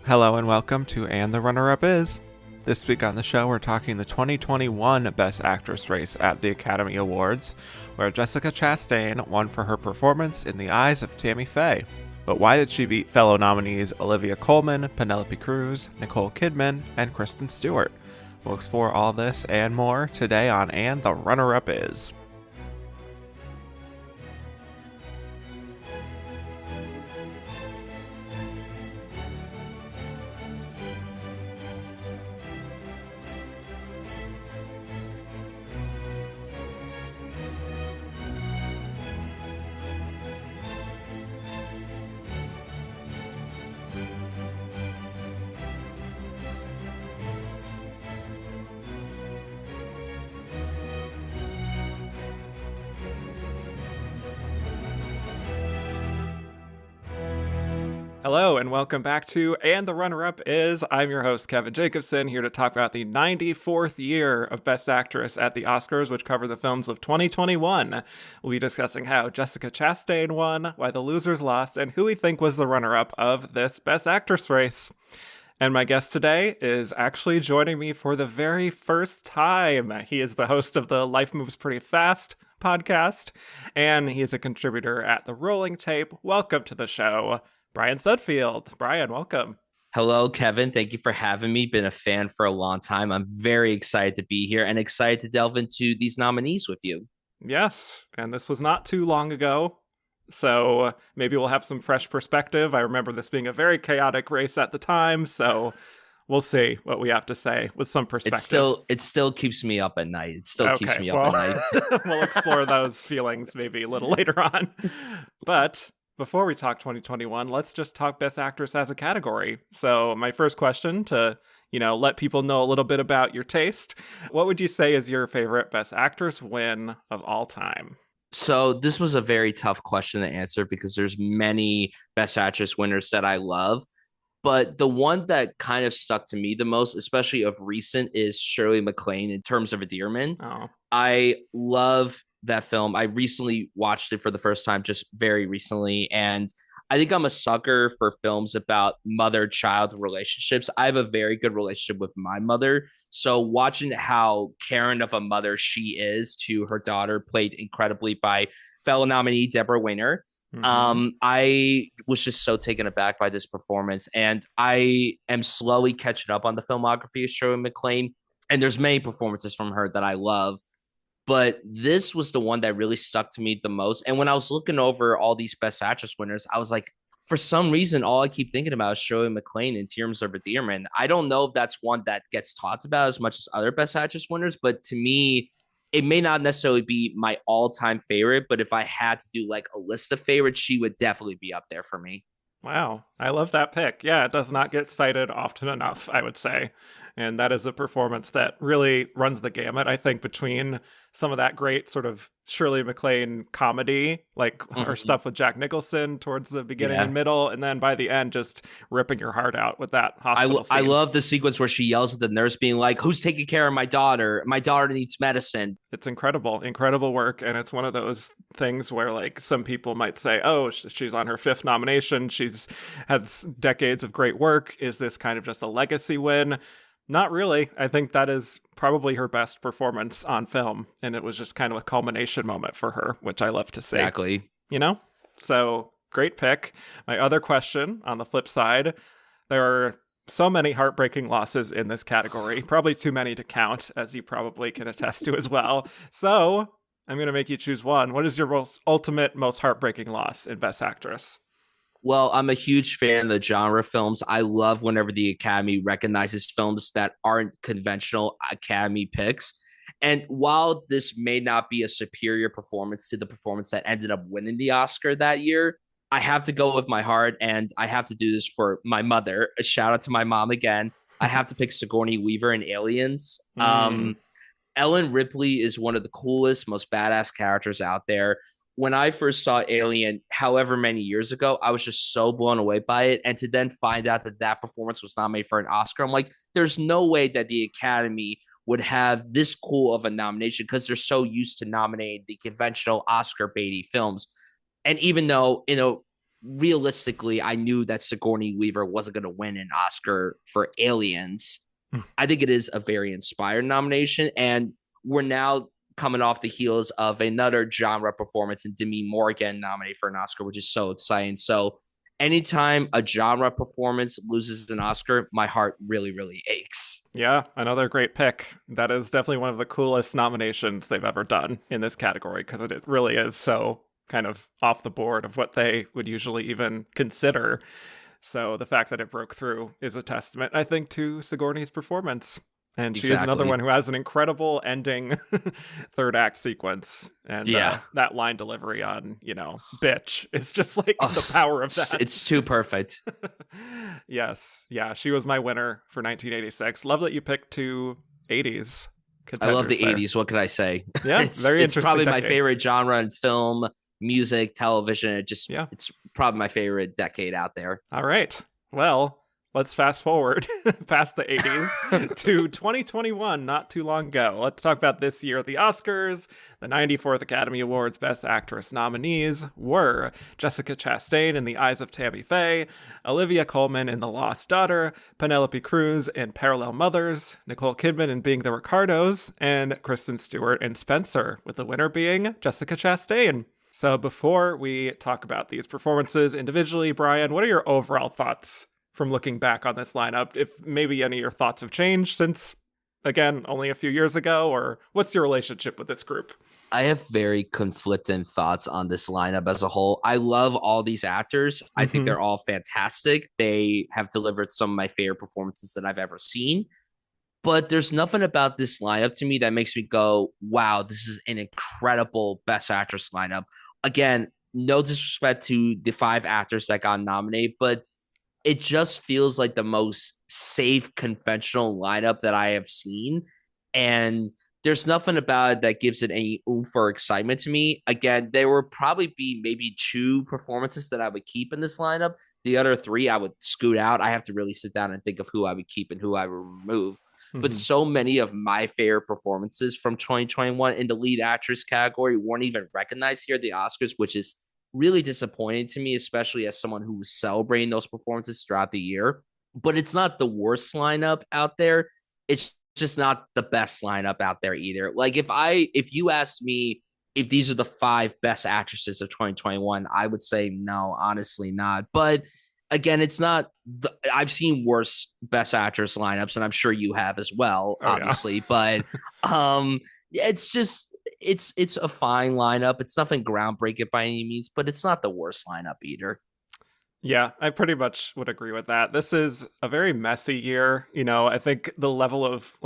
Hello and welcome to And the Runner-Up Is. This week on the show, we're talking the 2021 Best Actress race at the Academy Awards, where Jessica Chastain won for her performance in The Eyes of Tammy Faye. But why did she beat fellow nominees Olivia Colman, Penélope Cruz, Nicole Kidman, and Kristen Stewart? We'll explore all this and more today on And the Runner-Up Is. Hello and welcome back to And the Runner-Up Is. I'm your host, Kevin Jacobson, here to talk about the 94th year of Best Actress at the Oscars, which cover the films of 2021. We'll be discussing how Jessica Chastain won, why the losers lost, and who we think was the runner-up of this Best Actress race. And my guest today is actually joining me for the very first time. He is the host of the Life Moves Pretty Fast podcast, and he is a contributor at The Rolling Tape. Welcome to the show, Bryan Sudfield. Bryan, welcome. Hello, Kevin. Thank you for having me. Been a fan for a long time. I'm very excited to be here and excited to delve into these nominees with you. Yes, and this was not too long ago, so maybe we'll have some fresh perspective. I remember this being a very chaotic race at the time, so we'll see what we have to say with some perspective. It still keeps me up at night. It still keeps me up at night. We'll explore those feelings maybe a little later on. But before we talk 2021, let's just talk Best Actress as a category. So my first question to, let people know a little bit about your taste. What would you say is your favorite Best Actress win of all time? So this was a very tough question to answer because there's many Best Actress winners that I love. But the one that kind of stuck to me the most, especially of recent, is Shirley MacLaine in terms of endearment. Oh. I love that film. I recently watched it for the first time, just very recently. And I think I'm a sucker for films about mother-child relationships. I have a very good relationship with my mother. So watching how caring of a mother she is to her daughter, played incredibly by fellow nominee Deborah Winger. I was just so taken aback by this performance, and I am slowly catching up on the filmography of Shirley MacLaine. And there's many performances from her that I love, but this was the one that really stuck to me the most. And when I was looking over all these Best Actress winners, I was like, for some reason, all I keep thinking about is Shirley MacLaine in terms of endearment. I don't know if that's one that gets talked about as much as other Best Actress winners, but to me, it may not necessarily be my all-time favorite, but if I had to do like a list of favorites, she would definitely be up there for me. Wow, I love that pick. Yeah, it does not get cited often enough, I would say. And that is a performance that really runs the gamut, I think, between some of that great sort of Shirley MacLaine comedy, like her stuff with Jack Nicholson towards the beginning and middle, and then by the end, just ripping your heart out with that hospital scene. I love the sequence where she yells at the nurse being like, "Who's taking care of my daughter? My daughter needs medicine." It's incredible work. And it's one of those things where like some people might say, oh, she's on her fifth nomination. She's had decades of great work. Is this kind of just a legacy win? Not really. I think that is probably her best performance on film. And it was just kind of a culmination moment for her, which I love to see. Exactly. So great pick. My other question on the flip side, there are so many heartbreaking losses in this category, probably too many to count, as you probably can attest to as well. So I'm going to make you choose one. What is your most heartbreaking loss in Best Actress? Well, I'm a huge fan of the genre films. I love whenever the Academy recognizes films that aren't conventional Academy picks. And while this may not be a superior performance to the performance that ended up winning the Oscar that year, I have to go with my heart, and I have to do this for my mother. A shout out to my mom again. I have to pick Sigourney Weaver in Aliens. Ellen Ripley is one of the coolest, most badass characters out there. When I first saw Alien, however many years ago, I was just so blown away by it. And to then find out that that performance was nominated for an Oscar, I'm like, there's no way that the Academy would have this cool of a nomination because they're so used to nominating the conventional Oscar baity films. And even though, realistically, I knew that Sigourney Weaver wasn't going to win an Oscar for Aliens. I think it is a very inspired nomination. And we're now coming off the heels of another genre performance and Demi Moore getting nominated for an Oscar, which is so exciting. So anytime a genre performance loses an Oscar, my heart really, really aches. Yeah, another great pick. That is definitely one of the coolest nominations they've ever done in this category, because it really is so kind of off the board of what they would usually even consider. So the fact that it broke through is a testament, I think, to Sigourney's performance. And she is another one who has an incredible ending third act sequence. And that line delivery on, bitch is just like the power of that. It's too perfect. Yes. Yeah, she was my winner for 1986. Love that you picked two 80s contenders. I love the there. 80s. What could I say? Yeah, very interesting. It's probably decade. My favorite genre in film, music, television. It's probably my favorite decade out there. All right. Well, let's fast forward past the 80s to 2021, not too long ago. Let's talk about this year. The Oscars, the 94th Academy Awards Best Actress nominees were Jessica Chastain in The Eyes of Tammy Faye, Olivia Colman in The Lost Daughter, Penelope Cruz in Parallel Mothers, Nicole Kidman in Being the Ricardos, and Kristen Stewart in Spencer, with the winner being Jessica Chastain. So before we talk about these performances individually, Bryan, what are your overall thoughts from looking back on this lineup? If maybe any of your thoughts have changed since, again, only a few years ago, or what's your relationship with this group? I have very conflicting thoughts on this lineup as a whole. I love all these actors. I think they're all fantastic. They have delivered some of my favorite performances that I've ever seen. But there's nothing about this lineup to me that makes me go, wow, this is an incredible Best Actress lineup. Again, no disrespect to the 5 actors that got nominated, but it just feels like the most safe, conventional lineup that I have seen. And there's nothing about it that gives it any oomph or excitement to me. Again, there would probably be maybe 2 performances that I would keep in this lineup. The other 3 I would scoot out. I have to really sit down and think of who I would keep and who I would remove. But so many of my favorite performances from 2021 in the lead actress category weren't even recognized here at the Oscars, which is really disappointing to me, especially as someone who was celebrating those performances throughout the year. But it's not the worst lineup out there. It's just not the best lineup out there either. Like if you asked me if these are the 5 best actresses of 2021, I would say no, honestly not. But again, it's not. I've seen worse Best Actress lineups, and I'm sure you have as well, obviously. Yeah. But it's just it's a fine lineup. It's nothing groundbreaking by any means, but it's not the worst lineup either. Yeah, I pretty much would agree with that. This is a very messy year. I think the level of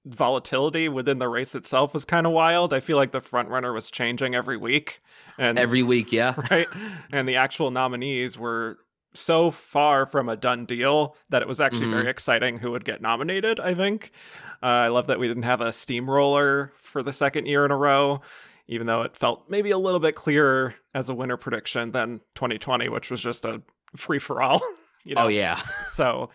volatility within the race itself was kind of wild. I feel like the front runner was changing every week, yeah, right. And the actual nominees were so far from a done deal that it was actually very exciting who would get nominated, I think. I love that we didn't have a steamroller for the second year in a row, even though it felt maybe a little bit clearer as a winner prediction than 2020, which was just a free-for-all. Oh, yeah. So,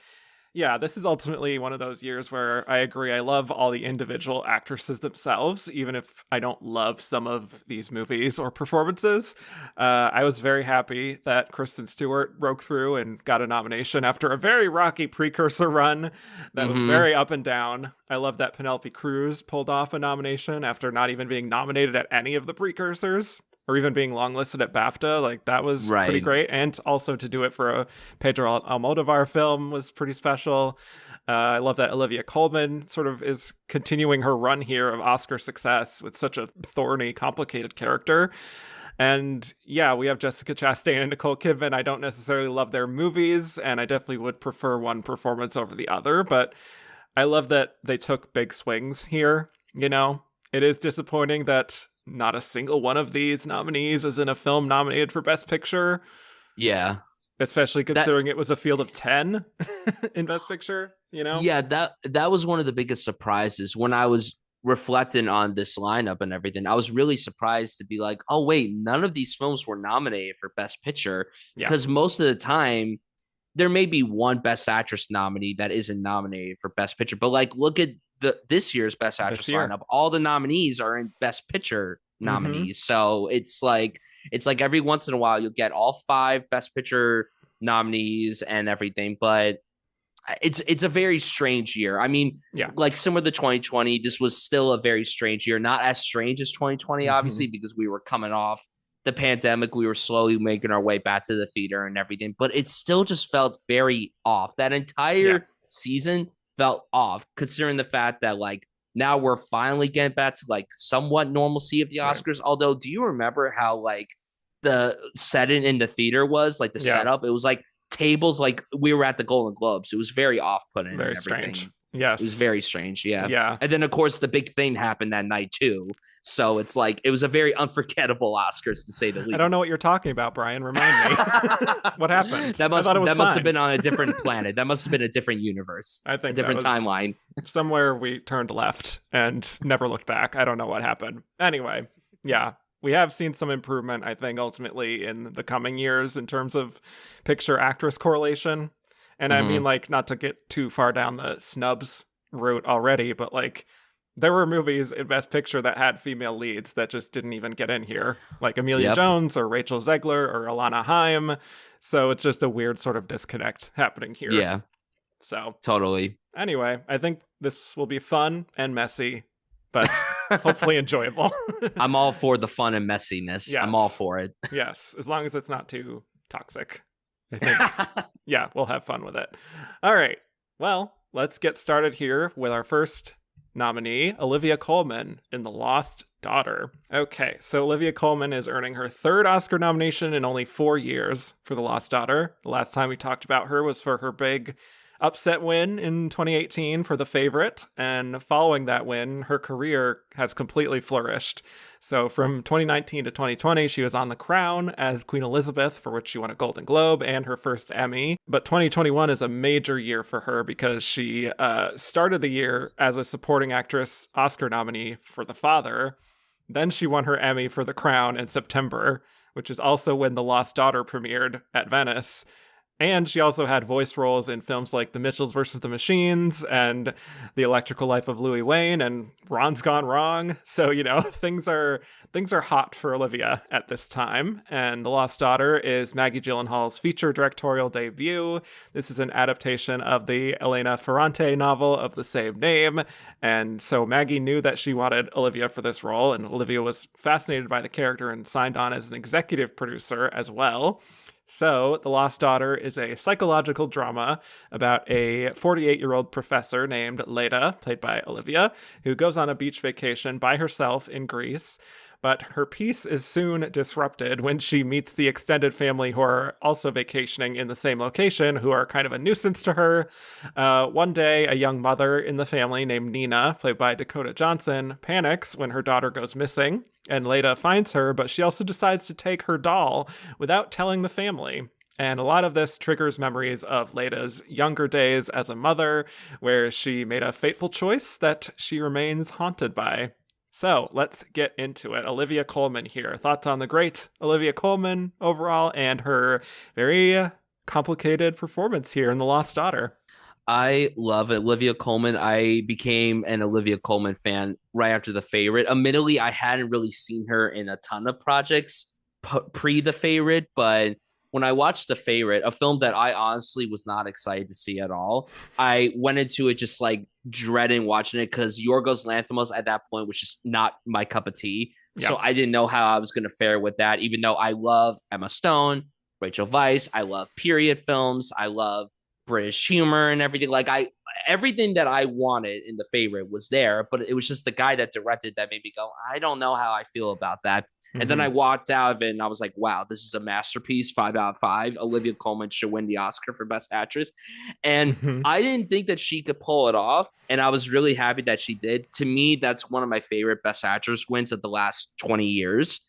yeah, this is ultimately one of those years where I agree. I love all the individual actresses themselves, even if I don't love some of these movies or performances. I was very happy that Kristen Stewart broke through and got a nomination after a very rocky precursor run that was very up and down. I love that Penelope Cruz pulled off a nomination after not even being nominated at any of the precursors, or even being longlisted at BAFTA. That was pretty great. And also to do it for a Pedro Almodovar film was pretty special. I love that Olivia Colman sort of is continuing her run here of Oscar success with such a thorny, complicated character. And yeah, we have Jessica Chastain and Nicole Kidman. I don't necessarily love their movies, and I definitely would prefer one performance over the other, but I love that they took big swings here. It is disappointing that not a single one of these nominees is in a film nominated for Best Picture. Yeah. Especially considering it was a field of 10 in Best Picture, Yeah, that was one of the biggest surprises when I was reflecting on this lineup and everything. I was really surprised to be like, oh, wait, none of these films were nominated for Best Picture. Because most of the time, there may be one Best Actress nominee that isn't nominated for Best Picture. But look at this year's Best Actress lineup. All the nominees are in Best Picture nominees. So it's It's like every once in a while you'll get all 5 Best Picture nominees and everything, but it's a very strange year. I mean, Yeah. like similar to 2020, this was still a very strange year. Not as strange as 2020, Hmm. obviously, because we were coming off the pandemic. We were slowly making our way back to the theater and everything, but it still just felt very off. That Yeah. entire season felt off, considering the fact that like now we're finally getting back to like somewhat normalcy of the Right. Oscars. Although, do you remember how like the setting in the theater was like the Yeah. setup? It was like tables like we were at the Golden Globes. It was very off-putting and Very strange. everything. It was Yes. very strange, yeah. Yeah. And then of course the big thing happened that night too. So it's like it was a very unforgettable Oscars to say the I don't know least. what you're talking about, Brian. Remind me. What happened? that I must thought it was that must have fine. been on a different planet. That must have been a different universe, I a think that different was timeline. somewhere we turned left and never looked back. I don't know what happened. Anyway, yeah, we have seen some improvement, I think, ultimately in the coming years in terms of picture actress correlation. And I mean, Mm-hmm. like, not to get too far down the snubs route already, but like, there were movies in Best Picture that had female leads that just didn't even get in here, like Amelia Yep. Jones or Rachel Zegler or Alana Haim. So it's just a weird sort of disconnect happening here. Yeah, So totally. anyway, I think this will be fun and messy, but hopefully enjoyable. I'm all for the fun and messiness. I'm all Yes. for it. Yes, as long as it's not too toxic. I think, yeah, we'll have fun with it. All right. Well, let's get started here with our first nominee, Olivia Colman in The Lost Daughter. Okay, so Olivia Colman is earning her 3rd Oscar nomination in only 4 years for The Lost Daughter. The last time we talked about her was for her big upset win in 2018 for The Favorite, and following that win, her career has completely flourished. So from 2019 to 2020, she was on The Crown as Queen Elizabeth, for which she won a Golden Globe and her first Emmy. But 2021 is a major year for her because she started the year as a supporting actress Oscar nominee for The Father. Then she won her Emmy for The Crown in September, which is also when The Lost Daughter premiered at Venice. And she also had voice roles in films like The Mitchells vs. the Machines and The Electrical Life of Louis Wayne and Ron's Gone Wrong. So, you know, things are hot for Olivia at this time. And The Lost Daughter is Maggie Gyllenhaal's feature directorial debut. This is an adaptation of the Elena Ferrante novel of the same name. And so Maggie knew that she wanted Olivia for this role, and Olivia was fascinated by the character and signed on as an executive producer as well. So, The Lost Daughter is a psychological drama about a 48-year-old professor named Leda, played by Olivia, who goes on a beach vacation by herself in Greece. But her peace is soon disrupted when she meets the extended family who are also vacationing in the same location, who are kind of a nuisance to her. One day, a young mother in the family named Nina, played by Dakota Johnson, panics when her daughter goes missing, and Leda finds her, but she also decides to take her doll without telling the family. And a lot of this triggers memories of Leda's younger days as a mother, where she made a fateful choice that she remains haunted by. So let's get into it. Olivia Colman here. Thoughts on the great Olivia Colman overall and her very complicated performance here in The Lost Daughter. I love Olivia Colman. I became an Olivia Colman fan right after The Favorite. Admittedly, I hadn't really seen her in a ton of projects pre The Favorite, but when I watched The Favorite, a film that I honestly was not excited to see at all, I went into it just like dreading watching it because Yorgos Lanthimos at that point was just not my cup of tea. Yeah. So I didn't know how I was going to fare with that, even though I love Emma Stone, Rachel Weisz, I love period films, I love British humor and everything. Like everything that I wanted in The Favorite was there, but it was just the guy that directed that made me go, I don't know how I feel about that. And then Mm-hmm. I walked out of it and I was like, wow, this is a masterpiece. 5 out of 5. Olivia Colman should win the Oscar for Best Actress. And Mm-hmm. I didn't think that she could pull it off. And I was really happy that she did. To me, that's one of my favorite Best Actress wins of the last 20 years,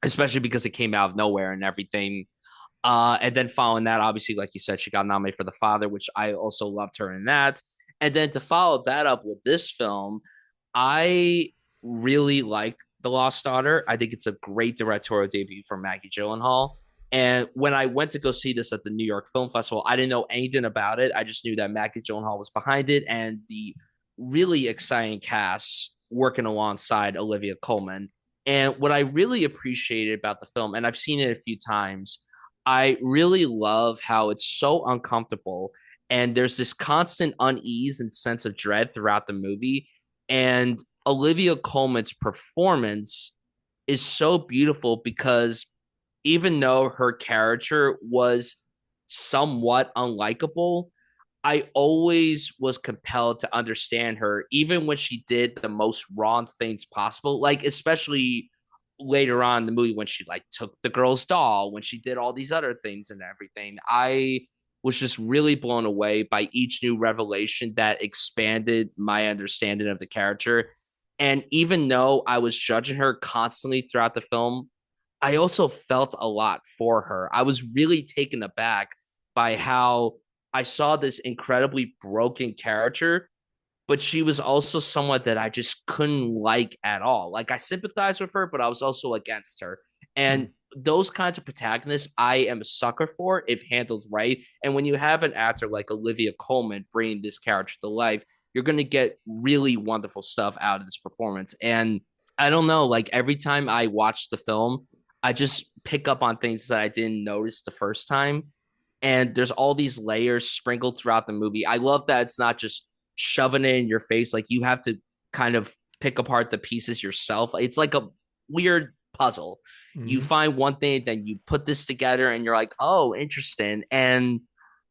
especially because it came out of nowhere and everything. And then following that, obviously, like you said, she got nominated for The Father, which I also loved her in that. And then to follow that up with this film, I really like The Lost Daughter. I think it's a great directorial debut for Maggie Gyllenhaal. And when I went to go see this at the New York Film Festival, I didn't know anything about it. I just knew that Maggie Gyllenhaal was behind it and the really exciting cast working alongside Olivia Colman. And what I really appreciated about the film, and I've seen it a few times, I really love how it's so uncomfortable. And there's this constant unease and sense of dread throughout the movie. And Olivia Colman's performance is so beautiful because even though her character was somewhat unlikable, I always was compelled to understand her, even when she did the most wrong things possible. Like, especially later on in the movie when she like took the girl's doll, when she did all these other things and everything. I was just really blown away by each new revelation that expanded my understanding of the character. And even though I was judging her constantly throughout the film, I also felt a lot for her. I was really taken aback by how I saw this incredibly broken character, but she was also someone that I just couldn't like at all. Like I sympathized with her, but I was also against her. And those kinds of protagonists, I am a sucker for if handled right. And when you have an actor like Olivia Colman bringing this character to life, you're going to get really wonderful stuff out of this performance. And I don't know, like every time I watch the film, I just pick up on things that I didn't notice the first time. And there's all these layers sprinkled throughout the movie. I love that it's not just shoving it in your face. Like you have to kind of pick apart the pieces yourself. It's like a weird puzzle. You Mm-hmm. find one thing, then you put this together, and you're like, oh, interesting. And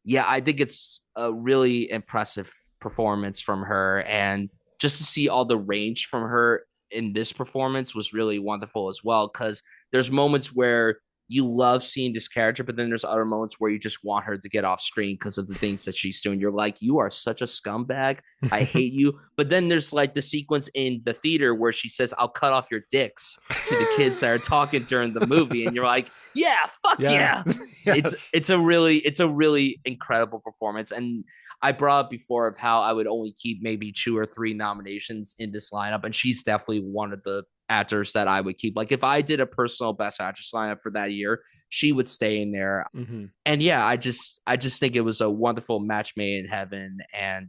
yeah, I think it's a really impressive performance from her. And just to see all the range from her in this performance was really wonderful as well. Because there's moments where you love seeing this character, but then there's other moments where you just want her to get off screen because of the things that she's doing. You're like, you are such a scumbag. I hate you. But then there's like the sequence in the theater where she says, I'll cut off your dicks to the kids that are talking during the movie. And you're like, yeah, fuck Yeah. yeah. Yes. It's a really incredible performance. And I brought up before of how I would only keep maybe 2 or 3 nominations in this lineup. And she's definitely one of the actors that I would keep. Like if I did a personal best actress lineup for that year, she would stay in there. Mm-hmm. And yeah, I just think it was a wonderful match made in heaven. And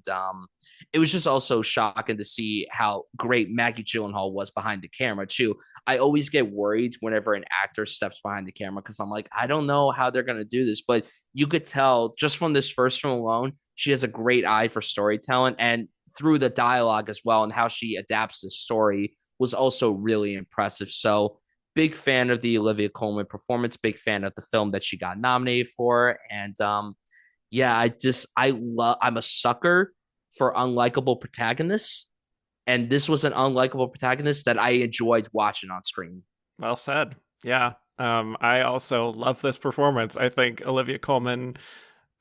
it was just also shocking to see how great Maggie Gyllenhaal was behind the camera too. I always get worried whenever an actor steps behind the camera because I'm like, I don't know how they're gonna do this, but you could tell just from this first film alone, she has a great eye for storytelling and through the dialogue as well and how she adapts the story was also really impressive. So big fan of the Olivia Colman performance, big fan of the film that she got nominated for. And yeah, I'm a sucker for unlikable protagonists. And this was an unlikable protagonist that I enjoyed watching on screen. Well said. Yeah. I also love this performance. I think Olivia Colman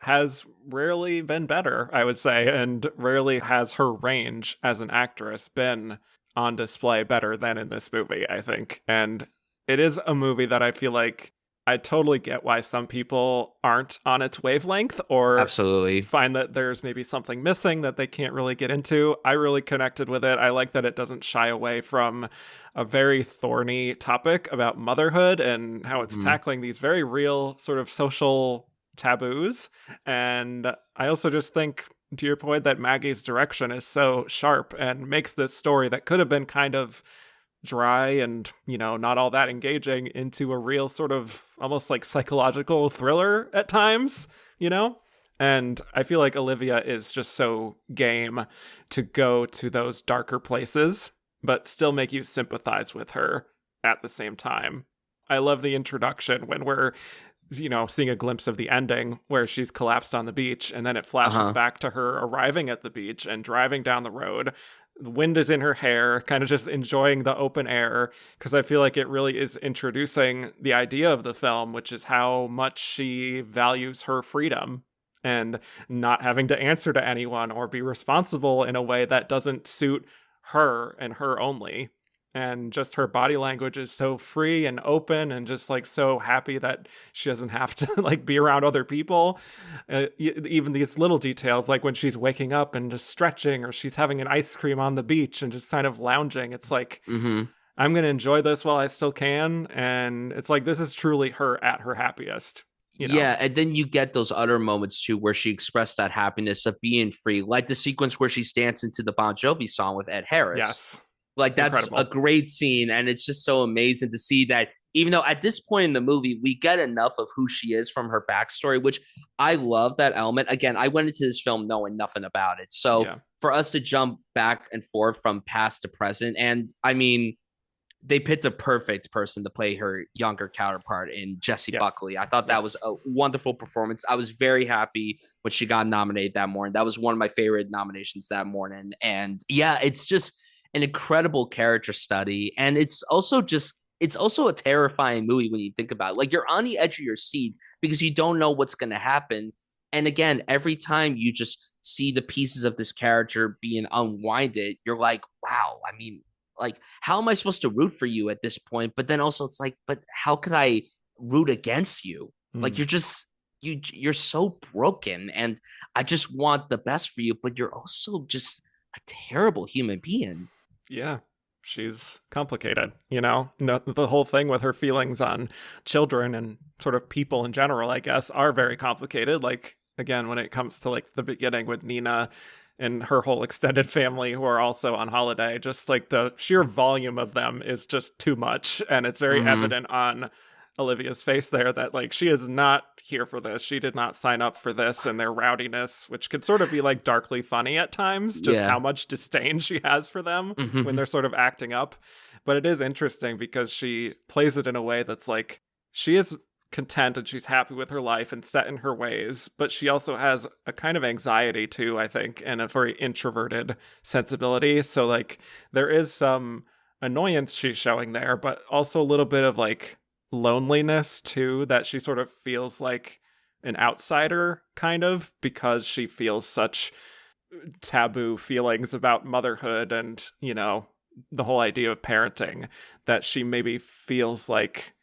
has rarely been better, I would say, and rarely has her range as an actress been on display better than in this movie, I think. And it is a movie that I feel like I totally get why some people aren't on its wavelength or Absolutely. find that there's maybe something missing that they can't really get into. I really connected with it. I like that it doesn't shy away from a very thorny topic about motherhood and how it's Mhm. tackling these very real sort of social taboos. And I also just think, to your point, that Maggie's direction is so sharp and makes this story that could have been kind of dry and, not all that engaging into a real sort of almost like psychological thriller at times, you know? And I feel like Olivia is just so game to go to those darker places, but still make you sympathize with her at the same time. I love the introduction when we're seeing a glimpse of the ending where she's collapsed on the beach and then it flashes Uh-huh. back to her arriving at the beach and driving down the road. The wind is in her hair, kind of just enjoying the open air, because I feel like it really is introducing the idea of the film, which is how much she values her freedom and not having to answer to anyone or be responsible in a way that doesn't suit her and her only. And just her body language is so free and open and just like so happy that she doesn't have to like be around other people. Even these little details, like when she's waking up and just stretching, or she's having an ice cream on the beach and just kind of lounging, it's like, Mhm. I'm going to enjoy this while I still can. And it's like, this is truly her at her happiest. Yeah, and then you get those other moments too where she expressed that happiness of being free, like the sequence where she's dancing to the Bon Jovi song with Ed Harris. Yes. Like, that's a Incredible. great scene. And it's just so amazing to see that even though at this point in the movie, we get enough of who she is from her backstory, which I love that element. Again, I went into this film knowing nothing about it. So Yeah. for us to jump back and forth from past to present, and I mean, they picked a perfect person to play her younger counterpart in Jessie Yes. Buckley. I thought that was Yes. a wonderful performance. I was very happy when she got nominated that morning. That was one of my favorite nominations that morning. And yeah, it's just an incredible character study. And it's also a terrifying movie when you think about it. Like, you're on the edge of your seat because you don't know what's going to happen. And again, every time you just see the pieces of this character being unwinded, you're like, wow, I mean, like, how am I supposed to root for you at this point? But then also it's like, but how could I root against you? Like, Mm. you're just you're so broken, and I just want the best for you, but you're also just a terrible human being. Yeah. She's complicated, you know? The whole thing with her feelings on children and sort of people in general, I guess, are very complicated. Like, again, when it comes to like the beginning with Nina and her whole extended family who are also on holiday, just like the sheer volume of them is just too much. And it's very Mm-hmm. evident on Olivia's face there that like she is not here for this. She did not sign up for this and their rowdiness, which could sort of be like darkly funny at times, just how Yeah. much disdain she has for them when Mm-hmm. they're sort of acting up. But it is interesting because she plays it in a way that's like she is content and she's happy with her life and set in her ways, but she also has a kind of anxiety too, I think, and a very introverted sensibility. So like there is some annoyance she's showing there, but also a little bit of like loneliness too, that she sort of feels like an outsider kind of because she feels such taboo feelings about motherhood and, you know, the whole idea of parenting, that she maybe feels like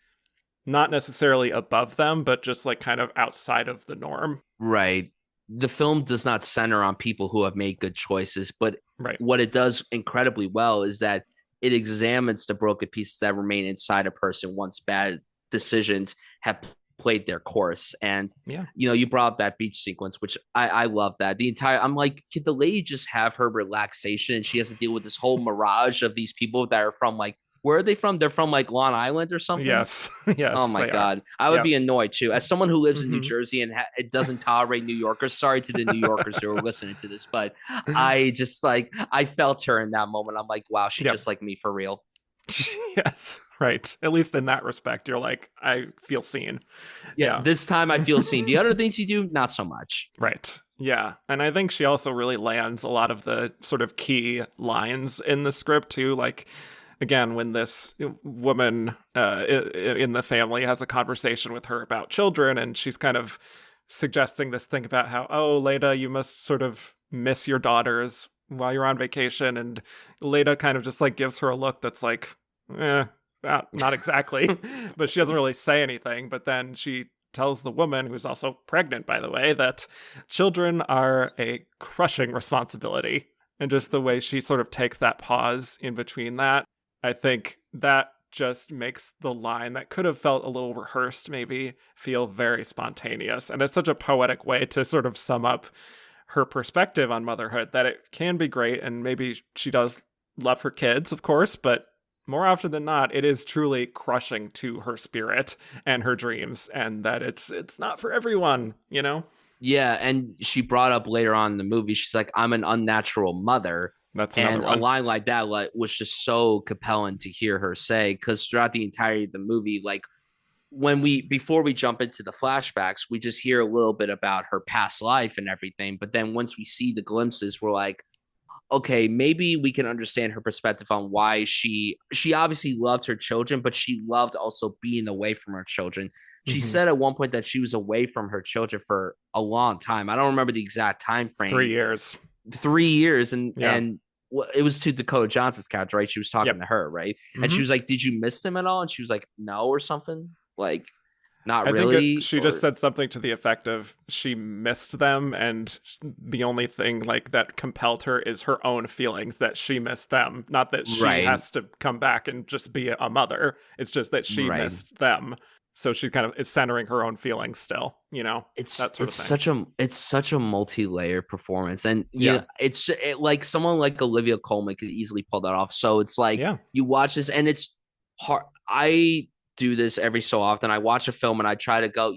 not necessarily above them, but just like kind of outside of the norm. Right. The film does not center on people who have made good choices, but Right. what it does incredibly well is that it examines the broken pieces that remain inside a person once bad decisions have played their course. And Yeah. you brought up that beach sequence, which I love that. I'm like, could the lady just have her relaxation and she has to deal with this whole mirage of these people that are from, like, where are they from? They're from like Long Island or something. Yes. Oh Yes, my they are. God. I would Yep. be annoyed too. As someone who lives in New Hmm. Jersey and it doesn't tolerate New Yorkers, sorry to the New Yorkers who are listening to this, but I felt her in that moment. I'm like, wow, she's Yep. just like me for real. Yes. Right. At least in that respect, you're like, I feel seen. Yeah, Yeah. this time I feel seen. The other things you do, not so much. Right. Yeah. And I think she also really lands a lot of the sort of key lines in the script too. Like, again, when this woman in the family has a conversation with her about children, and she's kind of suggesting this thing about how, oh, Leda, you must sort of miss your daughters while you're on vacation. And Leda kind of just like gives her a look that's like, not exactly. But she doesn't really say anything. But then she tells the woman, who's also pregnant, by the way, that children are a crushing responsibility. And just the way she sort of takes that pause in between that, I think that just makes the line that could have felt a little rehearsed maybe feel very spontaneous. And it's such a poetic way to sort of sum up her perspective on motherhood that it can be great. And maybe she does love her kids, of course, but more often than not, it is truly crushing to her spirit and her dreams, and that it's not for everyone, you know? Yeah, and she brought up later on in the movie, she's like, I'm an unnatural mother. That's another And a one. line like that was just so compelling to hear her say, because throughout the entirety of the movie, like, before we jump into the flashbacks, we just hear a little bit about her past life and everything. But then once we see the glimpses, we're like, okay, maybe we can understand her perspective on why she obviously loved her children, but she loved also being away from her children. She Hmm. said at one point that she was away from her children for a long time. I don't remember the exact time frame. 3 years. 3 years, and Yeah. it was to Dakota Johnson's character, right? She was talking Yep. to her, right? And Hmm. she was like, "Did you miss them at all?" And she was like, "No," or something. Like, not I think really, she just or said something to the effect of she missed them, and the only thing like that compelled her is her own feelings that she missed them. Not that she right, has to come back and just be a mother. It's just that she right. missed them. So she kind of is centering her own feelings still, you know, that sort of thing. It's such a multi-layered performance, and Yeah. like someone like Olivia Colman could easily pull that off. So it's like Yeah. you watch this, and it's hard. I do this every so often. I watch a film and I try to go,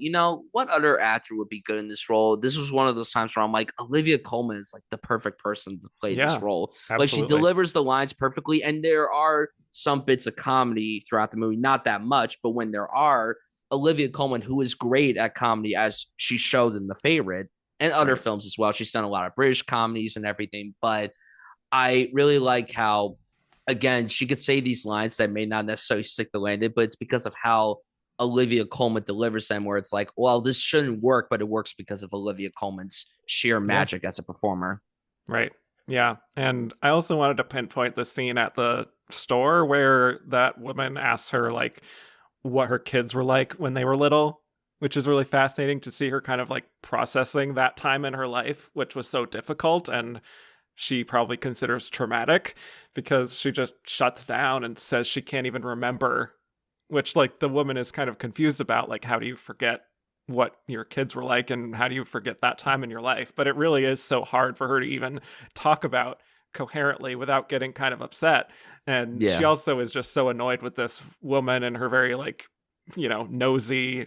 what other actor would be good in this role? This was one of those times where I'm like, Olivia Colman is like the perfect person to play this Yeah. role. Like she Absolutely. delivers the lines perfectly, and there are some bits of comedy throughout the movie, not that much, but when there are, Olivia Colman, who is great at comedy, as she showed in The Favorite and other Right. films as well. She's done a lot of British comedies and everything, but I really like how, again, she could say these lines that may not necessarily stick the landing, but it's because of how Olivia Colman delivers them, where it's like, well, this shouldn't work, but it works because of Olivia Colman's sheer Yeah. magic as a performer. Right. Yeah. And I also wanted to pinpoint the scene at the store where that woman asks her, like, what her kids were like when they were little, which is really fascinating to see her kind of like processing that time in her life, which was so difficult and she probably considers traumatic, because she just shuts down and says she can't even remember, which like the woman is kind of confused about, like, how do you forget what your kids were like and how do you forget that time in your life? But it really is so hard for her to even talk about coherently without getting kind of upset. And she Yeah. also is just so annoyed with this woman and her very like, nosy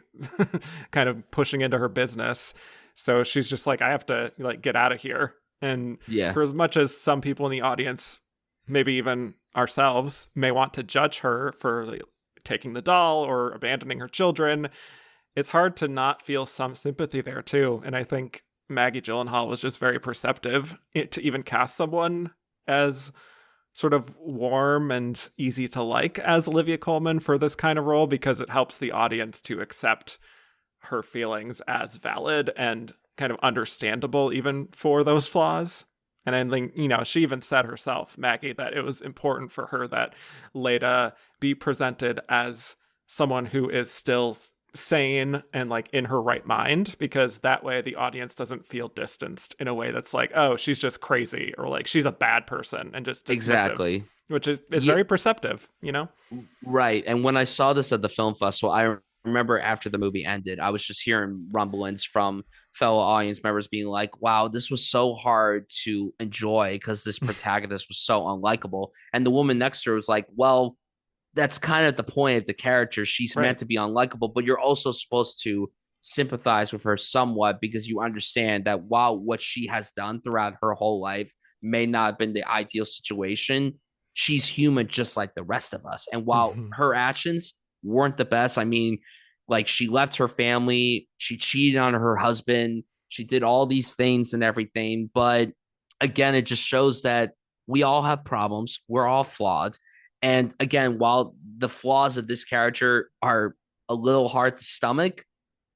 kind of pushing into her business. So she's just like, I have to like get out of here. And Yeah. for as much as some people in the audience, maybe even ourselves, may want to judge her for like, taking the doll or abandoning her children, it's hard to not feel some sympathy there too. And I think Maggie Gyllenhaal was just very perceptive to even cast someone as sort of warm and easy to like as Olivia Colman for this kind of role, because it helps the audience to accept her feelings as valid and kind of understandable even for those flaws. And I think, she even said herself, Maggie, that it was important for her that Leda be presented as someone who is still sane and like in her right mind, because that way the audience doesn't feel distanced in a way that's like, oh, she's just crazy or like she's a bad person and just dismissive, Exactly. which is Yeah. very perceptive. Right. And when I saw this at the film festival, I remember after the movie ended, I was just hearing rumblings from fellow audience members being like, wow, this was so hard to enjoy because this protagonist was so unlikable. And the woman next to her was like, well, that's kind of the point of the character. She's Right. meant to be unlikable, but you're also supposed to sympathize with her somewhat because you understand that while what she has done throughout her whole life may not have been the ideal situation, she's human just like the rest of us. And while Mm-hmm. her actions weren't the best, I mean, like she left her family, she cheated on her husband, she did all these things and everything. But again, it just shows that we all have problems, we're all flawed. And again, while the flaws of this character are a little hard to stomach,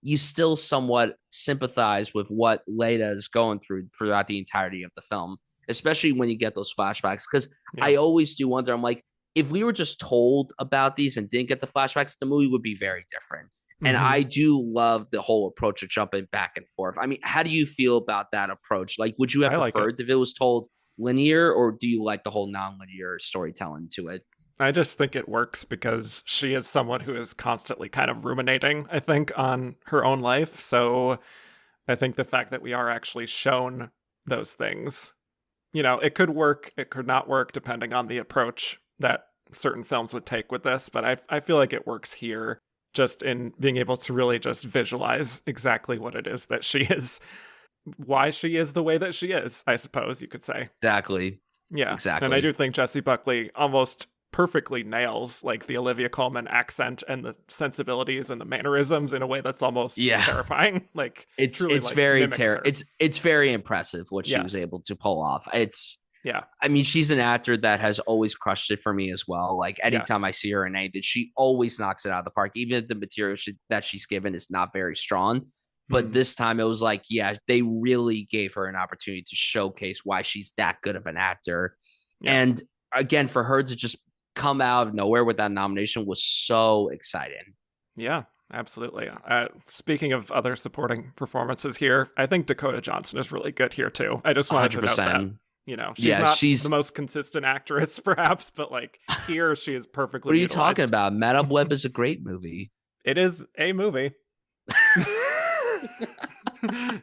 you still somewhat sympathize with what Leda is going through throughout the entirety of the film, especially when you get those flashbacks. Because Yeah. I always do wonder, I'm like, if we were just told about these and didn't get the flashbacks, the movie would be very different. And Mm-hmm. I do love the whole approach of jumping back and forth. I mean, how do you feel about that approach? Like, would you have I like it. preferred if it was told linear, or do you like the whole non-linear storytelling to it? I just think it works because she is someone who is constantly kind of ruminating, I think, on her own life. So I think the fact that we are actually shown those things, it could work, it could not work, depending on the approach that certain films would take with this. But I feel like it works here just in being able to really just visualize exactly what it is that she is, why she is the way that she is, I suppose you could say. Exactly. Yeah. And I Exactly. do think Jessie Buckley almost perfectly nails like the Olivia Colman accent and the sensibilities and the mannerisms in a way that's almost Yeah. terrifying. Like It's truly it's like very mimics her. it's very impressive what she was Yes. able to pull off. Yeah. I mean, she's an actor that has always crushed it for me as well. Like anytime Yes. I see her in anything, she always knocks it out of the park, even if the material that she's given is not very strong. But Mhm. this time it was like, yeah, they really gave her an opportunity to showcase why she's that good of an actor. Yeah. And again, for her to just come out of nowhere with that nomination was so exciting. Yeah, absolutely. Speaking of other supporting performances here, I think Dakota Johnson is really good here too. I just wanted to note that. 100%. She's Yeah, not she's. the most consistent actress, perhaps, but like here she is perfectly What are you utilized. talking about? Madame Web is a great movie. It is a movie.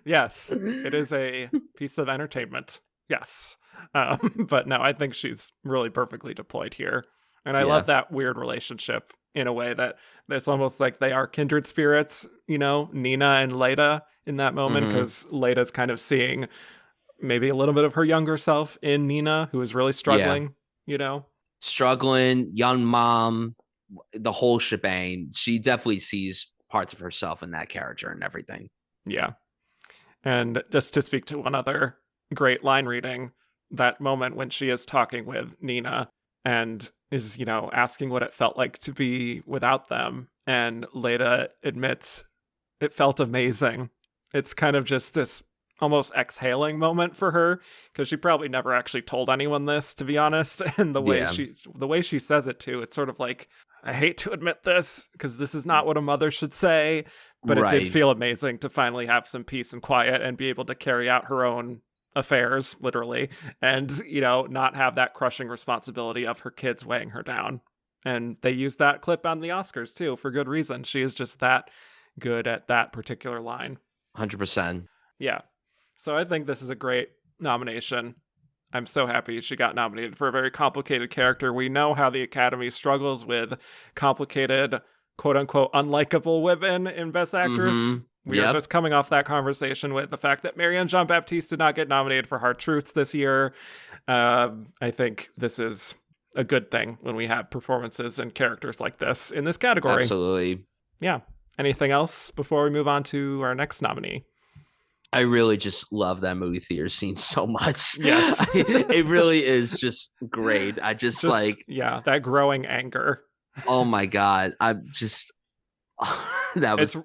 Yes, it is a piece of entertainment. Yes. But no, I think she's really perfectly deployed here. And I love Yeah. that weird relationship in a way that it's almost like they are kindred spirits, Nina and Leda in that moment, Hmm. because Leda's kind of seeing maybe a little bit of her younger self in Nina, who is really Yeah. struggling. Struggling, young mom, the whole shebang. She definitely sees parts of herself in that character and everything. Yeah. And just to speak to one other great line reading, that moment when she is talking with Nina and is, asking what it felt like to be without them. And Leda admits it felt amazing. It's kind of just this almost exhaling moment for her because she probably never actually told anyone this, to be honest. And Yeah. the way she says it too, it's sort of like, I hate to admit this because this is not what a mother should say, but it did Right. feel amazing to finally have some peace and quiet and be able to carry out her own affairs, literally, and, not have that crushing responsibility of her kids weighing her down. And they used that clip on the Oscars too, for good reason. She is just that good at that particular line. 100%. Yeah. So I think this is a great nomination. I'm so happy she got nominated for a very complicated character. We know how the Academy struggles with complicated, quote unquote, unlikable women in Best Actress. We are just coming off that conversation with the fact that Marianne Jean-Baptiste did not get nominated for Hard Truths this year. I think this is a good thing when we have performances and characters like this in this category. Absolutely. Yeah. Anything else before we move on to our next nominee? I really just love that movie theater scene so much. Yes. It really is just great. I just like, yeah, that growing anger. oh my God. I'm just, that was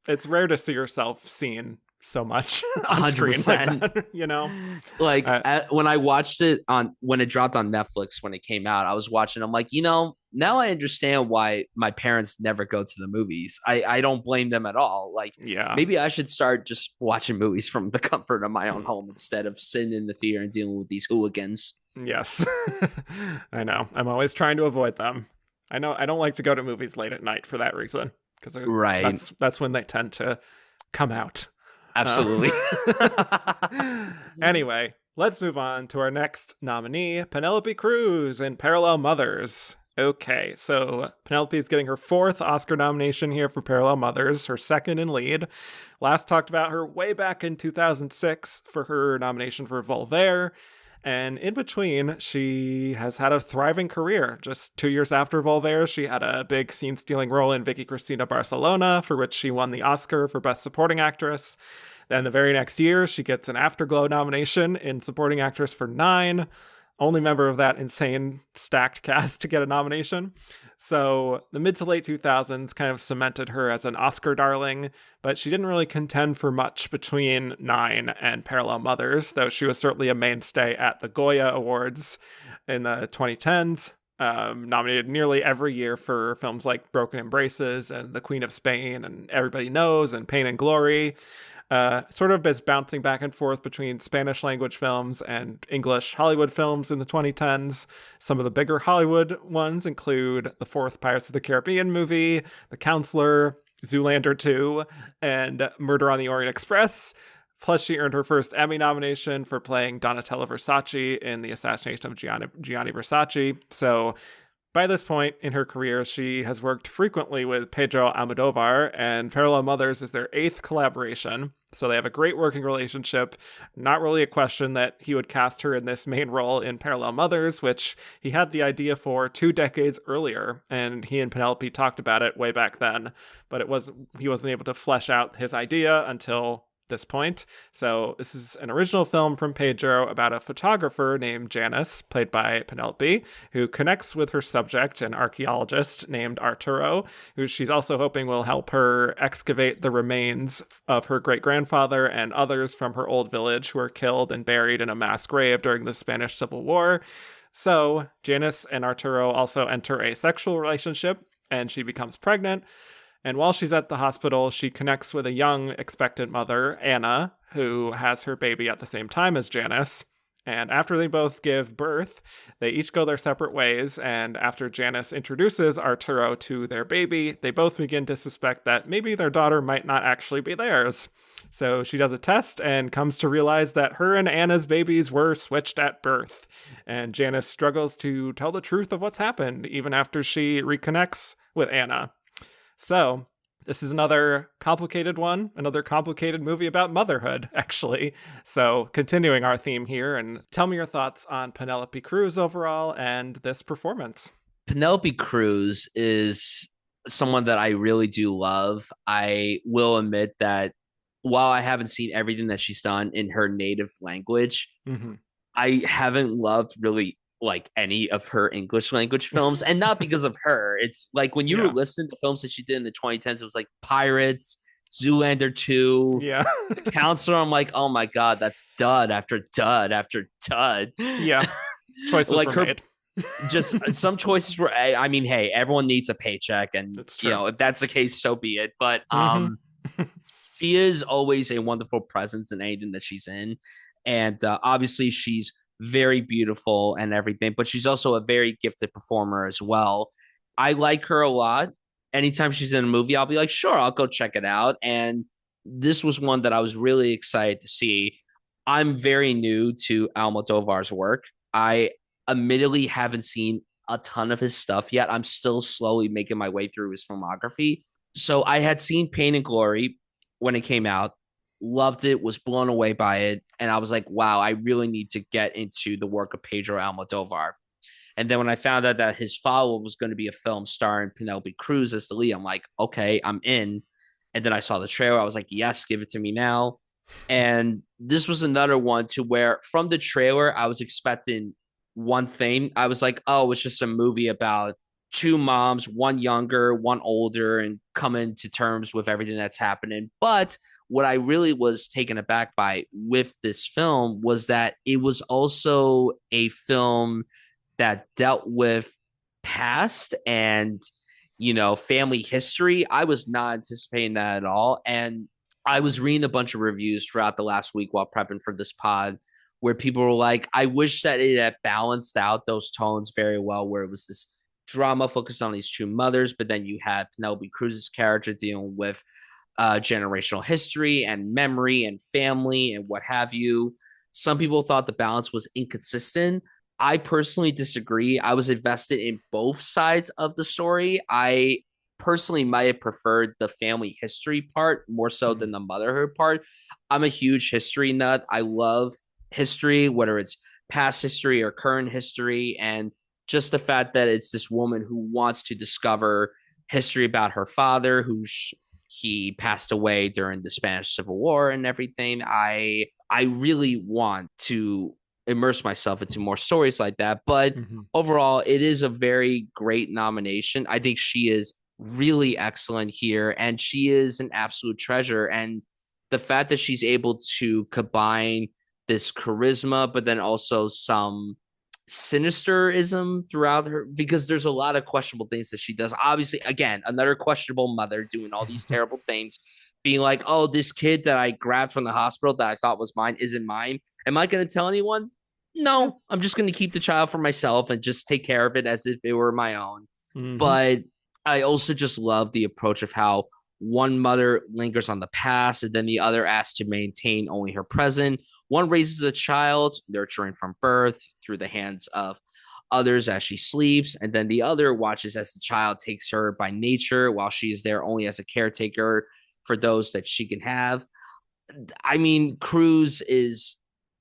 it's rare to see yourself seen so much on screen like that, Like when I watched it when it dropped on Netflix, when it came out, I was watching, I'm like, now I understand why my parents never go to the movies. I don't blame them at all. Like, yeah, maybe I should start just watching movies from the comfort of my own home instead of sitting in the theater and dealing with these hooligans. Yes. I know. I'm always trying to avoid them. I know I don't like to go to movies late at night for that reason, because that's when they tend to come out. Absolutely. Anyway, let's move on to our next nominee, Penélope Cruz in Parallel Mothers. Okay, so Penelope is getting her 4th Oscar nomination here for Parallel Mothers, her 2nd in lead. Last talked about her way back in 2006 for her nomination for Voltaire. And in between, she has had a thriving career. Just 2 years after Voltaire, she had a big scene-stealing role in Vicky Cristina Barcelona, for which she won the Oscar for Best Supporting Actress. Then the very next year, she gets an Afterglow nomination in Supporting Actress for 9. Only member of that insane stacked cast to get a nomination. So the mid to late 2000s kind of cemented her as an Oscar darling, but she didn't really contend for much between 9 and Parallel Mothers, though she was certainly a mainstay at the Goya Awards in the 2010s. Nominated nearly every year for films like Broken Embraces and The Queen of Spain and Everybody Knows and Pain and Glory. Sort of is bouncing back and forth between Spanish language films and English Hollywood films in the 2010s. Some of the bigger Hollywood ones include the 4th Pirates of the Caribbean movie, The Counselor, Zoolander 2, and Murder on the Orient Express. Plus, she earned her first Emmy nomination for playing Donatella Versace in The Assassination of Gianni Versace. So by this point in her career, she has worked frequently with Pedro Almodovar, and Parallel Mothers is their 8th collaboration. So they have a great working relationship. Not really a question that he would cast her in this main role in Parallel Mothers, which he had the idea for 2 decades earlier, and he and Penelope talked about it way back then. But he wasn't able to flesh out his idea until this point. So this is an original film from Pedro about a photographer named Janice, played by Penelope, who connects with her subject, an archaeologist named Arturo, who she's also hoping will help her excavate the remains of her great-grandfather and others from her old village who were killed and buried in a mass grave during the Spanish Civil War. So Janice and Arturo also enter a sexual relationship, and she becomes pregnant. And while she's at the hospital, she connects with a young expectant mother, Anna, who has her baby at the same time as Janice. And after they both give birth, they each go their separate ways. And after Janice introduces Arturo to their baby, they both begin to suspect that maybe their daughter might not actually be theirs. So she does a test and comes to realize that her and Anna's babies were switched at birth. And Janice struggles to tell the truth of what's happened, even after she reconnects with Anna. So this is another complicated one, another complicated movie about motherhood, actually. So continuing our theme here, and tell me your thoughts on Penelope Cruz overall and this performance. Penelope Cruz is someone that I really do love. I will admit that while I haven't seen everything that she's done in her native language, I haven't loved really like any of her English language films, and not because of her. It's like when you were listening to films that she did in the 2010s, it was like Pirates, Zoolander 2, The Counselor. I'm like, oh my God, that's dud after dud after dud. Yeah. Choices like were made. Just some choices were, I mean, hey, everyone needs a paycheck, and you know, if that's the case, so be it. But she is always a wonderful presence in anything that she's in. And obviously she's very beautiful and everything, but she's also a very gifted performer as well. I like her a lot. Anytime she's in a movie, I'll be like, sure, I'll go check it out. And this was one that I was really excited to see. I'm very new to Almodovar's work. I admittedly haven't seen a ton of his stuff yet. I'm still slowly making my way through his filmography. So I had seen Pain and Glory when it came out, loved it, was blown away by it. And I was like, wow, I really need to get into the work of Pedro Almodovar. And then when I found out that his follow-up was going to be a film starring Penelope Cruz as the lead, I'm like, okay, I'm in. And then I saw the trailer. I was like, yes, give it to me now. And this was another one to where from the trailer, I was expecting one thing. I was like, oh, it's just a movie about two moms, one younger, one older, and coming to terms with everything that's happening. But what I really was taken aback by with this film was that it was also a film that dealt with past and, you know, family history. I was not anticipating that at all. And I was reading a bunch of reviews throughout the last week while prepping for this pod where people were like, I wish that it had balanced out those tones very well, where it was this drama focused on these two mothers, but then you had Penelope Cruz's character dealing with generational history and memory and family and what have you. Some people thought the balance was inconsistent. I personally disagree. I was invested in both sides of the story. I personally might have preferred the family history part more so than the motherhood part. I'm a huge history nut. I love history, whether it's past history or current history, and just the fact that it's this woman who wants to discover history about her father, he passed away during the Spanish Civil War and everything. I really want to immerse myself into more stories like that. But overall, it is a very great nomination. I think she is really excellent here, and she is an absolute treasure. And the fact that she's able to combine this charisma, but then also some sinisterism throughout her, because there's a lot of questionable things that she does. Obviously, again, another questionable mother doing all these terrible things, being like, oh, this kid that I grabbed from the hospital that I thought was mine isn't mine. Am I going to tell anyone? No, I'm just going to keep the child for myself and just take care of it as if it were my own. But I also just love the approach of how one mother lingers on the past and then the other asks to maintain only her present. One raises a child, nurturing from birth through the hands of others as she sleeps, and then the other watches as the child takes her by nature while she is there only as a caretaker for those that she can have. I mean, Cruz is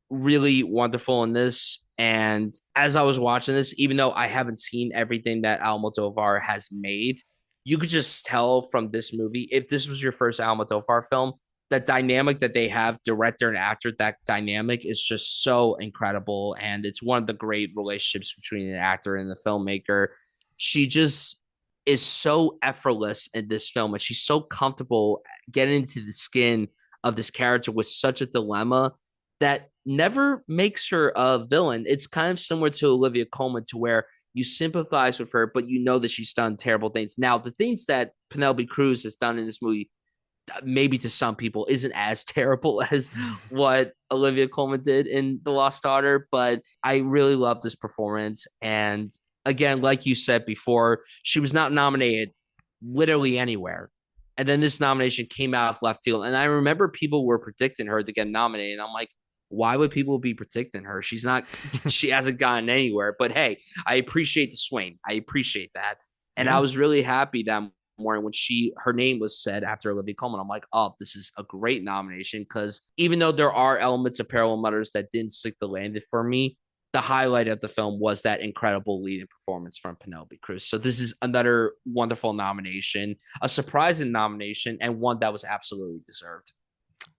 really wonderful in this. And as I was watching this, even though I haven't seen everything that Almodovar has made, you could just tell from this movie, if this was your first Almodovar film, that dynamic that they have, director and actor, that dynamic is just so incredible. And it's one of the great relationships between an actor and the filmmaker. She just is so effortless in this film, and she's so comfortable getting into the skin of this character with such a dilemma that never makes her a villain. It's kind of similar to Olivia Colman, to where you sympathize with her, but you know that she's done terrible things. Now, the things that Penelope Cruz has done in this movie maybe to some people isn't as terrible as what Olivia Colman did in The Lost Daughter, but I really love this performance. And again, like you said before, she was not nominated literally anywhere. And then this nomination came out of left field. And I remember people were predicting her to get nominated. And I'm like, why would people be predicting her? She hasn't gotten anywhere. But hey, I appreciate the swing. I appreciate that. And I was really happy that morning when her name was said after Olivia Colman. I'm like, oh, this is a great nomination, because even though there are elements of Parallel Mothers that didn't stick the landing for me, the highlight of the film was that incredible leading performance from Penelope Cruz. So this is another wonderful nomination, a surprising nomination, and one that was absolutely deserved.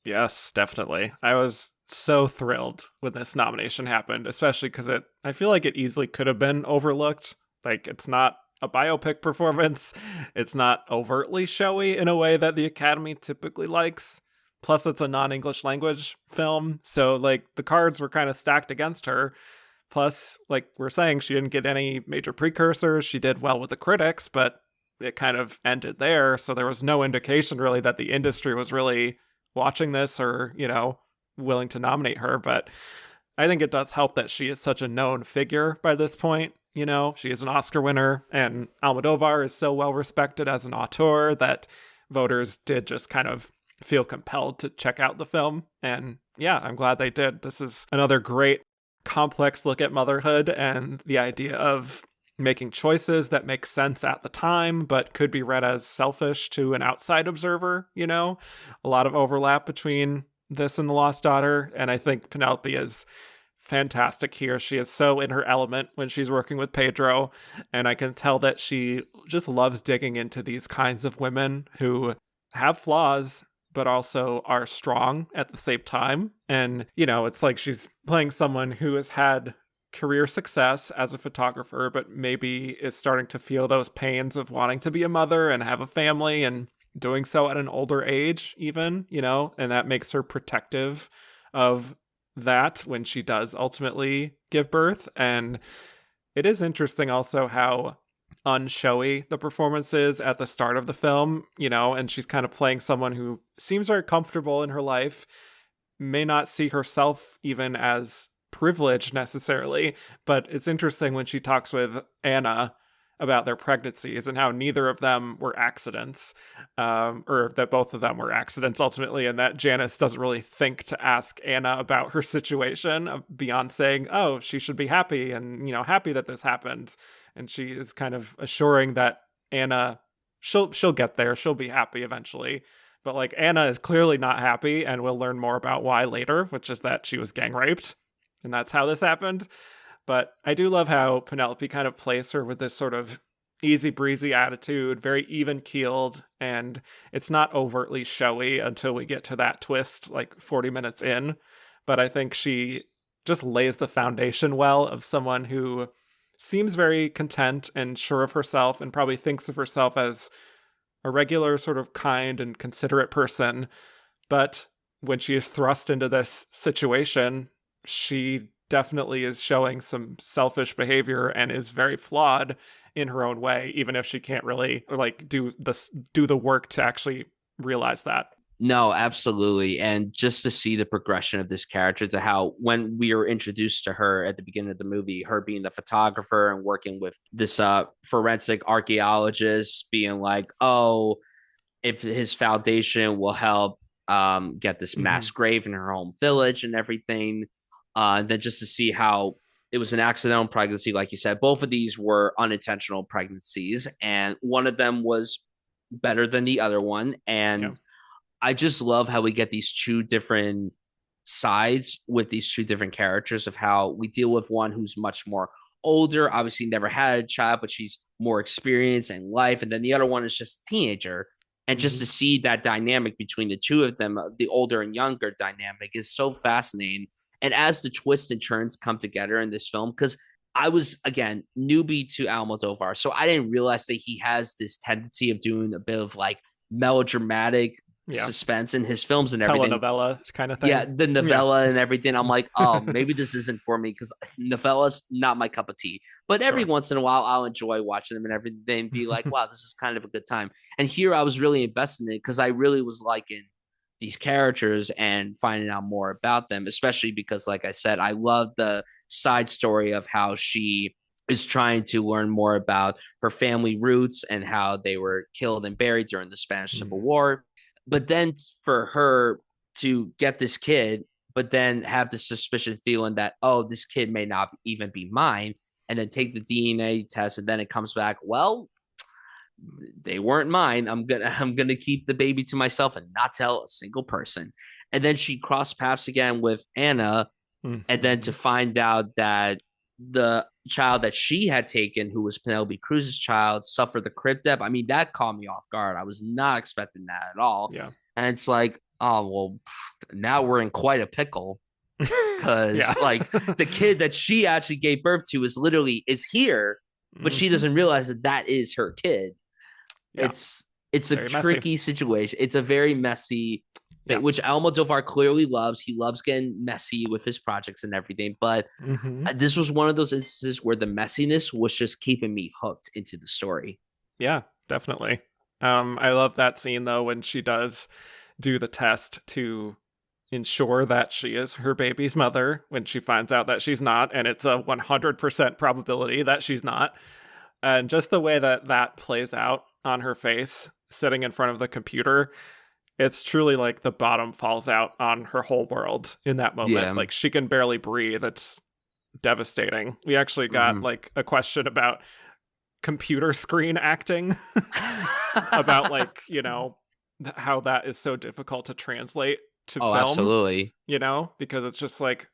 Yes, definitely. I was so thrilled when this nomination happened, especially because I feel like it easily could have been overlooked. Like, it's not a biopic performance. It's not overtly showy in a way that the Academy typically likes. Plus, it's a non-English language film, so like the cards were kind of stacked against her. Plus, like we're saying, she didn't get any major precursors. She did well with the critics, but it kind of ended there. So there was no indication really that the industry was really watching this or, willing to nominate her. But I think it does help that she is such a known figure by this point. She is an Oscar winner, and Almodovar is so well respected as an auteur that voters did just kind of feel compelled to check out the film. And yeah, I'm glad they did. This is another great complex look at motherhood and the idea of making choices that make sense at the time, but could be read as selfish to an outside observer. A lot of overlap between this and The Lost Daughter. And I think Penelope is fantastic here. She is so in her element when she's working with Pedro, and I can tell that she just loves digging into these kinds of women who have flaws but also are strong at the same time. And it's like she's playing someone who has had career success as a photographer, but maybe is starting to feel those pains of wanting to be a mother and have a family, and doing so at an older age even, and that makes her protective of that when she does ultimately give birth. And it is interesting also how unshowy the performance is at the start of the film, and she's kind of playing someone who seems very comfortable in her life, may not see herself even as privileged necessarily. But it's interesting when she talks with Anna about their pregnancies and how neither of them were accidents, or that both of them were accidents ultimately, and that Janice doesn't really think to ask Anna about her situation beyond saying, oh, she should be happy and, happy that this happened. And she is kind of assuring that Anna, she'll get there, she'll be happy eventually. But like Anna is clearly not happy, and we'll learn more about why later, which is that she was gang raped, and that's how this happened. But I do love how Penelope kind of plays her with this sort of easy breezy attitude, very even keeled, and it's not overtly showy until we get to that twist like 40 minutes in. But I think she just lays the foundation well of someone who seems very content and sure of herself, and probably thinks of herself as a regular sort of kind and considerate person. But when she is thrust into this situation, she definitely is showing some selfish behavior and is very flawed in her own way, even if she can't really like do the work to actually realize that. No, absolutely. And just to see the progression of this character, to how when we were introduced to her at the beginning of the movie, her being the photographer and working with this forensic archaeologist, being like, oh, if his foundation will help get this mass grave in her home village and everything. And then just to see how it was an accidental pregnancy, like you said, both of these were unintentional pregnancies, and one of them was better than the other one. And I just love how we get these two different sides with these two different characters, of how we deal with one who's much more older, obviously never had a child, but she's more experienced in life. And then the other one is just a teenager. And just to see that dynamic between the two of them, the older and younger dynamic, is so fascinating. And as the twists and turns come together in this film, because I was, again, newbie to Almodovar, so I didn't realize that he has this tendency of doing a bit of like melodramatic Yeah. suspense in his films and everything. Telenovela kind of thing. Yeah, the novella and everything. I'm like, oh, maybe this isn't for me because novellas not my cup of tea. But every once in a while, I'll enjoy watching them and everything and be like, wow, this is kind of a good time. And here I was really invested in it because I really was liking these characters and finding out more about them, especially because, like I said, I love the side story of how she is trying to learn more about her family roots and how they were killed and buried during the Spanish Civil War. But then for her to get this kid, but then have the suspicion feeling that, oh, this kid may not even be mine, and then take the DNA test, and then it comes back, well, they weren't mine. I'm gonna keep the baby to myself and not tell a single person. And then she crossed paths again with Anna, and then to find out that the child that she had taken, who was Penelope Cruz's child, suffered the crib death. I mean, that caught me off guard. I was not expecting that at all. Yeah. And it's like, oh, well, now we're in quite a pickle because like the kid that she actually gave birth to is here, but she doesn't realize that that is her kid. Yeah. It's a very tricky situation. It's a very messy thing, which Almodovar clearly loves. He loves getting messy with his projects and everything. But this was one of those instances where the messiness was just keeping me hooked into the story. Yeah, definitely. I love that scene, though, when she does do the test to ensure that she is her baby's mother when she finds out that she's not. And it's a 100% probability that she's not. And just the way that that plays out on her face, sitting in front of the computer, it's truly like the bottom falls out on her whole world in that moment. Yeah. Like she can barely breathe. It's devastating. We actually got like a question about computer screen acting about like, you know, how that is so difficult to translate to film. Absolutely. You know, because it's just like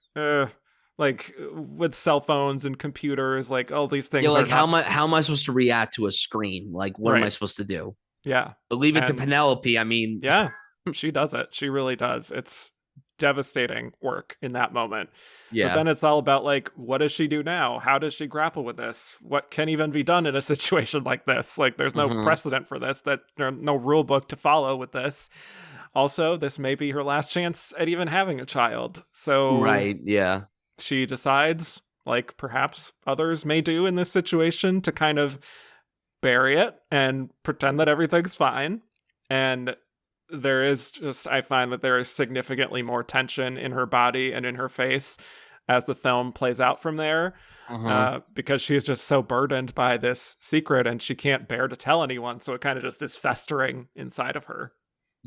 with cell phones and computers, like all these things. Yeah, like how am I supposed to react to a screen? Like what am I supposed to do? Yeah. But leave it to Penelope. I mean, yeah, she does it. She really does. It's devastating work in that moment. Yeah. But then it's all about like, what does she do now? How does she grapple with this? What can even be done in a situation like this? Like there's no precedent for this, that there's no rule book to follow with this. Also, this may be her last chance at even having a child. So right, yeah. She decides, like perhaps others may do in this situation, to kind of bury it and pretend that everything's fine. And there is just, I find that there is significantly more tension in her body and in her face as the film plays out from there, because she's just so burdened by this secret and she can't bear to tell anyone. So it kind of just is festering inside of her.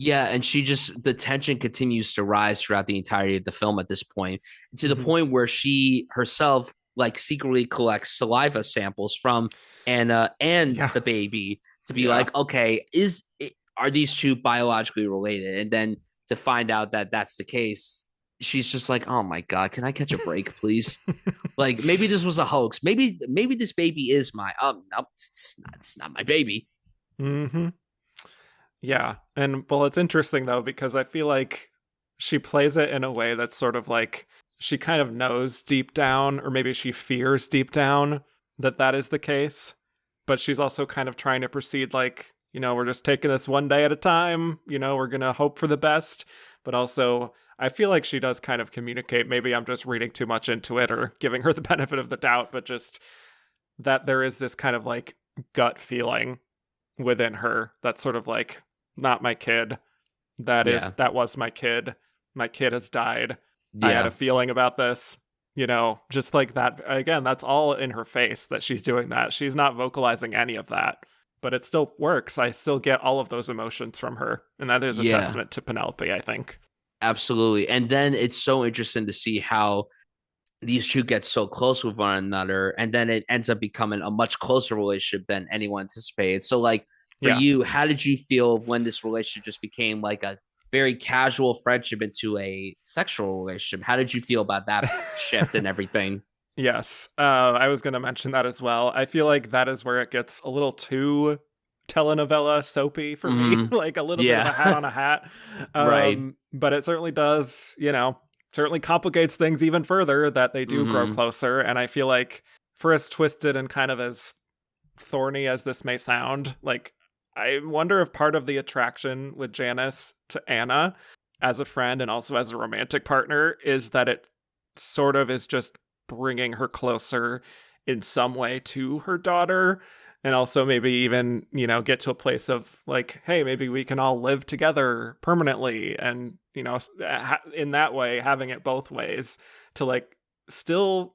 Yeah, and the tension continues to rise throughout the entirety of the film at this point, to the point where she herself like secretly collects saliva samples from Anna and the baby to be like, okay, are these two biologically related? And then to find out that that's the case, she's just like, oh my God, can I catch a break, please? Like maybe this was a hoax. Maybe this baby is my, no, it's not my baby. Yeah. And well, it's interesting though, because I feel like she plays it in a way that's sort of like she kind of knows deep down, or maybe she fears deep down that is the case. But she's also kind of trying to proceed like, you know, we're just taking this one day at a time. You know, we're going to hope for the best. But also, I feel like she does kind of communicate. Maybe I'm just reading too much into it or giving her the benefit of the doubt, but just that there is this kind of like gut feeling within her that's sort of like, not my kid. That was my kid. My kid has died. Yeah. I had a feeling about this, you know, just like that. Again, that's all in her face that she's doing that. She's not vocalizing any of that, but it still works. I still get all of those emotions from her. And that is a testament to Penelope, I think. Absolutely. And then it's so interesting to see how these two get so close with one another. And then it ends up becoming a much closer relationship than anyone anticipated. So like, for you, how did you feel when this relationship just became like a very casual friendship into a sexual relationship? How did you feel about that shift and everything? Yes, I was going to mention that as well. I feel like that is where it gets a little too telenovela soapy for me, like a little bit of a hat on a hat. Right. But it certainly does, you know, certainly complicates things even further that they do grow closer. And I feel like for as twisted and kind of as thorny as this may sound, like, I wonder if part of the attraction with Janice to Anna as a friend and also as a romantic partner is that it sort of is just bringing her closer in some way to her daughter, and also maybe even, get to a place of like, hey, maybe we can all live together permanently, and in that way having it both ways to like still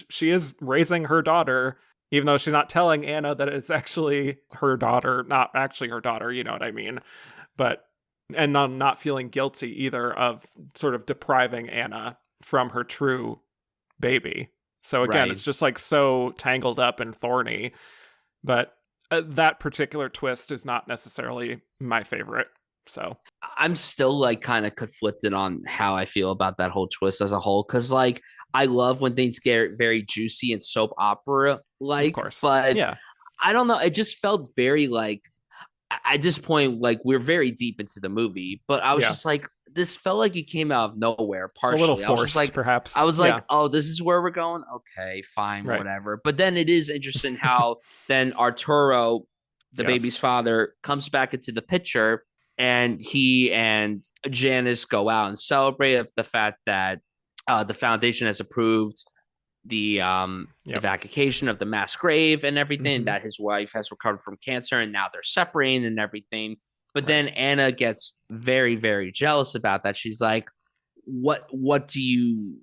she is raising her daughter, even though she's not telling Anna that it's actually her daughter, not actually her daughter, you know what I mean? But, and not feeling guilty either of sort of depriving Anna from her true baby. So again, Right. it's just like so tangled up and thorny. But that particular twist is not necessarily my favorite. So I'm still like kind of conflicted on how I feel about that whole twist as a whole. Cause like I love when things get very juicy and soap opera of like, course, but yeah, I don't know. It just felt very like at this point, like we're very deep into the movie, but I was yeah, just like, this felt like it came out of nowhere a little partially. forced, perhaps. I was Yeah, like, oh, this is where we're going. Okay, fine, right. whatever. But then it is interesting how then Arturo, the baby's Yes. father, comes back into the picture and he and Janice go out and celebrate of the fact that the foundation has approved the Yep. evacuation of the mass grave and everything, Mm-hmm. that his wife has recovered from cancer and now they're separating and everything. But Right. then Anna gets very, very jealous about that. She's like, what do you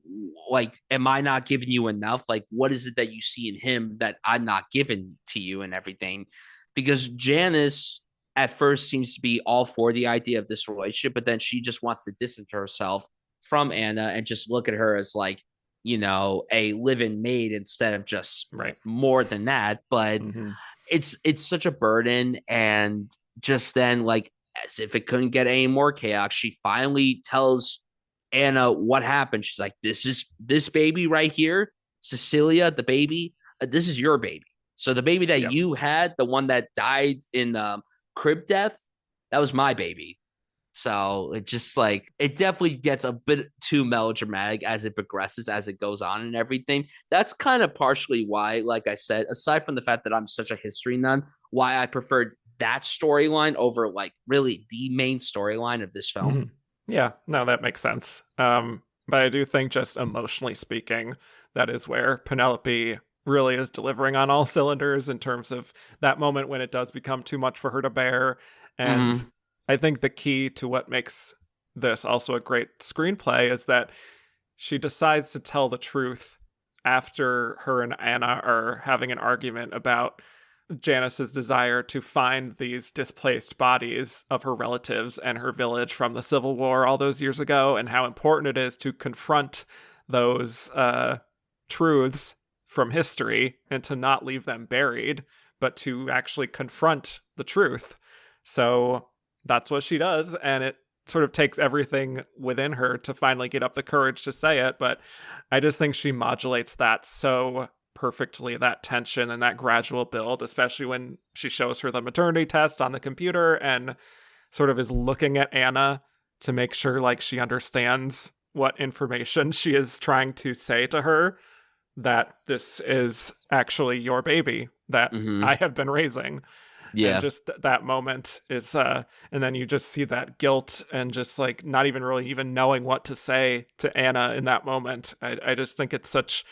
like? Am I not giving you enough? Like, what is it that you see in him that I'm not giving to you and everything? Because Janice at first seems to be all for the idea of this relationship, but then she just wants to distance herself from Anna and just look at her as like, a live-in maid instead of just Right. more than that. But Mm-hmm. it's such a burden. And just then, like, as if it couldn't get any more chaos, she finally tells Anna what happened. She's like, this baby right here, Cecilia, the baby, this is your baby. So the baby that Yep. you had, the one that died in crib death, that was my baby. So it just like it definitely gets a bit too melodramatic as it progresses, as it goes on and everything. That's kind of partially why, like I said, aside from the fact that I'm such a history nut, why I preferred that storyline over like really the main storyline of this film. Mm-hmm. Yeah. No, that makes sense. But I do think, just emotionally speaking, that is where Penelope really is delivering on all cylinders in terms of that moment when it does become too much for her to bear. And Mm-hmm. I think the key to what makes this also a great screenplay is that she decides to tell the truth after her and Anna are having an argument about Janice's desire to find these displaced bodies of her relatives and her village from the Civil War all those years ago, and how important it is to confront those truths from history and to not leave them buried, but to actually confront the truth. So that's what she does, and it sort of takes everything within her to finally get up the courage to say it. But I just think she modulates that so perfectly, that tension and that gradual build, especially when she shows her the maternity test on the computer and sort of is looking at Anna to make sure like she understands what information she is trying to say to her, that this is actually your baby that Mm-hmm. I have been raising. And Yeah. just that moment is and then you just see that guilt and just like not even really even knowing what to say to Anna in that moment. I just think it's such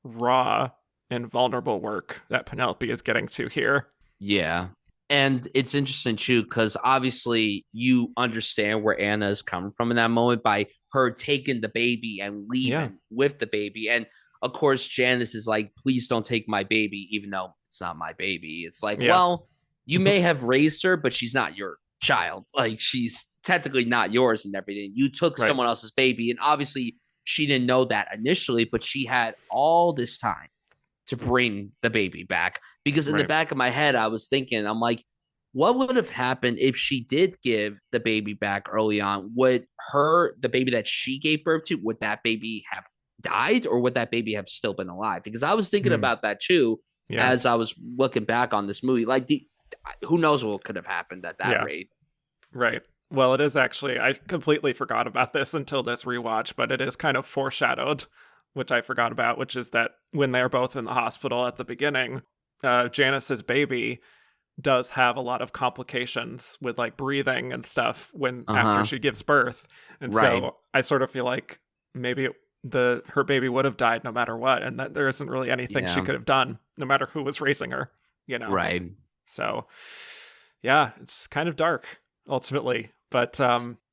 raw and vulnerable work that Penelope is getting to here. Yeah. And it's interesting too, because obviously you understand where Anna is coming from in that moment by her taking the baby and Yeah. leaving with the baby. And of course, Janice is like, please don't take my baby, even though it's not my baby. It's like, Yeah. well, you may have raised her, but she's not your child. Like, she's technically not yours and everything. You took Right. someone else's baby. And obviously, she didn't know that initially, but she had all this time to bring the baby back. Because in the Right. back of my head, I was thinking, I'm like, what would have happened if she did give the baby back early on? Would the baby that she gave birth to, would that baby have died, or would that baby have still been alive? Because I was thinking Hmm. about that too Yeah. as I was looking back on this movie. Like, who knows what could have happened at that Yeah. rate? Right. Well, it is actually, I completely forgot about this until this rewatch, but it is kind of foreshadowed, which I forgot about, which is that when they're both in the hospital at the beginning, Janice's baby does have a lot of complications with like breathing and stuff when after Uh-huh. she gives birth. And Right. so I sort of feel like maybe her baby would have died no matter what, and that there isn't really anything she Yeah. could have done no matter who was raising her, you know. Right. So yeah, it's kind of dark ultimately, but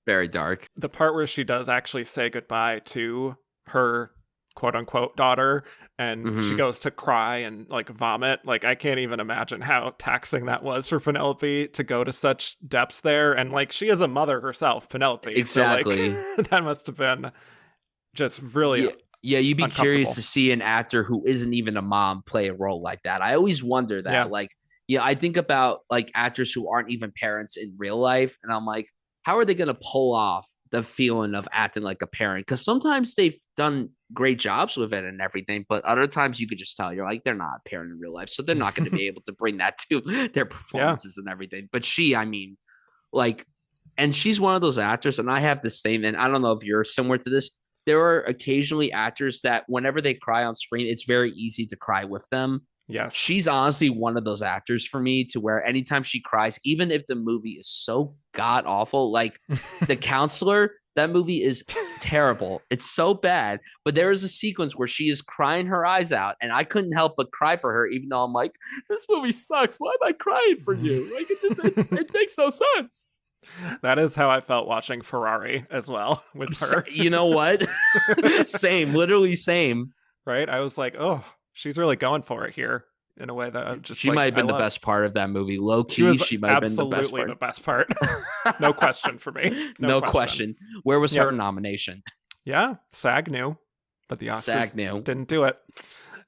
Very dark. the part where she does actually say goodbye to her quote unquote daughter and she Mm-hmm. goes to cry and like vomit, like I can't even imagine how taxing that was for Penelope to go to such depths there. And like she is a mother herself, Penelope, so like Exactly. that must have been just really Yeah. Yeah, you'd be curious uncomfortable. to see an actor who isn't even a mom play a role like that. I always wonder Yeah, that. Like, yeah, I think about like actors who aren't even parents in real life, and I'm like, how are they going to pull off the feeling of acting like a parent? Because sometimes they've done great jobs with it and everything, but other times you could just tell you're like, they're not a parent in real life, so they're not going to be able to bring that to their yeah, performances and everything. But she, I mean, like, and she's one of those actors, and I have this thing, and I don't know if you're similar to this. There are occasionally actors that whenever they cry on screen, it's very easy to cry with them. yes. She's honestly one of those actors for me to where anytime she cries, even if the movie is so god awful, like The Counselor, that movie is terrible. It's so bad. But there is a sequence where she is crying her eyes out, and I couldn't help but cry for her, even though I'm like, this movie sucks. Why am I crying for you? Like it makes no sense. That is how I felt watching Ferrari as well with her. You know what? Same, literally same. Right? I was like, oh, she's really going for it here in a way that I'm just She like, might have I been the love. best part of that movie. Low She key, was she might have been the best absolutely part. the best part. No question for me. No question. Where was Yep. her nomination? Yeah, SAG knew, but the Oscars SAG knew. didn't do it.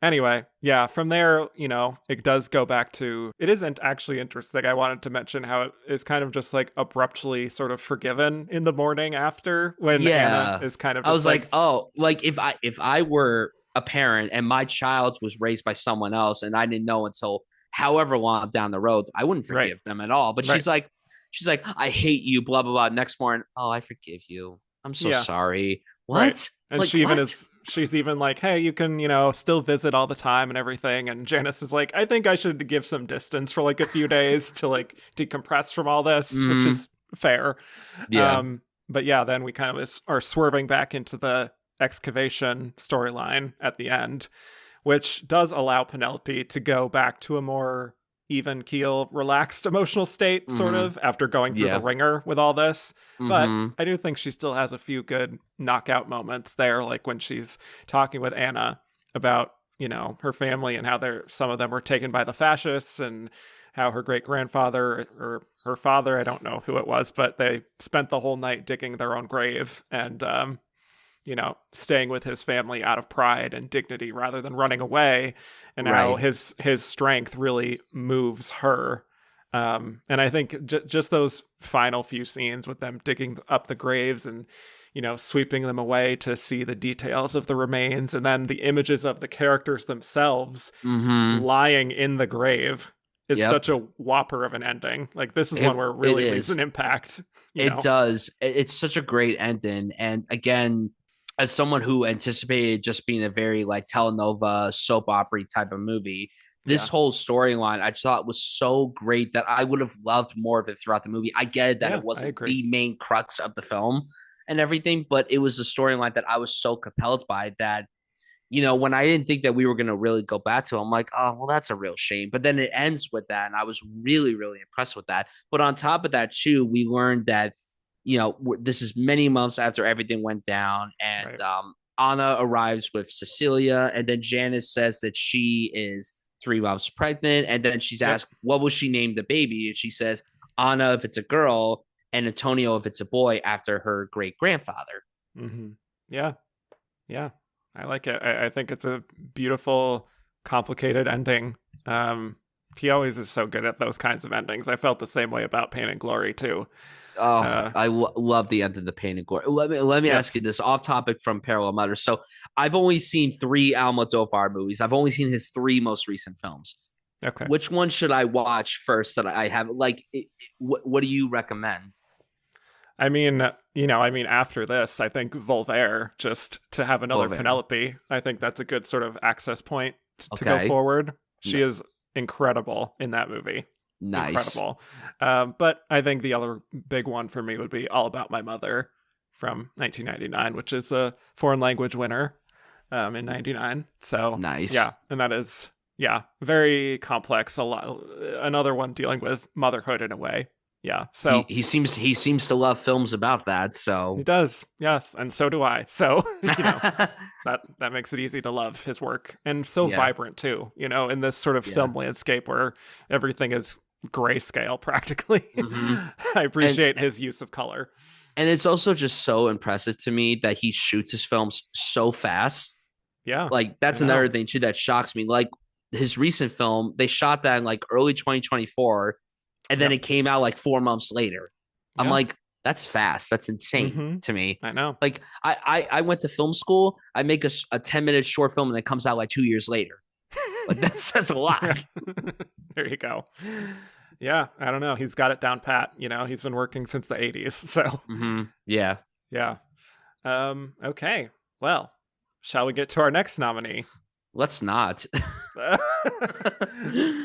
Anyway, yeah, from there, you know, it does go back to, it isn't actually interesting. I wanted to mention how it is kind of just like abruptly sort of forgiven in the morning after when Anna Yeah. is kind of I just was like, like, oh, like if I were a parent and my child was raised by someone else and I didn't know until however long down the road, I wouldn't right, forgive them at all. But right, she's like, I hate you, blah blah blah. Next morning, oh, I forgive you. I'm so yeah, sorry. right. What? And Like she even what? is, she's even like, hey, you can, you know, still visit all the time and everything. And Janice is like, I think I should give some distance for like a few days to like decompress from all this, which Mm, is fair. yeah. But yeah, then we kind of are swerving back into the excavation storyline at the end, which does allow Penelope to go back to a more even keel, relaxed emotional state, sort Mm-hmm. of, after going through the Yeah. ringer with all this. But Mm-hmm. I do think she still has a few good knockout moments there, like when she's talking with Anna about, you know, her family and how some of them were taken by the fascists and how her great grandfather or her father, I don't know who it was, but they spent the whole night digging their own grave and you know, staying with his family out of pride and dignity rather than running away, and how Right. his strength really moves her. And I think just those final few scenes with them digging up the graves and, you know, sweeping them away to see the details of the remains, and then the images of the characters themselves Mm-hmm. lying in the grave is Yep. such a whopper of an ending. Like this is one where it It really leaves is. an impact, you It know? does. It's such a great ending. And again, as someone who anticipated just being a very like telenova soap opera type of movie, this Yeah. whole storyline I just thought was so great that I would have loved more of it throughout the movie. I get it that Yeah, it I wasn't agree. the main crux of the film and everything, but it was a storyline that I was so compelled by that when I didn't think that we were going to really go back to, I'm like, oh, well, that's a real shame. But then it ends with that. And I was really, really impressed with that. But on top of that, too, we learned that, this is many months after everything went down. And Right. Anna arrives with Cecilia. And then Janice says that she is 3 months pregnant. And then she's Yep. asked, what will she name the baby? And she says, Anna, if it's a girl, and Antonio, if it's a boy, after her great grandfather. Mm-hmm. Yeah. Yeah. I like it. I think it's a beautiful, complicated ending. He always is so good at those kinds of endings. I felt the same way about Pain and Glory too. Oh, Uh, I love the end of the Pain and Glory. Let me ask yes. you this off topic from Parallel Mothers. So I've only seen 3 Almodovar movies. I've only seen his 3 most recent films. Okay. Which one should I watch first? That I have what do you recommend? I mean, after this, I think Voltaire, just to have another Volver. Penelope, I think that's a good sort of access point to go Okay. forward. She No, is incredible in that movie. Nice. incredible. But I think the other big one for me would be All About My Mother from 1999, which is a foreign language winner in 99. So Nice. yeah, and that is, yeah, very complex. A lot, another one dealing with motherhood in a way. Yeah, He so he seems to love films about that. he So does, yes, and so do I. So that makes it easy to love his work, and so yeah, vibrant too. In this sort of yeah. film landscape where everything is grayscale practically. hmm I And appreciate his use of color. and it's also just so impressive to me that he shoots his films so fast. Yeah, Like I that's know. another thing too that shocks me. Like his recent film, they shot that in like early 2024, and then Yep. it came out like 4 months later. I'm Yeah. like, that's fast. That's insane Mm-hmm. to me. I know. Like I went to film school. I make a 10-minute short film and it comes out like 2 years later. Like that says a Yeah. lot. There you go. Yeah, I don't know. He's got it down pat. He's been working since the 80s. So Yeah. yeah. Okay. Well, shall we get to our next nominee? Let's not.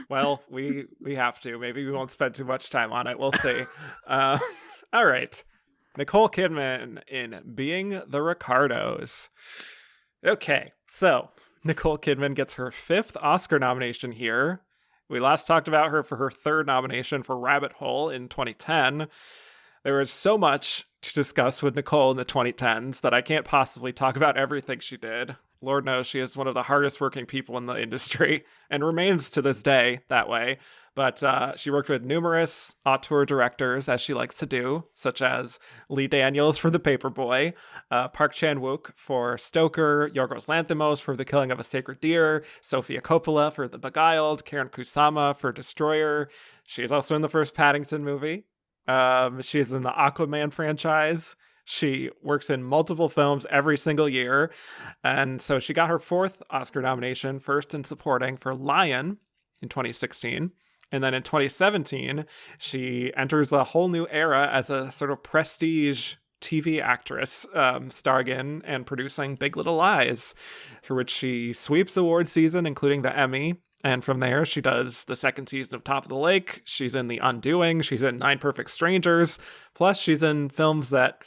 Well, we have to. Maybe we won't spend too much time on it. We'll see. Uh, all right. Nicole Kidman in Being the Ricardos. Okay, so Nicole Kidman gets her 5th Oscar nomination here. We last talked about her for her 3rd nomination for Rabbit Hole in 2010. There was so much to discuss with Nicole in the 2010s that I can't possibly talk about everything she did. Lord knows she is one of the hardest working people in the industry and remains to this day that way. But she worked with numerous auteur directors, as she likes to do, such as Lee Daniels for The Paperboy, Park Chan-wook for Stoker, Yorgos Lanthimos for The Killing of a Sacred Deer, Sofia Coppola for The Beguiled, Karen Kusama for Destroyer. She is also in the first Paddington movie. She's in the Aquaman franchise. She works in multiple films every single year. And so she got her 4th Oscar nomination, first in supporting for Lion in 2016. And then in 2017, she enters a whole new era as a sort of prestige TV actress, starring in and producing Big Little Lies, for which she sweeps award season, including the Emmy. And from there, she does the 2nd season of Top of the Lake. She's in The Undoing. She's in Nine Perfect Strangers. Plus, she's in films that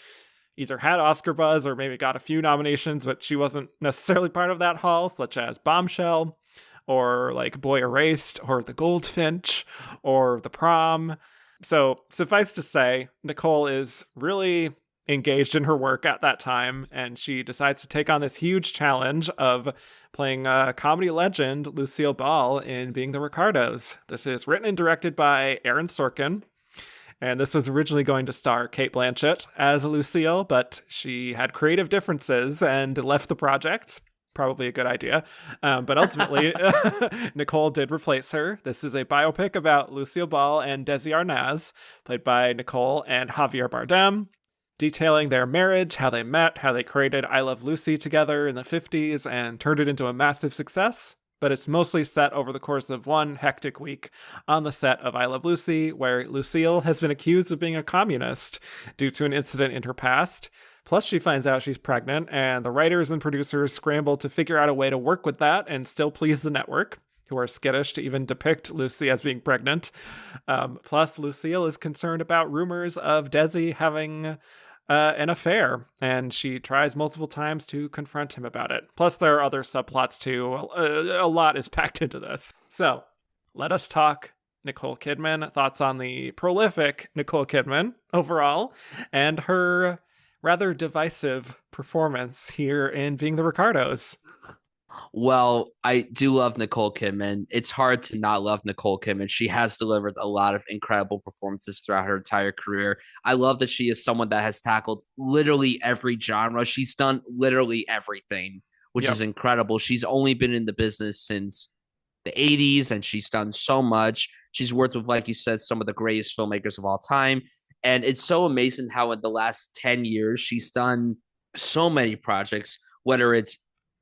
either had Oscar buzz or maybe got a few nominations, but she wasn't necessarily part of that haul, such as Bombshell, or like Boy Erased, or The Goldfinch, or The Prom. So suffice to say, Nicole is really engaged in her work at that time, and she decides to take on this huge challenge of playing comedy legend Lucille Ball in Being the Ricardos. This is written and directed by Aaron Sorkin, and this was originally going to star Cate Blanchett as Lucille, but she had creative differences and left the project. Probably a good idea. But ultimately, Nicole did replace her. This is a biopic about Lucille Ball and Desi Arnaz, played by Nicole and Javier Bardem, detailing their marriage, how they met, how they created I Love Lucy together in the 50s and turned it into a massive success. But it's mostly set over the course of one hectic week on the set of I Love Lucy, where Lucille has been accused of being a communist due to an incident in her past. Plus, she finds out she's pregnant, and the writers and producers scramble to figure out a way to work with that and still please the network, who are skittish to even depict Lucy as being pregnant. Plus, Lucille is concerned about rumors of Desi having an affair, and she tries multiple times to confront him about it. Plus, there are other subplots too. A lot is packed into this. So, let us talk Nicole Kidman. Thoughts on the prolific Nicole Kidman overall, and her rather divisive performance here in Being the Ricardos. Well, I do love Nicole Kidman. It's hard to not love Nicole Kidman. She has delivered a lot of incredible performances throughout her entire career. I love that she is someone that has tackled literally every genre. She's done literally everything, which Yep. is incredible. She's only been in the business since the 80s and she's done so much. She's worked with, like you said, some of the greatest filmmakers of all time. And it's so amazing how in the last 10 years, she's done so many projects, whether it's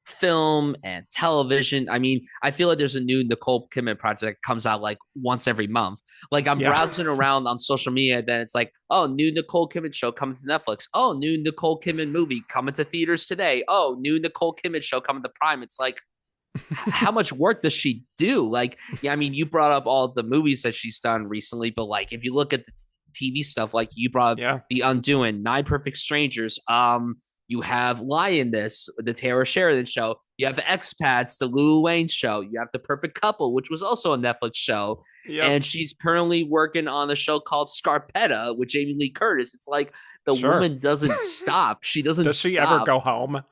film and television. I mean, I feel like there's a new Nicole Kidman project that comes out like once every month. Like I'm browsing around on social media, then it's like, oh, new Nicole Kidman show coming to Netflix. Oh, new Nicole Kidman movie coming to theaters today. Oh, new Nicole Kidman show coming to Prime. It's like, how much work does she do? Like, yeah, I mean, you brought up all the movies that she's done recently, but like, if you look at the TV stuff, like you brought up Yeah. The Undoing, Nine Perfect Strangers, you have Lioness, the Taylor Sheridan show. You have the Expats, the Lil Wayne show. You have The Perfect Couple, which was also a Netflix show. Yep. And she's currently working on a show called Scarpetta with Jamie Lee Curtis. It's like the Sure. woman doesn't stop. She doesn't Does she ever stop. go home?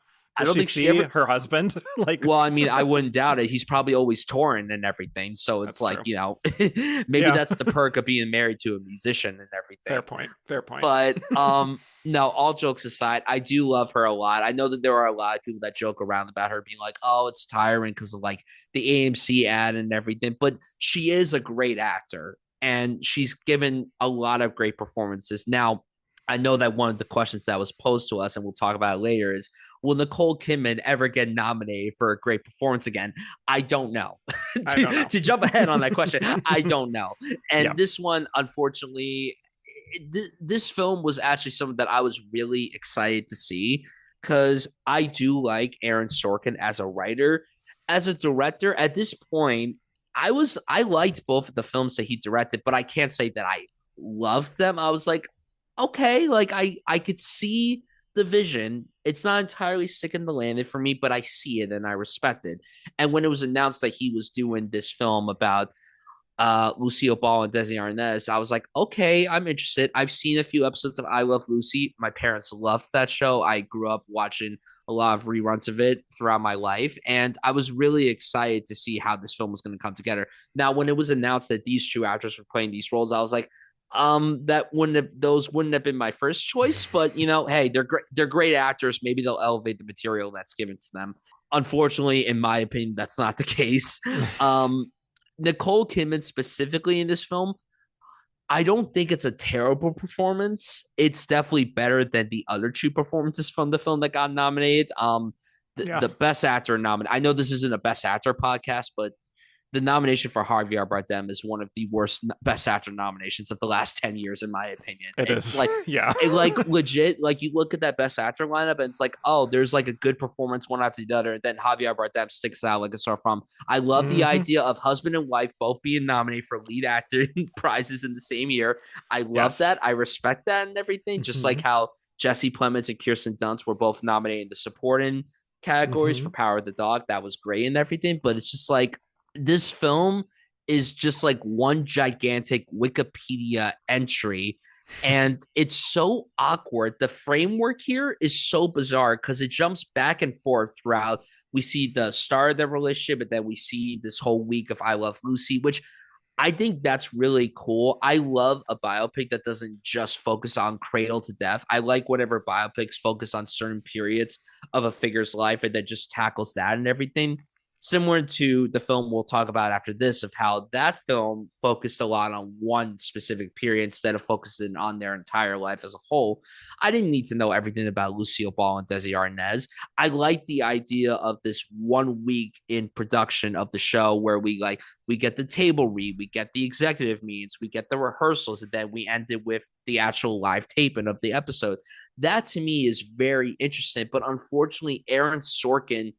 I Does don't she think she see ever. her husband? Like, Well, I mean, I wouldn't doubt it. He's probably always touring and everything. So it's that's like, true. maybe Yeah. that's the perk of being married to a musician and Fair everything. point. Fair point. But no, all jokes aside, I do love her a lot. I know that there are a lot of people that joke around about her being like, oh, it's tiring because of like the AMC ad and everything. But she is a great actor and she's given a lot of great performances. Now, I know that one of the questions that was posed to us, and we'll talk about it later, is will Nicole Kidman ever get nominated for a great performance again? I don't know. I don't know. to jump ahead on that question, I don't know. Yeah. And this one, unfortunately, this film was actually something that I was really excited to see because I do like Aaron Sorkin as a writer. As a director, at this point, I liked both of the films that he directed, but I can't say that I loved them. I was like, okay, like I could see the vision. It's not entirely sticking the landing for me, but I see it and I respect it. And when it was announced that he was doing this film about Lucille Ball and Desi Arnaz, I was like, okay, I'm interested. I've seen a few episodes of I Love Lucy. My parents loved that show. I grew up watching a lot of reruns of it throughout my life, and I was really excited to see how this film was going to come together. Now, when it was announced that these two actors were playing these roles, I was like, those wouldn't have been my first choice, but hey, they're great actors. Maybe they'll elevate the material that's given to them. Unfortunately, in my opinion, that's not the case. Nicole Kidman specifically in this film, I don't think it's a terrible performance. It's definitely better than the other two performances from the film that got nominated. Yeah. The best actor nominated. I know this isn't a best actor podcast, but the nomination for Javier Bardem is one of the worst best actor nominations of the last 10 years, in my opinion. It's like, yeah. Legit, like you look at that best actor lineup and it's like, oh, there's like a good performance one after the other. And then Javier Bardem sticks out like a sore thumb. I love the idea of husband and wife both being nominated for lead actor prizes in the same year. I love that. I respect that and everything. Just like how Jesse Plemons and Kirsten Dunst were both nominated in the supporting categories for Power of the Dog. That was great and everything. But it's just like, this film is just like one gigantic Wikipedia entry, and it's so awkward. The framework here is so bizarre because it jumps back and forth throughout. We see the start of their relationship, and then we see this whole week of I Love Lucy, which I think that's really cool. I love a biopic that doesn't just focus on cradle to death. I like whatever biopics focus on certain periods of a figure's life and that just tackles that and everything. Similar to the film we'll talk about after this, of how that film focused a lot on one specific period instead of focusing on their entire life as a whole. I didn't need to know everything about Lucille Ball and Desi Arnaz. I like the idea of this 1 week in production of the show where we get the table read, we get the executive meetings, we get the rehearsals, and then we ended with the actual live taping of the episode. That to me is very interesting, but unfortunately, Aaron Sorkin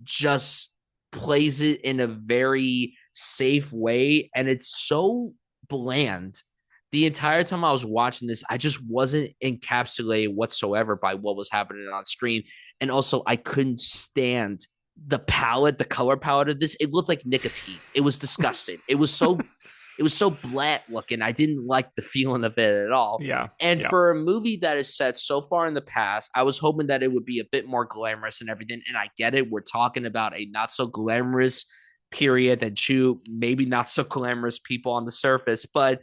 just plays it in a very safe way, and it's so bland. The entire time I was watching this, I just wasn't encapsulated whatsoever by what was happening on screen. And also, I couldn't stand the color palette of this. It looked like nicotine. It was disgusting. It was so black looking. I didn't like the feeling of it at all. Yeah. And yeah. for a movie that is set so far in the past, I was hoping that it would be a bit more glamorous and everything. And I get it. We're talking about a not so glamorous period and two maybe not so glamorous people on the surface. But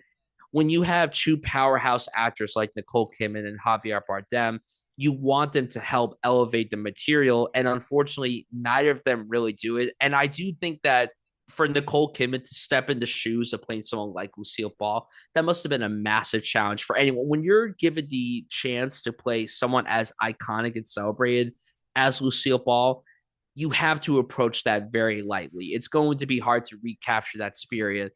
when you have two powerhouse actors like Nicole Kidman and Javier Bardem, you want them to help elevate the material. And unfortunately, neither of them really do it. And I do think that for Nicole Kidman to step in the shoes of playing someone like Lucille Ball, that must have been a massive challenge for anyone. When you're given the chance to play someone as iconic and celebrated as Lucille Ball, you have to approach that very lightly. It's going to be hard to recapture that spirit.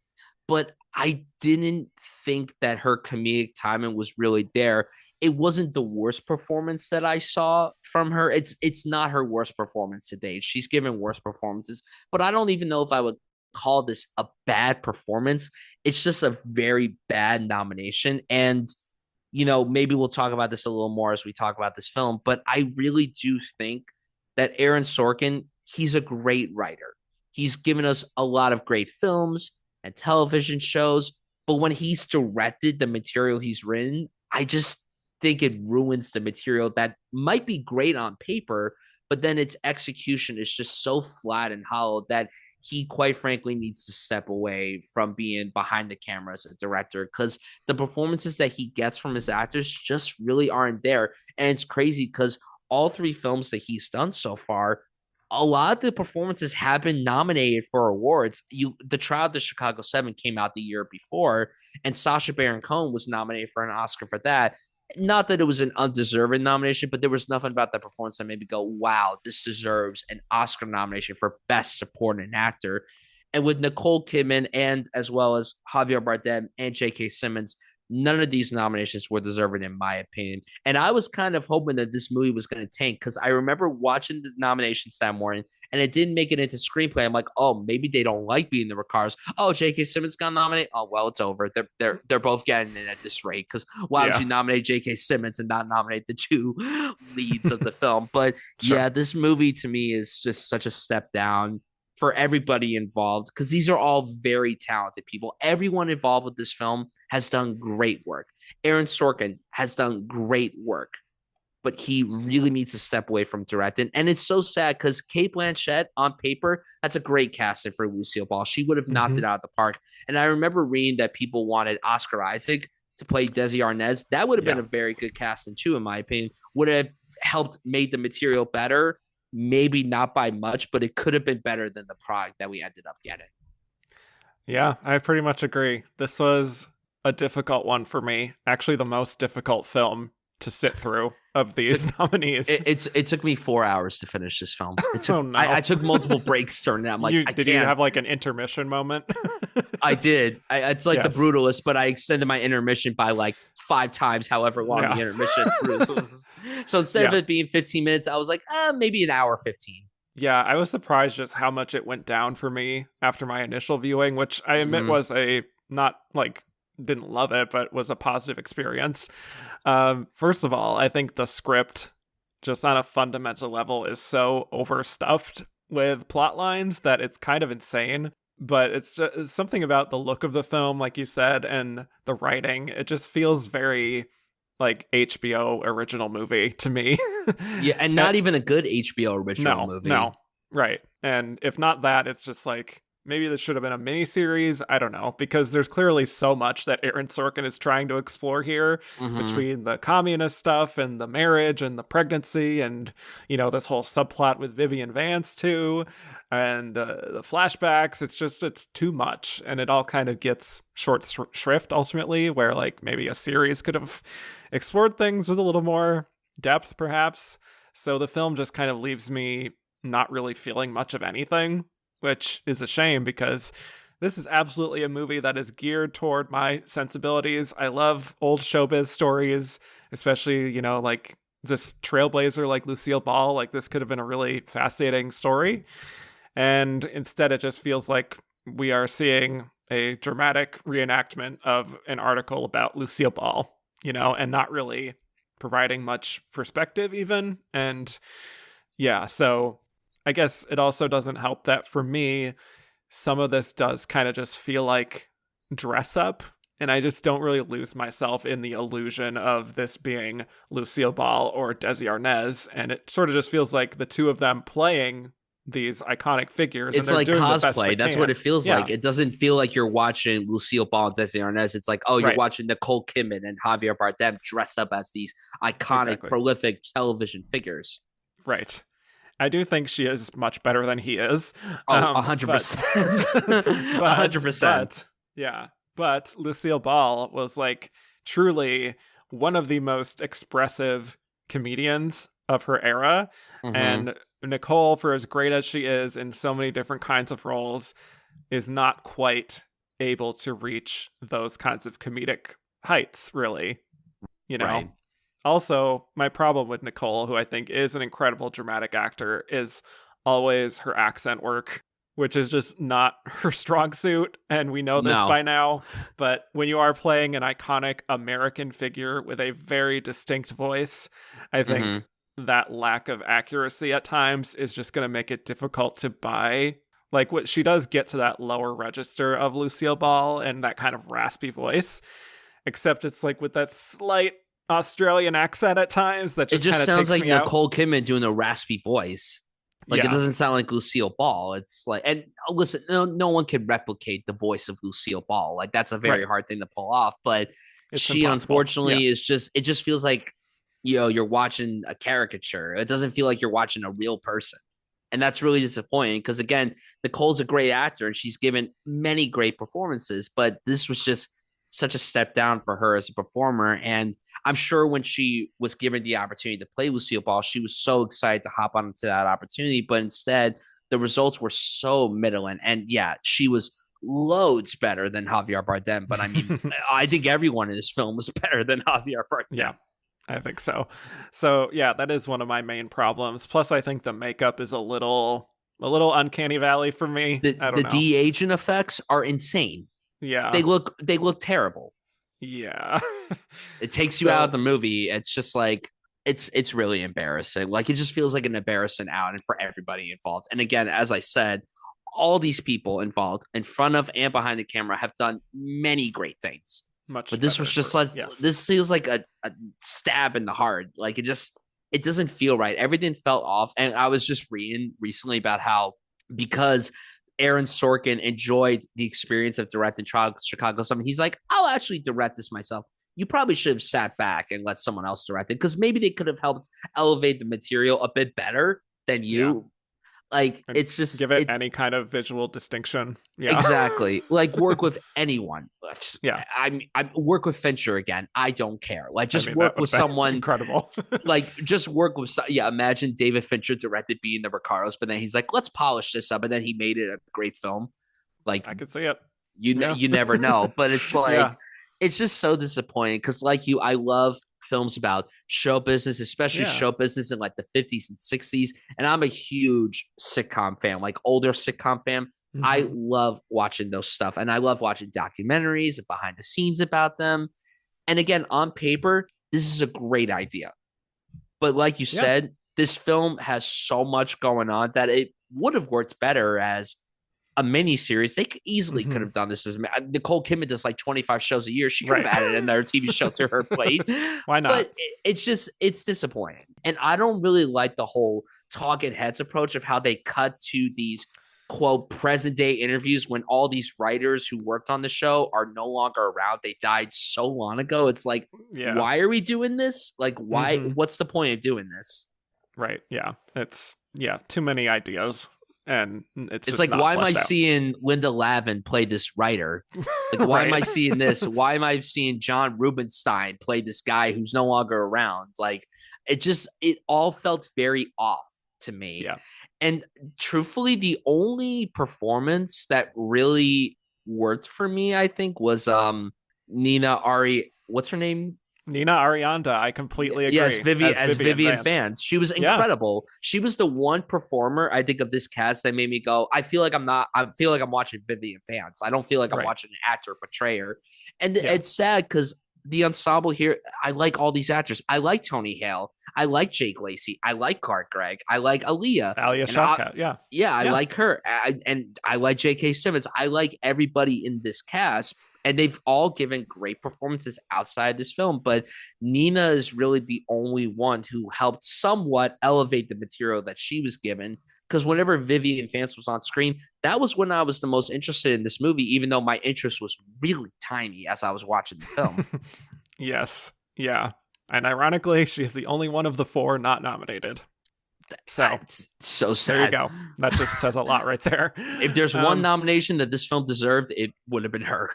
but I didn't think that her comedic timing was really there. It wasn't the worst performance that I saw from her. It's not her worst performance to date. She's given worse performances, but I don't even know if I would call this a bad performance. It's just a very bad nomination. And maybe we'll talk about this a little more as we talk about this film, but I really do think that Aaron Sorkin, he's a great writer. He's given us a lot of great films and television shows, but when he's directed the material he's written, I just think it ruins the material that might be great on paper, but then its execution is just so flat and hollow that he quite frankly needs to step away from being behind the camera as a director, because the performances that he gets from his actors just really aren't there. And it's crazy because all three films that he's done so far, a lot of the performances have been nominated for awards. The Trial of the Chicago 7 came out the year before, and Sacha Baron Cohen was nominated for an Oscar for that. Not that it was an undeserving nomination, but there was nothing about that performance that made me go, wow, this deserves an Oscar nomination for Best Supporting Actor. And with Nicole Kidman and as well as Javier Bardem and J.K. Simmons, none of these nominations were deserving in my opinion. And I was kind of hoping that this movie was going to tank, because I remember watching the nominations that morning and it didn't make it into screenplay. I'm like, oh, maybe they don't like being the Ricardos. Oh, J.K. Simmons got nominated. Oh, well, it's over. They're both getting it at this rate, because why would you nominate J.K. Simmons and not nominate the two leads of the film? But yeah, this movie to me is just such a step down for everybody involved, because these are all very talented people. Everyone involved with this film has done great work. Aaron Sorkin has done great work, but he really needs to step away from directing. And it's so sad because Cate Blanchett on paper, that's a great casting for Lucille Ball. She would have knocked it out of the park. And I remember reading that people wanted Oscar Isaac to play Desi Arnaz. That would have been a very good casting too, in my opinion. Would have helped made the material better. Maybe not by much, but it could have been better than the product that we ended up getting. Yeah, I pretty much agree. This was a difficult one for me. Actually, the most difficult film to sit through of these nominees. It took me 4 hours to finish this film. Oh, no. I took multiple breaks during it. I'm like, did you have like an intermission moment? I did. It's like The Brutalist, but I extended my intermission by like 5 times, however long the intermission was. So instead of it being 15 minutes, I was like, maybe an hour 15. Yeah, I was surprised just how much it went down for me after my initial viewing, which I admit was a not like didn't love it, but was a positive experience. First of all, I think the script, just on a fundamental level, is so overstuffed with plot lines that it's kind of insane. But it's something about the look of the film, like you said, and the writing. It just feels very like HBO original movie to me. Yeah, and not even a good HBO original movie. No, right. And if not that, it's just like, maybe this should have been a miniseries. I don't know, because there's clearly so much that Aaron Sorkin is trying to explore here between the communist stuff and the marriage and the pregnancy and, this whole subplot with Vivian Vance too, and the flashbacks. It's too much, and it all kind of gets short shrift ultimately, where like maybe a series could have explored things with a little more depth perhaps. So the film just kind of leaves me not really feeling much of anything, which is a shame because this is absolutely a movie that is geared toward my sensibilities. I love old showbiz stories, especially, like this trailblazer like Lucille Ball. Like, this could have been a really fascinating story. And instead, it just feels like we are seeing a dramatic reenactment of an article about Lucille Ball, and not really providing much perspective even. And yeah, so I guess it also doesn't help that for me, some of this does kind of just feel like dress up. And I just don't really lose myself in the illusion of this being Lucille Ball or Desi Arnaz. And it sort of just feels like the two of them playing these iconic figures. It's and like cosplay. That's can. What it feels like. It doesn't feel like you're watching Lucille Ball and Desi Arnaz. It's like, you're watching Nicole Kidman and Javier Bardem dressed up as these iconic, prolific television figures. Right. I do think she is much better than he is. 100%. 100%. Yeah. But Lucille Ball was like truly one of the most expressive comedians of her era. And Nicole, for as great as she is in so many different kinds of roles, is not quite able to reach those kinds of comedic heights, really, you know? Right. Also, my problem with Nicole, who I think is an incredible dramatic actor, is always her accent work, which is just not her strong suit. And we know this No. by now. But when you are playing an iconic American figure with a very distinct voice, I think that lack of accuracy at times is just going to make it difficult to buy. Like, what she does get to that lower register of Lucille Ball and that kind of raspy voice, except it's like with that slight Australian accent at times that just kind of sounds takes like me out. Nicole Kidman doing a raspy voice. Like, it doesn't sound like Lucille Ball. It's like, and listen, no one can replicate the voice of Lucille Ball. Like, that's a very hard thing to pull off. But It's she impossible. unfortunately is just, it just feels like, you're watching a caricature. It doesn't feel like you're watching a real person. And that's really disappointing because, again, Nicole's a great actor and she's given many great performances, but this was just such a step down for her as a performer. And I'm sure when she was given the opportunity to play Lucille Ball, she was so excited to hop onto that opportunity. But instead, the results were so middling. And yeah, she was loads better than Javier Bardem. But I mean, I think everyone in this film was better than Javier Bardem. Yeah, I think so. So yeah, that is one of my main problems. Plus, I think the makeup is a little uncanny valley for me. The de-aging effects are insane. Yeah. They look terrible. Yeah. It takes you out of the movie. It's just like, it's really embarrassing. Like, it just feels like an embarrassing outing for everybody involved. And again, as I said, all these people involved in front of and behind the camera have done many great things. But this was just like, this feels like a stab in the heart. Like, it doesn't feel right. Everything felt off. And I was just reading recently about how, because Aaron Sorkin enjoyed the experience of directing Chicago 7, he's like, I'll actually direct this myself. You probably should have sat back and let someone else direct it, because maybe they could have helped elevate the material a bit better than you. Yeah. Like, and it's just give it any kind of visual distinction. Yeah, exactly. Like, work with anyone. Yeah, I work with Fincher again. I don't care. Like, just work with someone incredible. Like, just work with. Imagine David Fincher directed Being the Ricardos, but then he's like, let's polish this up, and then he made it a great film. Like, I could see it. You never know, but it's like, it's just so disappointing because, like you, I love films about show business, especially show business in like the 50s and 60s. And I'm a huge sitcom fan, like older sitcom fan. I love watching those stuff. And I love watching documentaries and behind the scenes about them. And again, on paper, this is a great idea. But like you said, this film has so much going on that it would have worked better as a mini series. They easily could have done this as Nicole Kidman does like 25 shows a year. She could have added another TV show to her plate. Why not? But it's disappointing. And I don't really like the whole talking heads approach of how they cut to these quote present day interviews when all these writers who worked on the show are no longer around. They died so long ago. It's like, why are we doing this? Like, why? What's the point of doing this? Right. Yeah. It's too many ideas. And it's like, why am I seeing Linda Lavin play this writer? Like, why am I seeing this? Why am I seeing John Rubinstein play this guy who's no longer around? Like, it all felt very off to me. Yeah. And truthfully, the only performance that really worked for me, I think, was what's her name? Nina Arianda. I completely agree. Yes, Vivian Vance. She was incredible. She was the one performer, I think, of this cast that made me go, I feel like I'm watching Vivian Vance. I don't feel like I'm watching an actor portray her. And it's sad because the ensemble here, I like all these actors. I like Tony Hale. I like Jake Lacey. I like Clark Gregg. I like Aaliyah. Shawkat, I like her. And I like J.K. Simmons. I like everybody in this cast. And they've all given great performances outside this film. But Nina is really the only one who helped somewhat elevate the material that she was given. Because whenever Vivian Vance was on screen, that was when I was the most interested in this movie, even though my interest was really tiny as I was watching the film. Yes. Yeah. And ironically, she's the only one of the four not nominated. So sad. There you go. That just says a lot right there. If there's one nomination that this film deserved, it would have been her.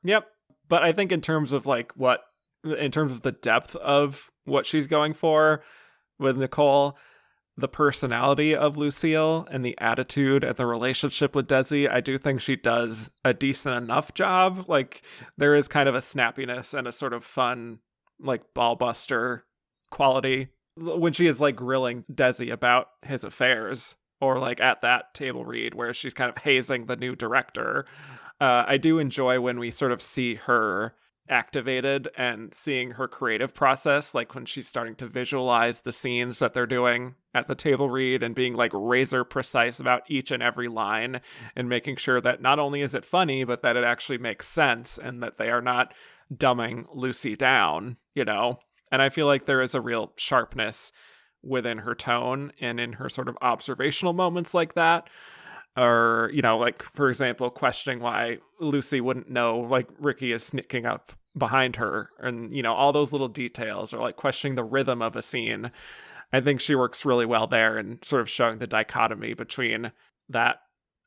Yep. But I think in terms of the depth of what she's going for with Nicole, the personality of Lucille and the attitude and the relationship with Desi, I do think she does a decent enough job. Like, there is kind of a snappiness and a sort of fun, like, ball buster quality when she is like grilling Desi about his affairs, or like at that table read where she's kind of hazing the new director. I do enjoy when we sort of see her activated and seeing her creative process, like when she's starting to visualize the scenes that they're doing at the table read and being like razor precise about each and every line and making sure that not only is it funny, but that it actually makes sense and that they are not dumbing Lucy down, you know? And I feel like there is a real sharpness within her tone and in her sort of observational moments like that. Or, you know, like, for example, questioning why Lucy wouldn't know, like, Ricky is sneaking up behind her. And, you know, all those little details, or like questioning the rhythm of a scene. I think she works really well there and sort of showing the dichotomy between that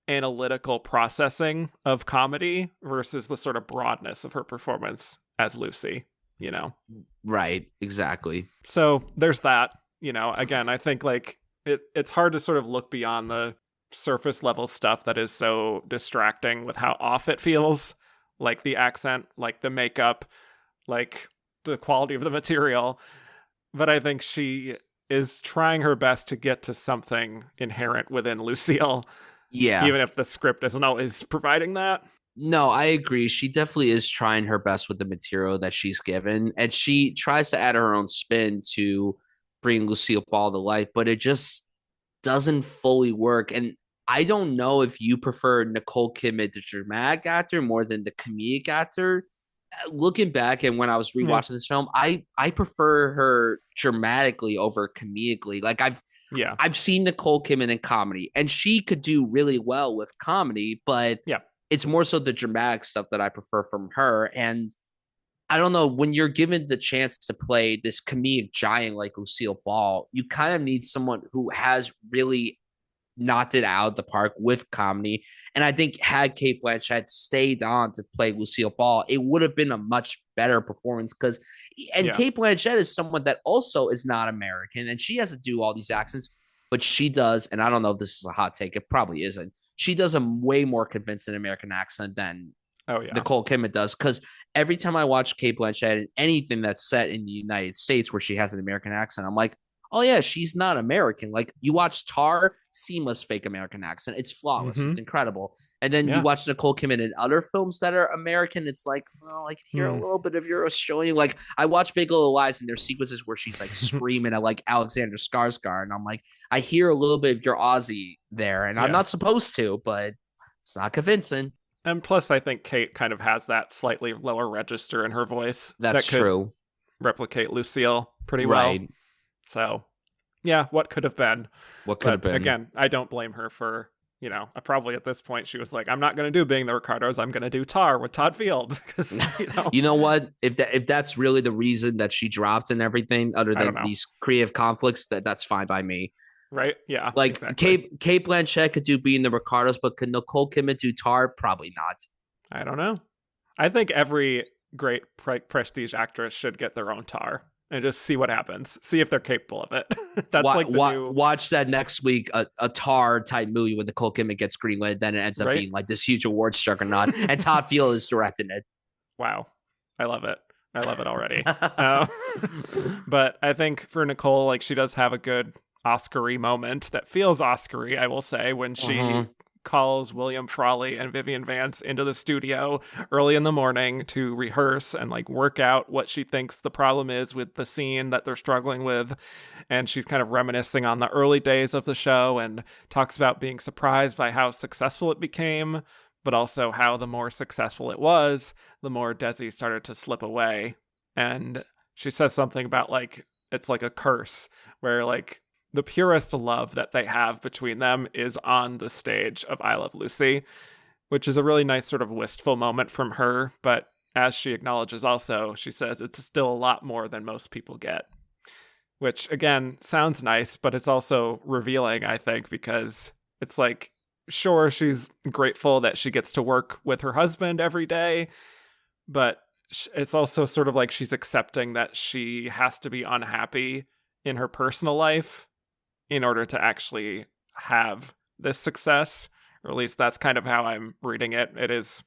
analytical processing of comedy versus the sort of broadness of her performance as Lucy, you know? Right, exactly. So there's that, you know, again, I think like it's hard to sort of look beyond the surface level stuff that is so distracting with how off it feels, like the accent, like the makeup, like the quality of the material. But I think she is trying her best to get to something inherent within Lucille, Yeah. even if the script isn't always providing that. No, I agree. She definitely is trying her best with the material that she's given, and she tries to add her own spin to bring Lucille Ball to life, but it just doesn't fully work. And I don't know if you prefer Nicole Kidman, the dramatic actor, more than the comedic actor. Looking back and when I was Yeah. rewatching this film, I prefer her dramatically over comedically. Like I've seen Nicole Kidman in comedy, and she could do really well with comedy, but Yeah. it's more so the dramatic stuff that I prefer from her. And I don't know, when you're given the chance to play this comedic giant like Lucille Ball, you kind of need someone who has really knocked it out of the park with comedy. And I think had Kate Blanchett stayed on to play Lucille Ball, it would have been a much better performance. Kate Blanchett is someone that also is not American, and she has to do all these accents, but she does. And I don't know if this is a hot take. It probably isn't. She does a way more convincing American accent than Nicole Kidman does. Because every time I watch Kate Blanchett in anything that's set in the United States where she has an American accent, I'm like, oh yeah, she's not American. Like you watch Tar, seamless fake American accent. It's flawless. Mm-hmm. It's incredible. And then you watch Nicole Kidman in other films that are American. It's like, well, I can hear a little bit of your Australian. Like I watch Big Little Lies, and there's sequences where she's like screaming at like Alexander Skarsgård, and I'm like, I hear a little bit of your Aussie there, and I'm not supposed to, but it's not convincing. And plus, I think Kate kind of has that slightly lower register in her voice. That's true. Replicate Lucille pretty well. So, yeah, what could have been? What could have been? Again, I don't blame her for, you know, probably at this point she was like, I'm not going to do Being the Ricardos. I'm going to do Tar with Todd Field. You know what? If that's really the reason that she dropped and everything, other than these creative conflicts, that's fine by me. Right? Yeah. Like exactly. Kate Blanchett could do Being the Ricardos, but could Nicole Kidman do Tar? Probably not. I don't know. I think every great prestige actress should get their own Tar and just see what happens. See if they're capable of it. That's watch that next week, a Tar type movie when Nicole Kidman gets greenlit, then it ends up being like this huge awards juggernaut, and Todd Field is directing it. Wow, I love it. I love it already. But I think for Nicole, like she does have a good Oscar-y moment that feels Oscar-y, I will say, when she calls William Frawley and Vivian Vance into the studio early in the morning to rehearse and like work out what she thinks the problem is with the scene that they're struggling with. And she's kind of reminiscing on the early days of the show and talks about being surprised by how successful it became, but also how the more successful it was, the more Desi started to slip away. And she says something about like, it's like a curse where like the purest love that they have between them is on the stage of I Love Lucy, which is a really nice sort of wistful moment from her. But as she acknowledges also, she says it's still a lot more than most people get, which again sounds nice, but it's also revealing, I think, because it's like, sure, she's grateful that she gets to work with her husband every day, but it's also sort of like she's accepting that she has to be unhappy in her personal life in order to actually have this success, or at least that's kind of how I'm reading it. It is,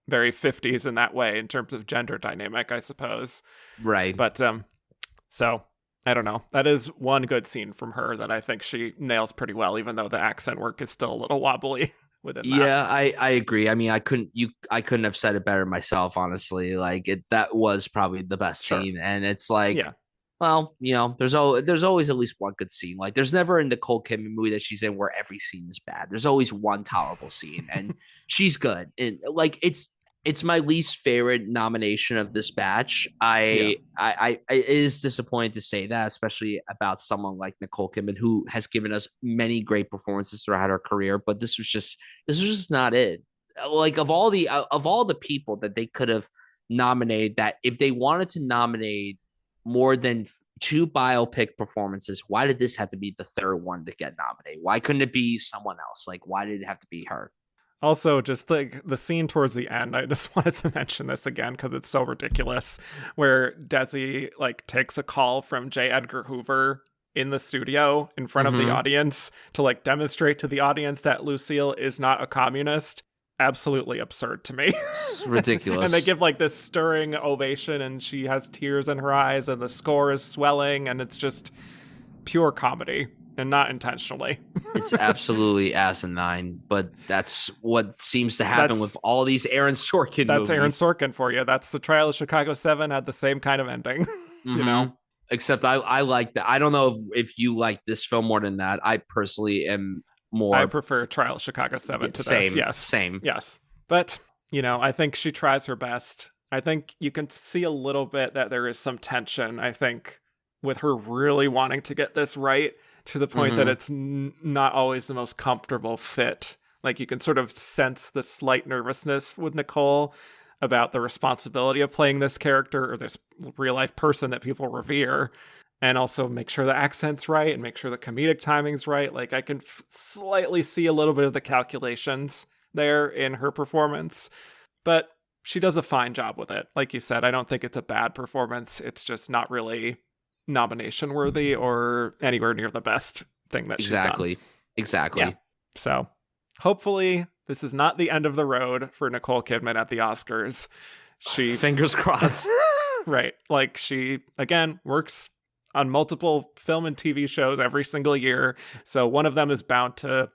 very 50s in that way in terms of gender dynamic, I suppose. Right. But so I don't know. That is one good scene from her that I think she nails pretty well, even though the accent work is still a little wobbly within that. Yeah, I agree. I mean, I couldn't have said it better myself, honestly. Like that was probably the best scene. And it's like, yeah. well, there's always at least one good scene. Like there's never a Nicole Kidman movie that she's in where every scene is bad. There's always one tolerable scene, and she's good. And like it's my least favorite nomination of this batch. I it is disappointing to say that, especially about someone like Nicole Kidman, who has given us many great performances throughout her career. But this was just not it. Like of all the people that they could have nominated, that if they wanted to nominate more than 2 biopic performances, why did this have to be the third one to get nominated? Why couldn't it be someone else? Like, why did it have to be her? Also, just like the scene towards the end, I just wanted to mention this again because it's so ridiculous, where Desi like takes a call from J. Edgar Hoover in the studio in front of the audience to like demonstrate to the audience that Lucille is not a communist. Absolutely absurd to me. Ridiculous. And they give like this stirring ovation, and she has tears in her eyes, and the score is swelling, and it's just pure comedy. And not intentionally. It's absolutely asinine, but that's what seems to happen with all these Aaron Sorkin movies. That's Aaron Sorkin for you. That's The Trial of Chicago 7 had the same kind of ending, Except I like that. I don't know if you like this film more than that. I personally am more. I prefer Trial of Chicago 7 to this. Yes. Same. Yes. But, I think she tries her best. I think you can see a little bit that there is some tension, I think, with her really wanting to get this right, to the point that it's not always the most comfortable fit. Like you can sort of sense the slight nervousness with Nicole about the responsibility of playing this character or this real life person that people revere, and also make sure the accent's right and make sure the comedic timing's right. Like I can slightly see a little bit of the calculations there in her performance, but she does a fine job with it. Like you said, I don't think it's a bad performance. It's just not really nomination worthy or anywhere near the best thing that she's done. Exactly. Yeah. So hopefully this is not the end of the road for Nicole Kidman at the Oscars. She fingers crossed. Right. Like she again works on multiple film and TV shows every single year. So one of them is bound to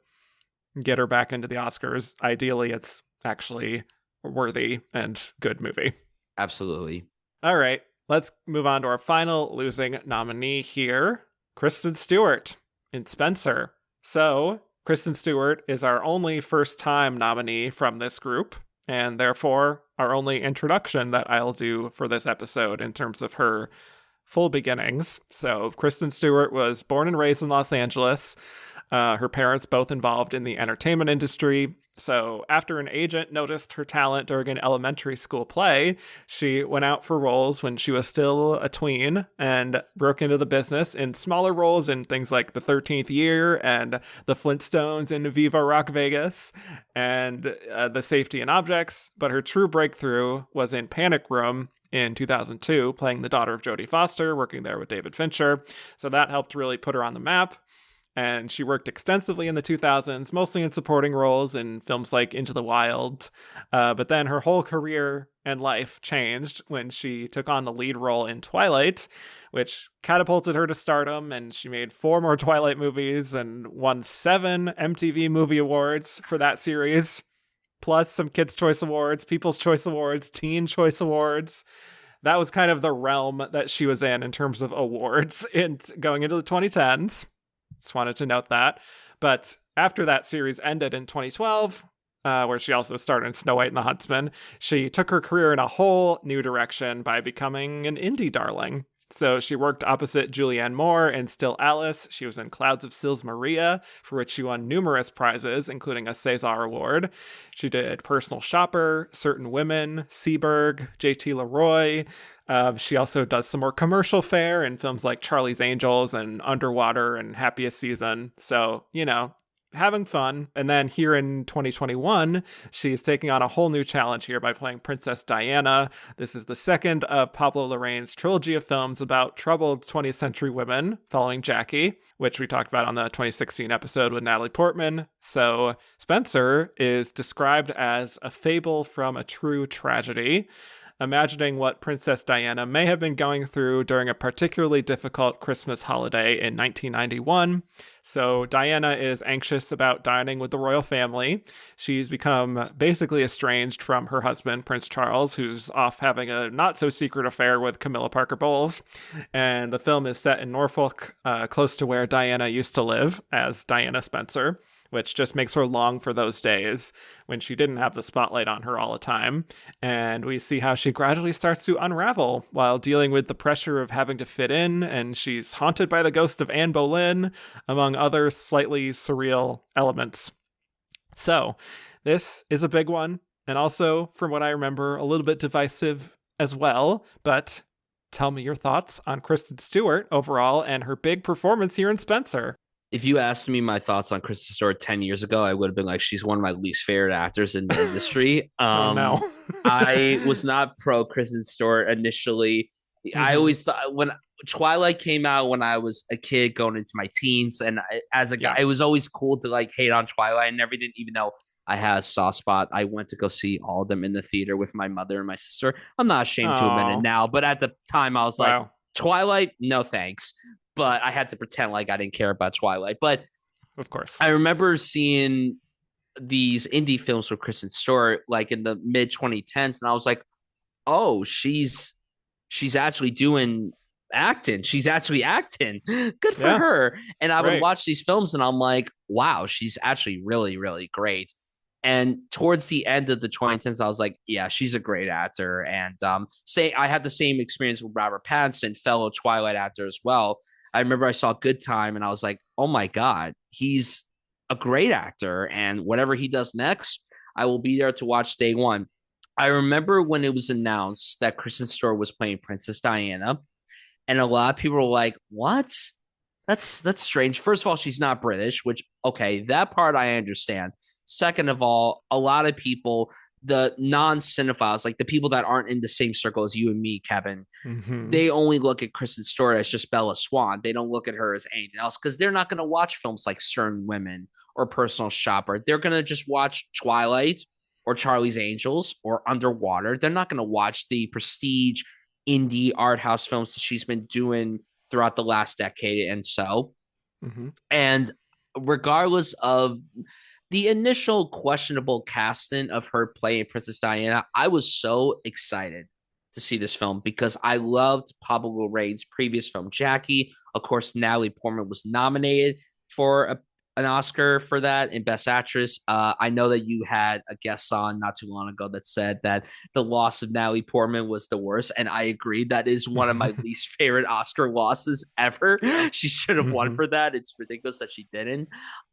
get her back into the Oscars. Ideally, it's actually a worthy and good movie. Absolutely. All right. Let's move on to our final losing nominee here, Kristen Stewart in Spencer. So, Kristen Stewart is our only first-time nominee from this group, and therefore our only introduction that I'll do for this episode in terms of her full beginnings. So, Kristen Stewart was born and raised in Los Angeles. Her parents both involved in the entertainment industry. So after an agent noticed her talent during an elementary school play, she went out for roles when she was still a tween and broke into the business in smaller roles in things like The 13th Year and The Flintstones and Viva Rock Vegas and The Safety and Objects. But her true breakthrough was in Panic Room in 2002, playing the daughter of Jodie Foster, working there with David Fincher. So that helped really put her on the map. And she worked extensively in the 2000s, mostly in supporting roles in films like Into the Wild. But then her whole career and life changed when she took on the lead role in Twilight, which catapulted her to stardom. And she made 4 more Twilight movies and won 7 MTV Movie Awards for that series, plus some Kids' Choice Awards, People's Choice Awards, Teen Choice Awards. That was kind of the realm that she was in terms of awards going into the 2010s. Just wanted to note that. But after that series ended in 2012, where she also starred in Snow White and the Huntsman, she took her career in a whole new direction by becoming an indie darling. So she worked opposite Julianne Moore in Still Alice. She was in Clouds of Sils Maria, for which she won numerous prizes, including a César Award. She did Personal Shopper, Certain Women, Seaberg, J.T. Leroy. She also does some more commercial fare in films like Charlie's Angels and Underwater and Happiest Season. So, having fun. And then here in 2021, she's taking on a whole new challenge here by playing Princess Diana. This is the second of Pablo Larraín's trilogy of films about troubled 20th century women following Jackie, which we talked about on the 2016 episode with Natalie Portman. So Spencer is described as a fable from a true tragedy, imagining what Princess Diana may have been going through during a particularly difficult Christmas holiday in 1991. So Diana is anxious about dining with the royal family. She's become basically estranged from her husband, Prince Charles, who's off having a not-so-secret affair with Camilla Parker Bowles. And the film is set in Norfolk, close to where Diana used to live as Diana Spencer, which just makes her long for those days when she didn't have the spotlight on her all the time. And we see how she gradually starts to unravel while dealing with the pressure of having to fit in, and she's haunted by the ghost of Anne Boleyn, among other slightly surreal elements. So, this is a big one, and also, from what I remember, a little bit divisive as well, but tell me your thoughts on Kristen Stewart overall and her big performance here in Spencer. If you asked me my thoughts on Kristen Stewart 10 years ago, I would have been like, she's one of my least favorite actors in the industry. Oh, no. I was not pro Kristen Stewart initially. I always thought when Twilight came out when I was a kid going into my teens, and as a guy, it was always cool to like hate on Twilight and everything, even though I had a soft spot. I went to go see all of them in the theater with my mother and my sister. I'm not ashamed to admit it now, but at the time I was like, Twilight, no thanks. But I had to pretend like I didn't care about Twilight. But of course, I remember seeing these indie films with Kristen Stewart like in the mid 2010s, and I was like, oh, she's actually doing acting. She's actually acting. Good for her. And I would watch these films and I'm like, wow, she's actually really, really great. And towards the end of the 2010s, I was like, yeah, she's a great actor. And I had the same experience with Robert Pattinson, fellow Twilight actor as well. I remember I saw Good Time and I was like, oh my God, he's a great actor. And whatever he does next, I will be there to watch day one. I remember when it was announced that Kristen Stewart was playing Princess Diana. And a lot of people were like, what? That's strange. First of all, she's not British, which, okay, that part I understand. Second of all, a lot of people, the non-cinephiles, like the people that aren't in the same circle as you and me, Kevin, they only look at Kristen Stewart as just Bella Swan. They don't look at her as anything else because they're not going to watch films like Certain Women or Personal Shopper. They're going to just watch Twilight or Charlie's Angels or Underwater. They're not going to watch the prestige indie art house films that she's been doing throughout the last decade and so. And regardless of the initial questionable casting of her playing Princess Diana, I was so excited to see this film because I loved Pablo Larraín's previous film, Jackie. Of course, Natalie Portman was nominated for an Oscar for that in Best Actress. I know that you had a guest on not too long ago that said that the loss of Natalie Portman was the worst, and I agree. That is one of my least favorite Oscar losses ever. She should have won for that. It's ridiculous that she didn't.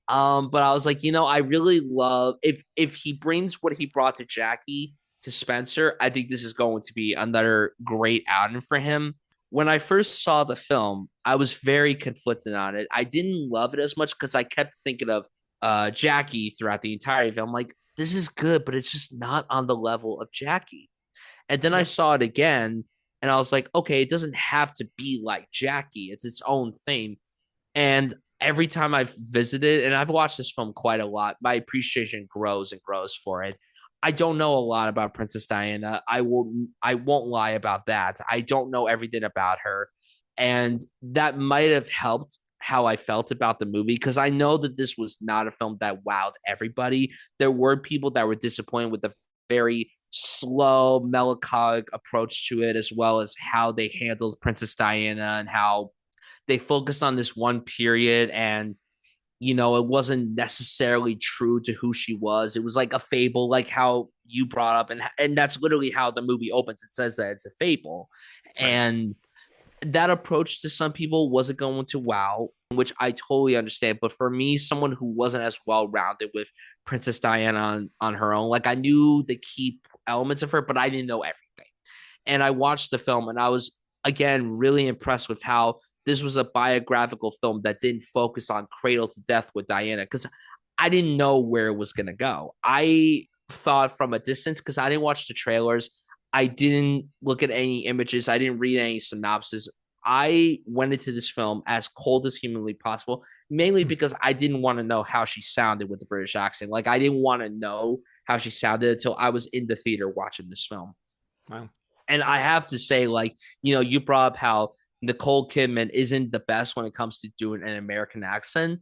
But I was like, I really love if he brings what he brought to Jackie to Spencer, I think this is going to be another great outing for him. When I first saw the film, I was very conflicted on it. I didn't love it as much because I kept thinking of Jackie throughout the entire film. Like, this is good, but it's just not on the level of Jackie. And then I saw it again, and I was like, okay, it doesn't have to be like Jackie. It's its own thing. And every time I've visited, and I've watched this film quite a lot, my appreciation grows and grows for it. I don't know a lot about Princess Diana. I won't lie about that. I don't know everything about her. And that might have helped how I felt about the movie because I know that this was not a film that wowed everybody. There were people that were disappointed with the very slow, melancholic approach to it, as well as how they handled Princess Diana and how they focused on this one period and it wasn't necessarily true to who she was. It was like a fable, like how you brought up. And that's literally how the movie opens. It says that it's a fable. Right. And that approach to some people wasn't going to wow, which I totally understand. But for me, someone who wasn't as well-rounded with Princess Diana on her own, like I knew the key elements of her, but I didn't know everything. And I watched the film and I was, again, really impressed with how this was a biographical film that didn't focus on cradle to death with Diana. Because I didn't know where it was going to go. I thought from a distance, because I didn't watch the trailers, I didn't look at any images, I didn't read any synopsis. I went into this film as cold as humanly possible, mainly because I didn't want to know how she sounded with the British accent. Like, I didn't want to know how she sounded until I was in the theater watching this film. Wow. And I have to say, like, you brought up how Nicole Kidman isn't the best when it comes to doing an American accent.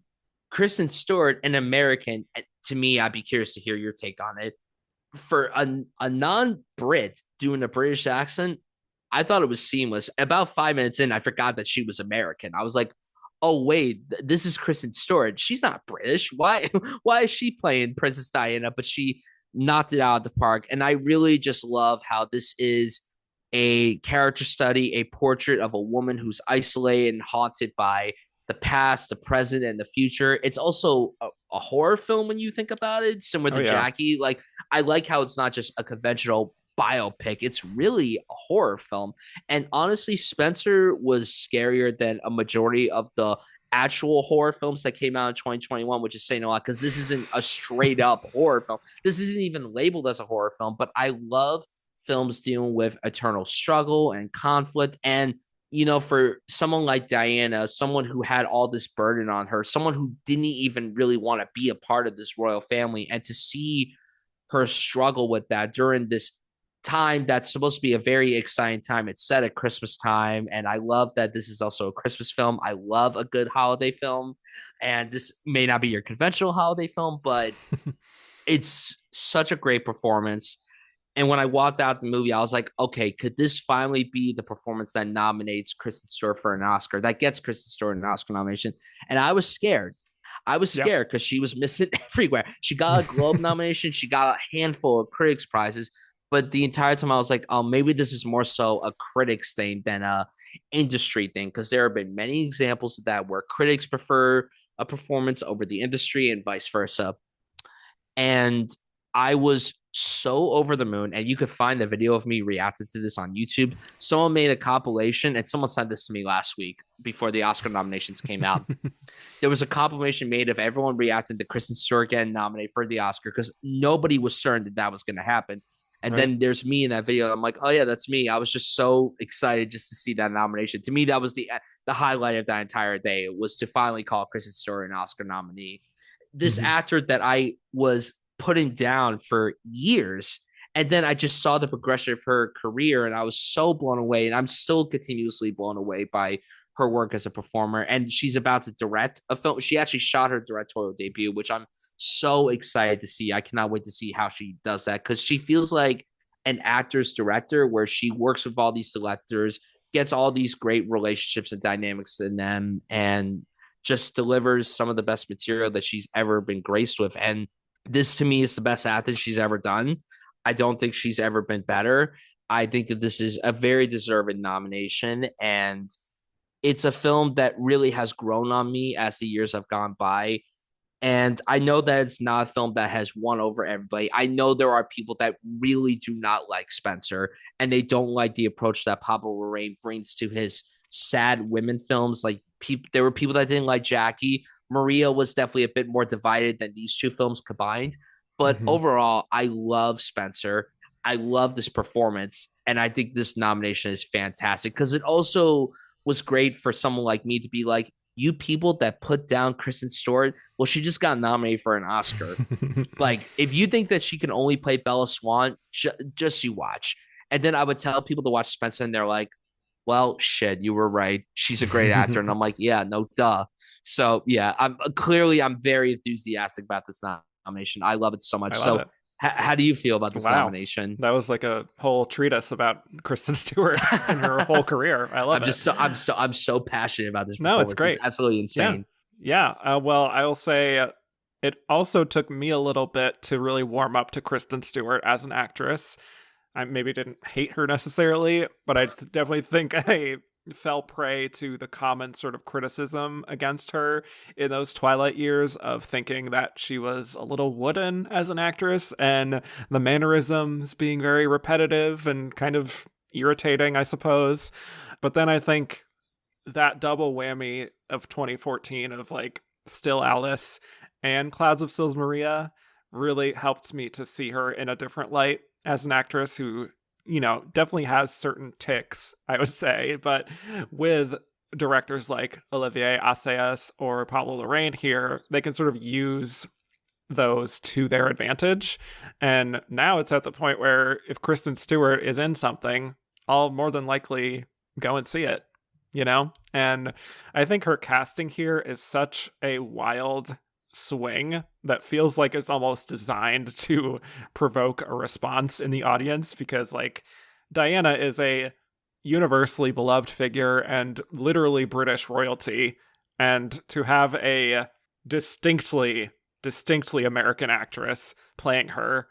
Kristen Stewart, an American, to me, I'd be curious to hear your take on it. For a non-Brit doing a British accent, I thought it was seamless. About 5 minutes in, I forgot that she was American. I was like, oh wait, this is Kristen Stewart. She's not British. Why why is she playing Princess Diana? But she knocked it out of the park. And I really just love how this is a character study, a portrait of a woman who's isolated and haunted by the past, the present, and the future. It's also a horror film when you think about it, similar to Jackie. Like, I like how it's not just a conventional biopic, it's really a horror film. And honestly, Spencer was scarier than a majority of the actual horror films that came out in 2021, which is saying a lot, because this isn't a straight up horror film. This isn't even labeled as a horror film, but I love films dealing with eternal struggle and conflict. And for someone like Diana, someone who had all this burden on her, someone who didn't even really want to be a part of this royal family, and to see her struggle with that during this time that's supposed to be a very exciting time. It's set at Christmas time, and I love that this is also a Christmas film. I love a good holiday film, and this may not be your conventional holiday film, but it's such a great performance. And when I walked out the movie, I was like, okay, could this finally be the performance that nominates Kristen Stewart for an Oscar, that gets Kristen Stewart an Oscar nomination? And I was scared. I was scared because she was missing everywhere. She got a Globe nomination. She got a handful of critics prizes. But the entire time I was like, oh, maybe this is more so a critics thing than a industry thing. Because there have been many examples of that where critics prefer a performance over the industry and vice versa. And I was so over the moon, and you could find the video of me reacting to this on YouTube. Someone made a compilation, and someone sent this to me last week before the Oscar nominations came out. There was a compilation made of everyone reacting to Kristen Stewart getting nominated for the Oscar, because nobody was certain that that was going to happen. And then there's me in that video. I'm like, oh yeah, that's me. I was just so excited just to see that nomination. To me, that was the highlight of that entire day. It was to finally call Kristen Stewart an Oscar nominee. This actor that I was putting down for years, and then I just saw the progression of her career, and I was so blown away. And I'm still continuously blown away by her work as a performer. And she's about to direct a film. She actually shot her directorial debut, which I'm so excited to see. I cannot wait to see how she does that, because she feels like an actor's director, where she works with all these directors, gets all these great relationships and dynamics in them, and just delivers some of the best material that she's ever been graced with. And this, to me, is the best acting she's ever done. I don't think she's ever been better. I think that this is a very deserving nomination, and it's a film that really has grown on me as the years have gone by. And I know that it's not a film that has won over everybody. I know there are people that really do not like Spencer, and they don't like the approach that Pablo Larraín brings to his sad women films. Like, there were people that didn't like Jackie. Maria was definitely a bit more divided than these two films combined. But overall, I love Spencer. I love this performance. And I think this nomination is fantastic, because it also was great for someone like me to be like, you people that put down Kristen Stewart, well, she just got nominated for an Oscar. Like, if you think that she can only play Bella Swan, just you watch. And then I would tell people to watch Spencer, and they're like, well, shit, you were right. She's a great actor. And I'm like, yeah, no, duh. So yeah, I'm very enthusiastic about this nomination. I love it so much. So how do you feel about this nomination? That was like a whole treatise about Kristen Stewart and her whole career. I love it. I'm so passionate about this. No, it's great. It's absolutely insane. Yeah. Well, I will say it also took me a little bit to really warm up to Kristen Stewart as an actress. I maybe didn't hate her necessarily, but I definitely think I fell prey to the common sort of criticism against her in those Twilight years of thinking that she was a little wooden as an actress, and the mannerisms being very repetitive and kind of irritating, I suppose. But then I think that double whammy of 2014 of like Still Alice and Clouds of Sils Maria really helped me to see her in a different light as an actress who, definitely has certain ticks, I would say, but with directors like Olivier Assayas or Pablo Larraín here, they can sort of use those to their advantage. And now it's at the point where if Kristen Stewart is in something, I'll more than likely go and see it, And I think her casting here is such a wild swing that feels like it's almost designed to provoke a response in the audience because, like, Diana is a universally beloved figure and literally British royalty. And to have a distinctly American actress playing her,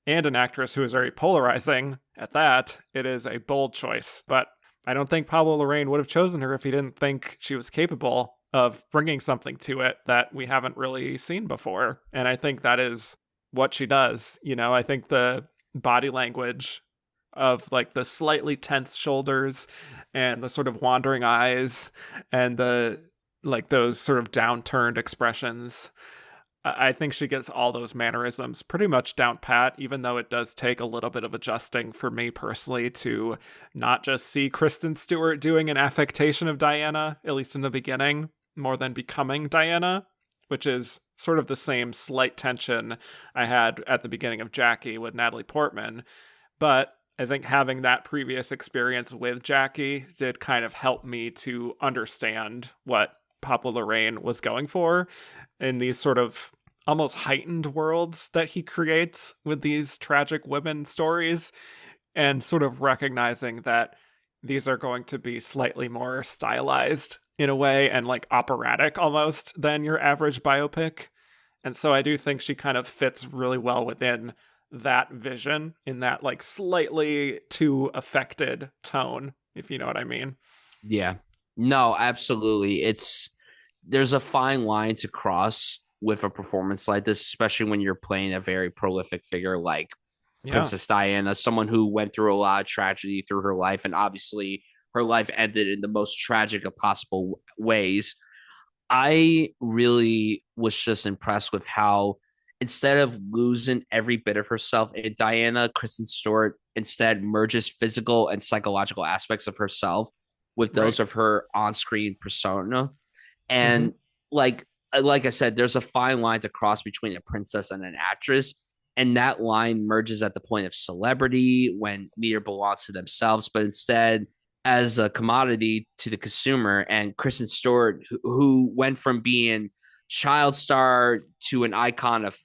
and an actress who is very polarizing at that, it is a bold choice. But I don't think Pablo Larraín would have chosen her if he didn't think she was capable of bringing something to it that we haven't really seen before. And I think that is what she does. I think the body language of like the slightly tense shoulders and the sort of wandering eyes and the like those sort of downturned expressions, I think she gets all those mannerisms pretty much down pat, even though it does take a little bit of adjusting for me personally to not just see Kristen Stewart doing an affectation of Diana, at least in the beginning, more than becoming Diana, which is sort of the same slight tension I had at the beginning of Jackie with Natalie Portman. But I think having that previous experience with Jackie did kind of help me to understand what Pablo Larraín was going for in these sort of almost heightened worlds that he creates with these tragic women stories, and sort of recognizing that these are going to be slightly more stylized in a way and like operatic almost than your average biopic. And so I do think she kind of fits really well within that vision in that like slightly too affected tone, if you know what I mean. Yeah. No, absolutely. There's a fine line to cross with a performance like this, especially when you're playing a very prolific figure like Princess Diana, someone who went through a lot of tragedy through her life, and obviously her life ended in the most tragic of possible ways. I really was just impressed with how instead of losing every bit of herself in Diana, Kristen Stewart instead merges physical and psychological aspects of herself with those of her on-screen persona. And like I said, there's a fine line to cross between a princess and an actress. And that line merges at the point of celebrity when neither belongs to themselves, but instead as a commodity to the consumer. And Kristen Stewart, who went from being child star to an icon of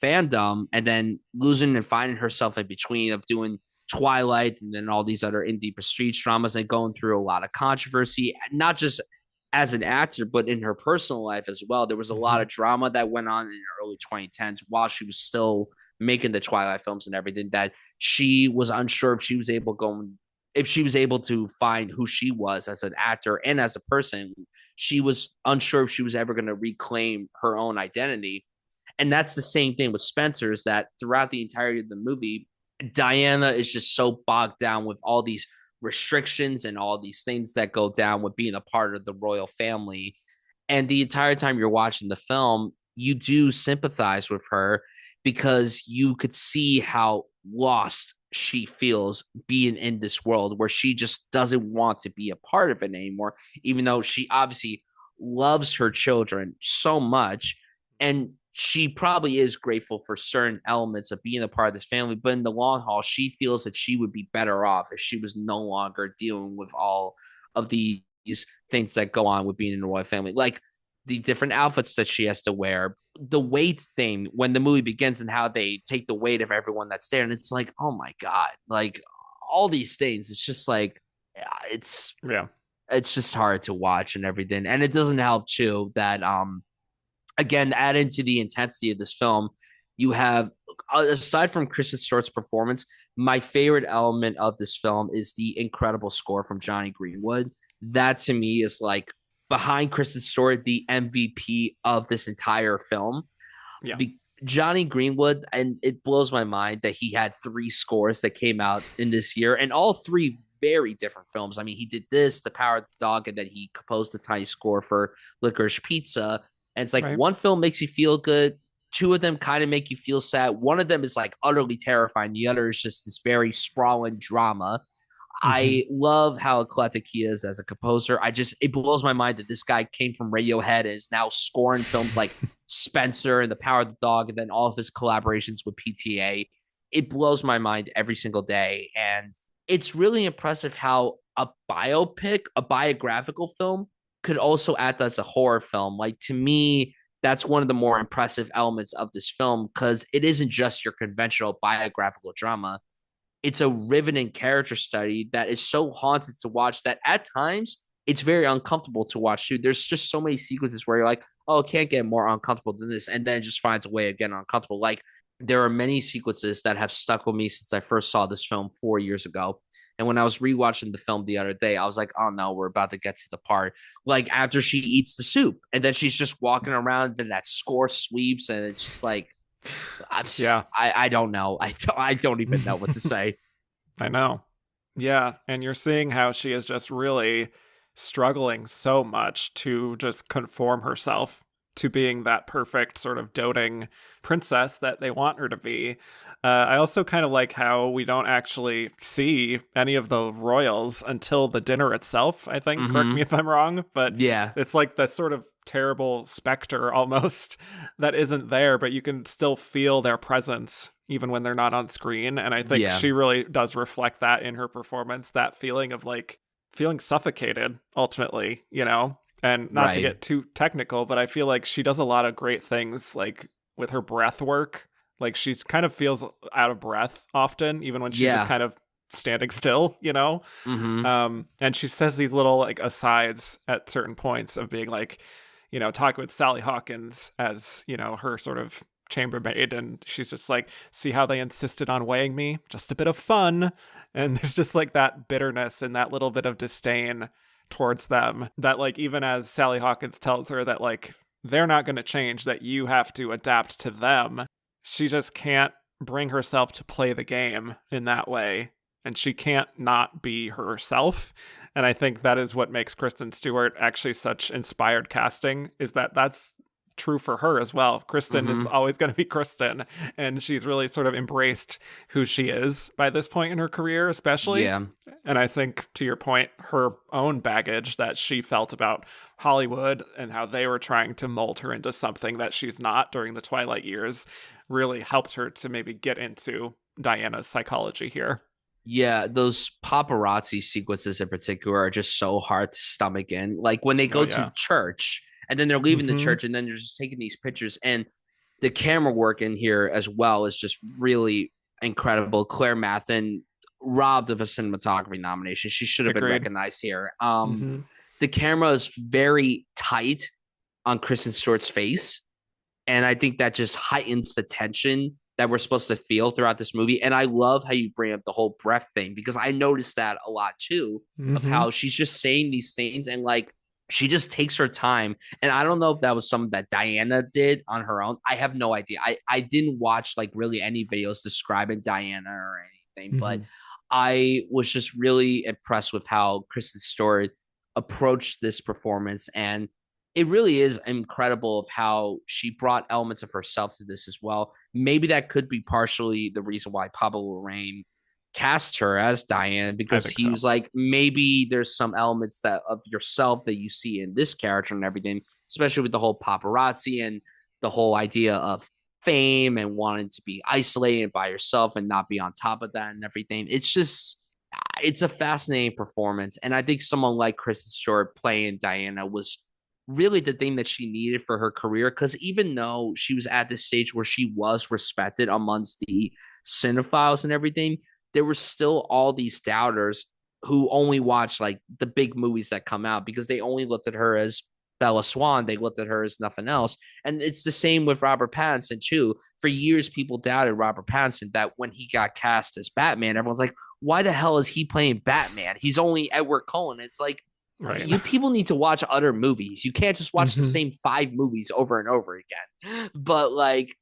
fandom, and then losing and finding herself in between of doing Twilight and then all these other indie prestige dramas and going through a lot of controversy, not just as an actor, but in her personal life as well. There was a lot of drama that went on in the early 2010s while she was still making the Twilight films and everything, that she was unsure if she was able to find who she was as an actor and as a person. She was unsure if she was ever going to reclaim her own identity. And that's the same thing with Spencer, is that throughout the entirety of the movie, Diana is just so bogged down with all these restrictions and all these things that go down with being a part of the royal family. And the entire time you're watching the film, you do sympathize with her because you could see how lost she feels being in this world where she just doesn't want to be a part of it anymore, even though she obviously loves her children so much. And she probably is grateful for certain elements of being a part of this family, but in the long haul, she feels that she would be better off if she was no longer dealing with all of these things that go on with being in the royal family, like the different outfits that she has to wear, the weight thing when the movie begins and how they take the weight of everyone that's there. And it's like, oh my God, like all these things. It's just like, it's just hard to watch and everything. And it doesn't help too that, again, add into the intensity of this film, you have, aside from Kristen Stewart's performance, my favorite element of this film is the incredible score from Johnny Greenwood. That to me is like, behind Kristen Stewart, the MVP of this entire film. Yeah. Johnny Greenwood, and it blows my mind that he had 3 scores that came out in this year, and all 3 very different films. I mean, he did this, The Power of the Dog, and then he composed a tiny score for Licorice Pizza. And it's like Right. one film makes you feel good, two of them kind of make you feel sad. One of them is like utterly terrifying. The other is just this very sprawling drama. Hmm. I love how eclectic he is as a composer. It blows my mind that this guy came from Radiohead and is now scoring films like Spencer and The Power of the Dog, and then all of his collaborations with PTA. It blows my mind every single day. And it's really impressive how a biopic, a biographical film, could also act as a horror film. Like, to me, that's one of the more impressive elements of this film because it isn't just your conventional biographical drama. It's a riveting character study that is so haunted to watch that at times it's very uncomfortable to watch too. There's just so many sequences where you're like, oh, it can't get more uncomfortable than this, and then it just finds a way of getting uncomfortable. Like, there are many sequences that have stuck with me since I first saw this film 4 years ago. And when I was rewatching the film the other day, I was like, oh no, we're about to get to the part. Like, after she eats the soup and then she's just walking around and that score sweeps and it's just like, Yeah. I don't know. I don't even know what to say. I know. Yeah. And you're seeing how she is just really struggling so much to just conform herself to being that perfect sort of doting princess that they want her to be. I also kind of like how we don't actually see any of the royals until the dinner itself, I think. Correct me if I'm wrong, but Yeah. it's like the sort of terrible specter almost that isn't there, but you can still feel their presence even when they're not on screen. And I think Yeah. she really does reflect that in her performance, that feeling of like feeling suffocated ultimately, you know? And not to Right. get too technical, but I feel like she does a lot of great things like with her breath work. Like she's kind of feels out of breath often, even when she's just Yeah. kind of standing still, you know? Mm-hmm. And she says these little like asides at certain points of being like, you know, talking with Sally Hawkins as, you know, her sort of chambermaid. And she's just like, see how they insisted on weighing me? Just a bit of fun. And there's just like that bitterness and that little bit of disdain towards them that like even as Sally Hawkins tells her that like they're not going to change, that you have to adapt to them, she just can't bring herself to play the game in that way, and she can't not be herself. And I think that is what makes Kristen Stewart actually such inspired casting, is that that's true for her as well. Kristen is Mm-hmm. always going to be Kristen, and she's really sort of embraced who she is by this point in her career, especially. Yeah. And I think, to your point, her own baggage that she felt about Hollywood and how they were trying to mold her into something that she's not during the Twilight years really helped her to maybe get into Diana's psychology here. Yeah, those paparazzi sequences in particular are just so hard to stomach in. Like when they Oh, go to yeah. church and then they're leaving the Mm-hmm. church and then they're just taking these pictures and the camera work in here as well is just really incredible. Claire Mathin robbed of a cinematography nomination. She should have been Agreed. recognized here. Mm-hmm. The camera is very tight on Kristen Stewart's face. And I think that just heightens the tension that we're supposed to feel throughout this movie. And I love how you bring up the whole breath thing because I noticed that a lot too, of Mm-hmm. how she's just saying these things and like she just takes her time. And I don't know if that was something that Diana did on her own. I have no idea. I didn't watch like really any videos describing Diana or anything, but Mm-hmm. I was just really impressed with how Kristen Stewart approached this performance. And it really is incredible of how she brought elements of herself to this as well. Maybe that could be partially the reason why Pablo Larraín cast her as Diane I because think he so. was like, maybe there's some elements that of yourself that you see in this character and everything, especially with the whole paparazzi and the whole idea of fame and wanting to be isolated by yourself and not be on top of that and everything. It's a fascinating performance. And I think someone like Kristen Stewart playing Diana was really the thing that she needed for her career. Because even though she was at this stage where she was respected amongst the cinephiles and everything, there were still all these doubters who only watched like the big movies that come out because they only looked at her as Bella Swan. They looked at her as nothing else. And it's the same with Robert Pattinson, too. For years, people doubted Robert Pattinson that when he got cast as Batman, everyone's like, why the hell is he playing Batman? He's only Edward Cullen. It's like, Right. you people need to watch other movies. You can't just watch the Mm-hmm. same five movies over and over again. But like,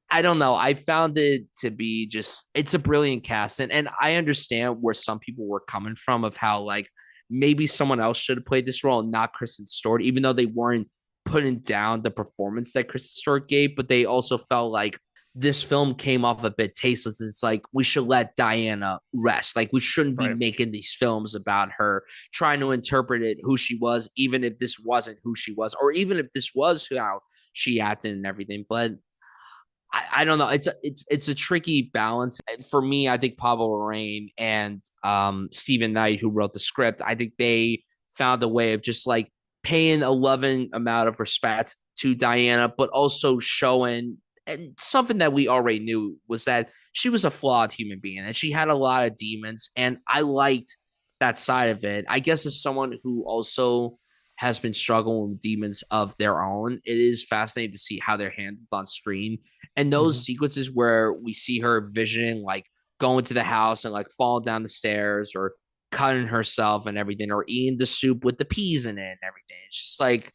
I don't know. I found it to be just it's a brilliant cast. And I understand where some people were coming from of how like maybe someone else should have played this role and not Kristen Stewart, even though they weren't putting down the performance that Kristen Stewart gave, but they also felt like this film came off a bit tasteless. It's like we should let Diana rest. Like we shouldn't be Right. making these films about her, trying to interpret it who she was, even if this wasn't who she was, or even if this was how she acted and everything. But I don't know. It's a tricky balance for me. I think Pablo Larraín and Stephen Knight, who wrote the script, I think they found a way of just like paying a loving amount of respect to Diana, but also showing and something that we already knew was that she was a flawed human being and she had a lot of demons. And I liked that side of it. I guess as someone who also has been struggling with demons of their own, it is fascinating to see how they're handled on screen. And those sequences where we see her visioning, like going to the house and like falling down the stairs or cutting herself and everything, or eating the soup with the peas in it and everything. It's just like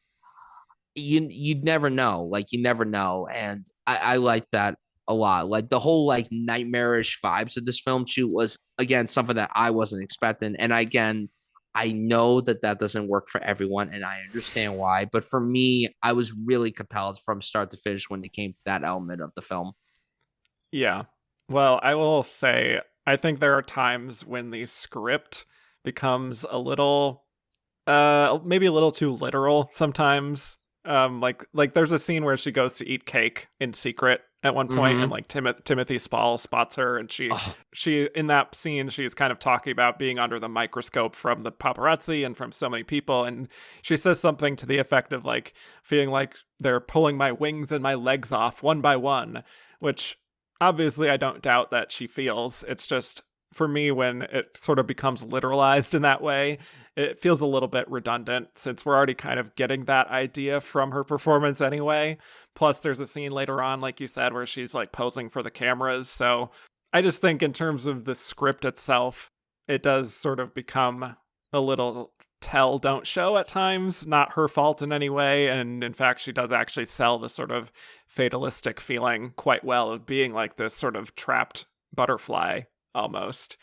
you'd never know. Like you never know. And I like that a lot. Like the whole like nightmarish vibes of this film too was again something that I wasn't expecting. And again, I know that that doesn't work for everyone, and I understand why. But for me, I was really compelled from start to finish when it came to that element of the film. Yeah. Well, I will say, I think there are times when the script becomes a little, maybe a little too literal sometimes. Like there's a scene where she goes to eat cake in secret at one point, and like Timothy Spall spots her, and she in that scene she's kind of talking about being under the microscope from the paparazzi and from so many people, and she says something to the effect of like feeling like they're pulling my wings and my legs off one by one, which obviously I don't doubt that she feels. It's just for me, when it sort of becomes literalized in that way, it feels a little bit redundant since we're already kind of getting that idea from her performance anyway. Plus, there's a scene later on, like you said, where she's like posing for the cameras. So I just think in terms of the script itself, it does sort of become a little tell, don't show at times. Not her fault in any way. And in fact, she does actually sell the sort of fatalistic feeling quite well of being like this sort of trapped butterfly almost.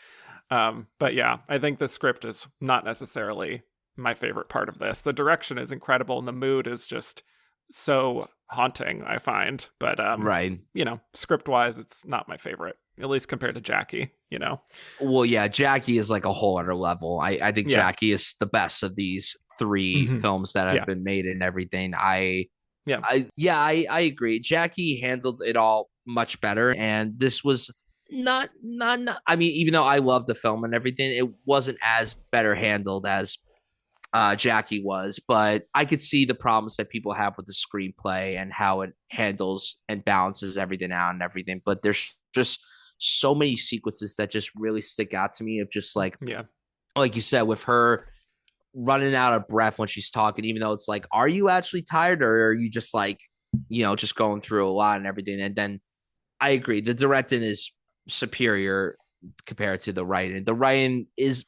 But yeah, I think the script is not necessarily my favorite part of this. The direction is incredible and the mood is just so haunting, I find. But Right. you know, script wise, it's not my favorite, at least compared to Jackie, you know. Well, yeah, Jackie is like a whole other level. I think Jackie is the best of these three films that have been made and everything. I agree. Jackie handled it all much better, and this was not. I mean, even though I love the film and everything, it wasn't as better handled as Jackie was. But I could see the problems that people have with the screenplay and how it handles and balances everything out and everything. But there's just so many sequences that just really stick out to me of just like you said, with her running out of breath when she's talking, even though it's like, are you actually tired or are you just like, just going through a lot and everything? And then I agree, the directing is superior compared to the writing. The writing is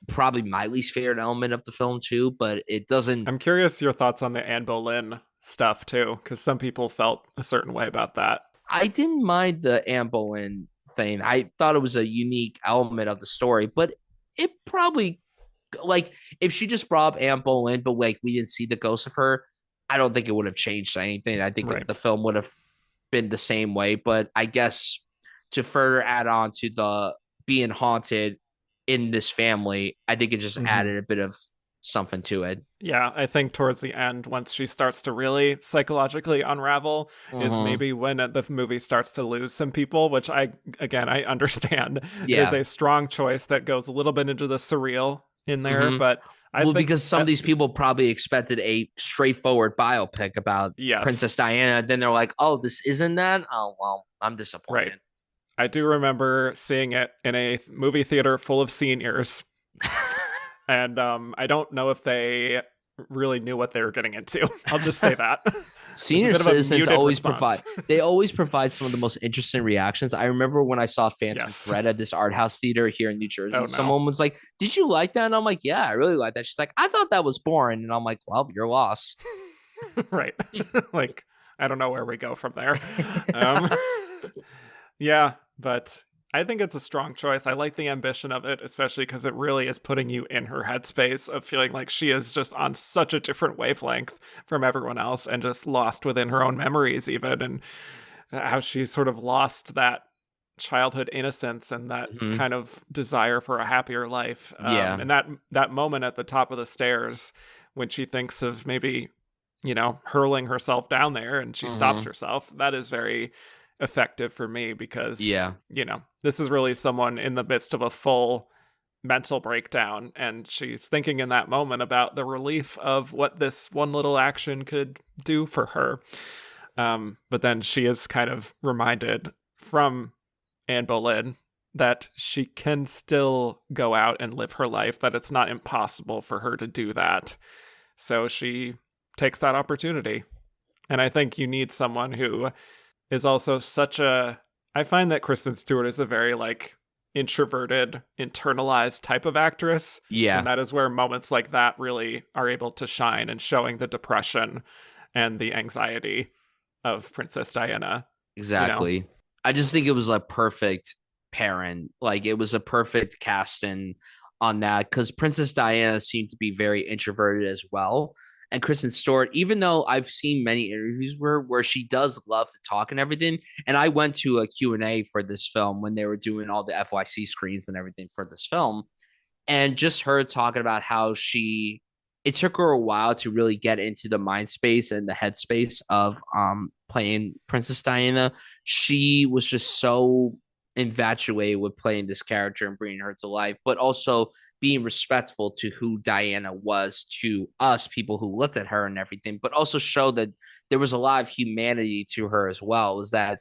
probably my least favorite element of the film too, but it doesn't. I'm curious your thoughts on the Anne Boleyn stuff too, because some people felt a certain way about that. I didn't mind the Anne Boleyn thing. I thought it was a unique element of the story, but it probably, like, if she just brought up Anne Boleyn, but like we didn't see the ghost of her, I don't think it would have changed anything. I think the film would have been the same way. But I guess to further add on to the being haunted in this family, I think it just added a bit of something to it. Yeah, I think towards the end, once she starts to really psychologically unravel, is maybe when the movie starts to lose some people, which I understand is a strong choice that goes a little bit into the surreal in there. But I think because some of these people probably expected a straightforward biopic about Princess Diana. Then they're like, oh, this isn't that? Oh, well, I'm disappointed. Right. I do remember seeing it in a movie theater full of seniors. And I don't know if they really knew what they were getting into. I'll just say that. Senior citizens always provide some of the most interesting reactions. I remember when I saw Phantom Thread at this art house theater here in New Jersey. Someone was like, did you like that? And I'm like, yeah, I really like that. She's like, I thought that was boring. And I'm like, well, you're lost. Right. Like, I don't know where we go from there. Yeah, but I think it's a strong choice. I like the ambition of it, especially because it really is putting you in her headspace of feeling like she is just on such a different wavelength from everyone else and just lost within her own memories, even, and how she's sort of lost that childhood innocence and that Mhm. kind of desire for a happier life. Yeah, And that moment at the top of the stairs when she thinks of maybe, hurling herself down there and she stops Mhm. herself, that is very effective for me because, Yeah, this is really someone in the midst of a full mental breakdown. And she's thinking in that moment about the relief of what this one little action could do for her. But then she is kind of reminded from Anne Boleyn that she can still go out and live her life, that it's not impossible for her to do that. So she takes that opportunity. And I think you need someone who is also such a. I find that Kristen Stewart is a very like introverted, internalized type of actress. And yeah, that is where moments like that really are able to shine and showing the depression and the anxiety of Princess Diana, you know? exactly. I just think it was a perfect parent. Like it was a perfect casting on that because Princess Diana seemed to be very introverted as well. And Kristen Stewart, even though I've seen many interviews where she does love to talk and everything, and I went to a Q&A for this film when they were doing all the FYC screens and everything for this film, and just her talking about how it took her a while to really get into the mind space and the headspace of playing Princess Diana. She was just so infatuated with playing this character and bringing her to life, but also being respectful to who Diana was to us, people who looked at her and everything, but also show that there was a lot of humanity to her as well. Is that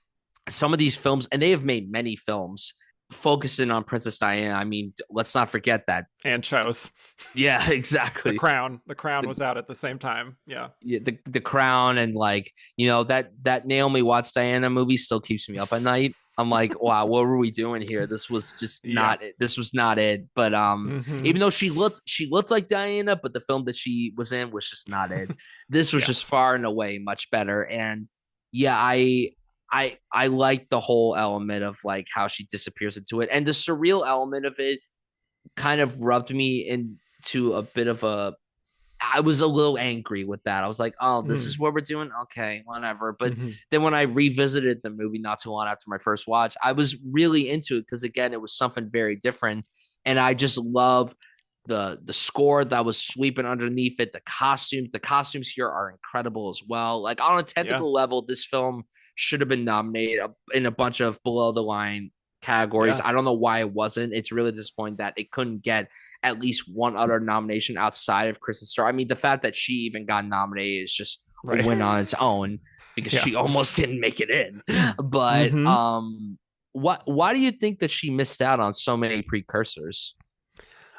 some of these films, and they have made many films focusing on Princess Diana. I mean, let's not forget that. And shows. Yeah, The exactly. Crown. The Crown The was out at the same time. Yeah. the Crown and like that Naomi Watts Diana movie still keeps me up at night. I'm like, wow, what were we doing here? This was just Yeah. not it. This was not it. But Mm-hmm. even though she looked like Diana, but the film that she was in was just not it. This was just Yes. far and away much better. And yeah, I like the whole element of like how she disappears into it, and the surreal element of it kind of rubbed me into a bit of a. I was a little angry with that. I was like, oh, this Mm-hmm. is what we're doing? Okay, whatever. But Mm-hmm. then when I revisited the movie not too long after my first watch, I was really into it because again, it was something very different. And I just love the score that was sweeping underneath it, the costumes. The costumes here are incredible as well. Like on a Yeah. technical level, this film should have been nominated in a bunch of below the line categories. Yeah. I don't know why it wasn't. It's really disappointing that it couldn't get at least one other nomination outside of Kristen Stewart. I mean, the fact that she even got nominated is just a Right. win on its own because Yeah. she almost didn't make it in. But Mm-hmm. why do you think that she missed out on so many precursors?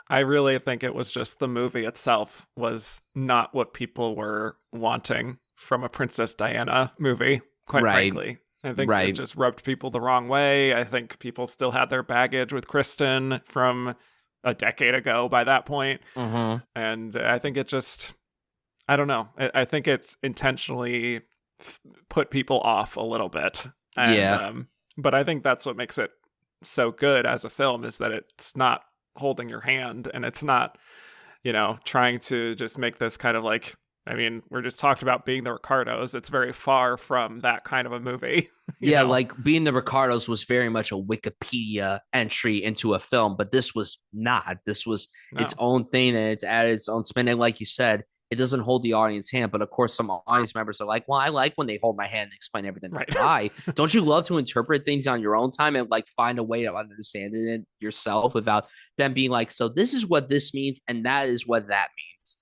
I really think it was just the movie itself was not what people were wanting from a Princess Diana movie, quite Right, frankly. I think it right. just rubbed people the wrong way. I think people still had their baggage with Kristen from a decade ago by that point. Mm-hmm. And I think it just, I don't know. I think it's intentionally put people off a little bit. And, Yeah. but I think that's what makes it so good as a film is that it's not holding your hand and it's not, trying to just make this kind of like, I mean, we're just talked about being the Ricardos. It's very far from that kind of a movie, you Yeah, know? like being the Ricardos was very much a Wikipedia entry into a film, but this was not. This was its No. own thing and it's added its own spin. And like you said, it doesn't hold the audience hand. But of course, some audience members are like, well, I like when they hold my hand and explain everything. Right. Why? Don't you love to interpret things on your own time and like find a way to understand it yourself without them being like, so this is what this means and that is what that means.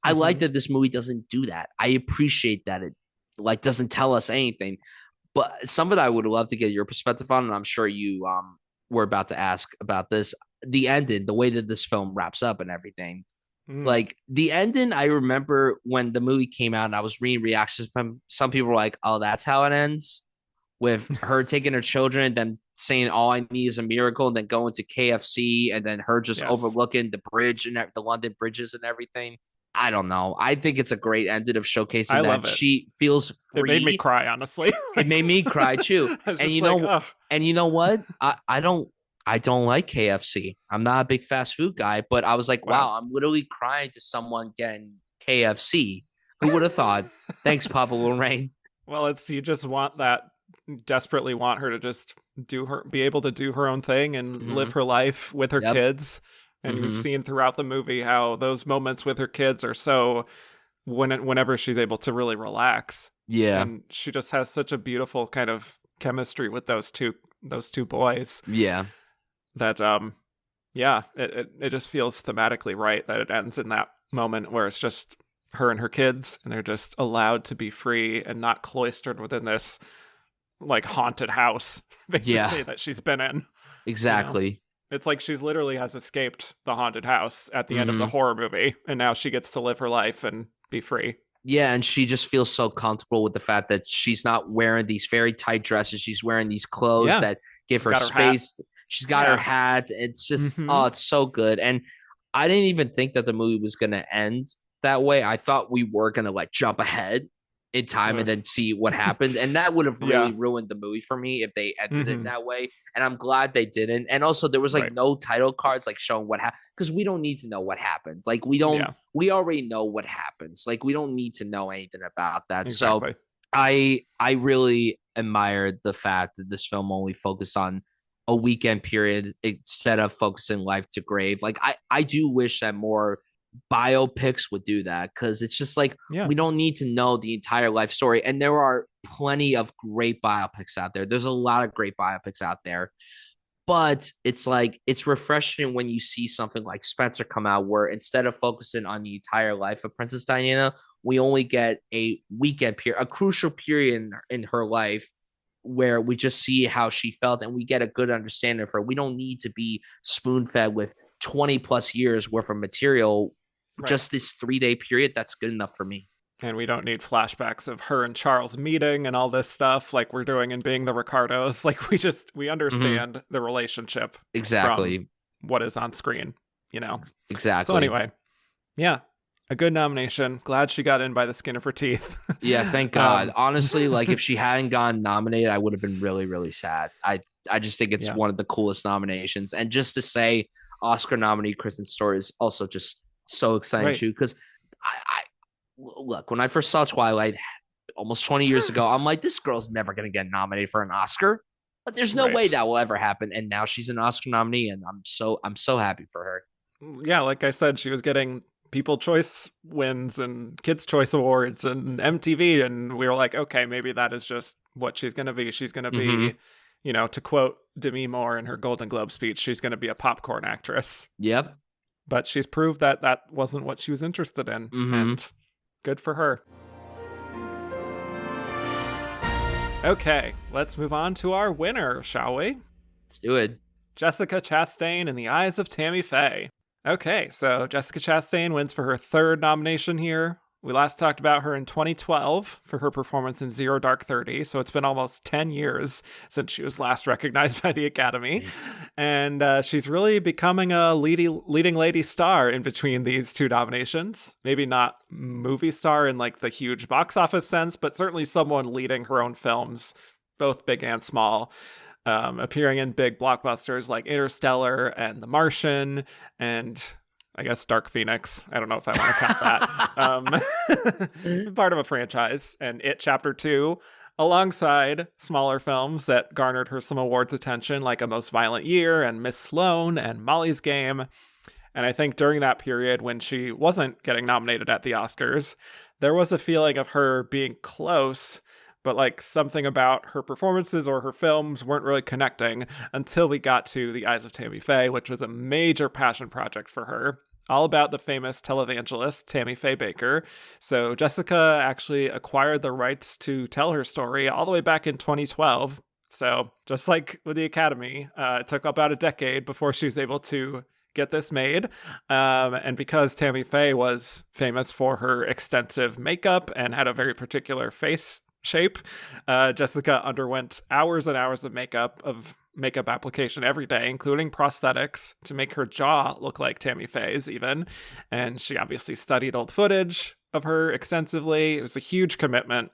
I like Hmm. that this movie doesn't do that. I appreciate that it like doesn't tell us anything. But something I would love to get your perspective on, and I'm sure you were about to ask about this. The ending, the way that this film wraps up and everything. Mm. Like the ending, I remember when the movie came out and I was reading reactions from some people were like, oh, that's how it ends. With her taking her children and then saying all I need is a miracle and then going to KFC and then her just Yes. overlooking the bridge and the London bridges and everything. I don't know. I think it's a great ending of I showcasing love that it. she feels It made me free. cry, honestly. It Like, made me cry too. I was And just like, oh, you know what? I don't I don't like KFC. I'm not a big fast food guy, but I was like, Wow. wow, I'm literally crying to someone getting KFC. Who would have thought? Thanks, Papa Lorraine. Well, it's you just want that desperately want her to just be able to do her own thing and live Hmm. her life with her Yep. kids. And you've Hmm. seen throughout the movie how those moments with her kids are so whenever she's able to really relax. Yeah. And she just has such a beautiful kind of chemistry with those two boys Yeah. that yeah, it just feels thematically right that it ends in that moment where it's just her and her kids and they're just allowed to be free and not cloistered within this like haunted house Yeah. basically that she's been in. You know, Exactly. it's like she's literally has escaped the haunted house at the end of the Hmm. horror movie and now she gets to live her life and be free. Yeah, and she just feels so comfortable with the fact that she's not wearing these very tight dresses. She's wearing these clothes Yeah, that give she's her got her hat. space. She's got her Yeah. hat. It's just, Mm-hmm. oh, it's so good. And I didn't even think that the movie was going to end that way. I thought we were going to like jump ahead in time and Ugh. then see what happened. And that would have Yeah. really ruined the movie for me if they ended it Mm-hmm. that way. And I'm glad they didn't. And also, there was like Right. no title cards like showing what happened because we don't need to know what happens. Like, we don't, Yeah. we already know what happens. Like, we don't need to know anything about that. So Exactly. I really admired the fact that this film only focused on a weekend period instead of focusing life to grave. Like, I do wish that more biopics would do that because it's just like Yeah. we don't need to know the entire life story. And there are plenty of great biopics out there. There's a lot of great biopics out there. But it's like it's refreshing when you see something like Spencer come out where instead of focusing on the entire life of Princess Diana, we only get a weekend period, a crucial period in her life where we just see how she felt and we get a good understanding of her. We don't need to be spoon fed with 20 plus years worth of material. Right. Just this 3 day period, that's good enough for me. And we don't need flashbacks of her and Charles meeting and all this stuff like we're doing in Being the Ricardos. Like we Mm-hmm. understand the relationship from Exactly. what is on screen, you know. So Exactly. anyway, yeah, a good nomination. Glad she got in by the skin of her teeth. Yeah, thank God. um, Honestly, like if she hadn't gotten nominated, I would have been really, really sad. I just think it's yeah, one of the coolest nominations. And just to say Oscar nominee Kristen Stewart is also just so exciting right. too. Because I look, when I first saw Twilight almost 20 years ago, I'm like, this girl's never gonna get nominated for an Oscar. But there's no way Right. that will ever happen. And now she's an Oscar nominee, and I'm so happy for her. Yeah, like I said, she was getting People Choice wins and Kids Choice Awards and MTV, and we were like, okay, maybe that is just what she's going to be. She's going to Mm-hmm. be, to quote Demi Moore in her Golden Globe speech, she's going to be a popcorn actress. Yep. But she's proved that that wasn't what she was interested in, Mm-hmm. and good for her. Okay, let's move on to our winner, shall we? Let's do it. Jessica Chastain in the Eyes of Tammy Faye. Okay, so Jessica Chastain wins for her third nomination here. We last talked about her in 2012 for her performance in Zero Dark 30, so it's been almost 10 years since she was last recognized by the Academy. And she's really becoming a leading lady star in between these two nominations. Maybe not movie star in like the huge box office sense, but certainly someone leading her own films, both big and small. Appearing in big blockbusters like Interstellar and The Martian and I guess Dark Phoenix. I don't know if I want to count that. Part of a franchise. And It Chapter 2, alongside smaller films that garnered her some awards attention like A Most Violent Year and Miss Sloane and Molly's Game. And I think during that period when she wasn't getting nominated at the Oscars, there was a feeling of her being close, but like something about her performances or her films weren't really connecting until we got to The Eyes of Tammy Faye, which was a major passion project for her. All about the famous televangelist Tammy Faye Baker. So Jessica actually acquired the rights to tell her story all the way back in 2012. So just like with the Academy, it took about a decade before she was able to get this made. And because Tammy Faye was famous for her extensive makeup and had a very particular face shape, Jessica underwent hours and hours of makeup application every day, including prosthetics to make her jaw look like Tammy Faye's even. And she obviously studied old footage of her extensively. It was a huge commitment.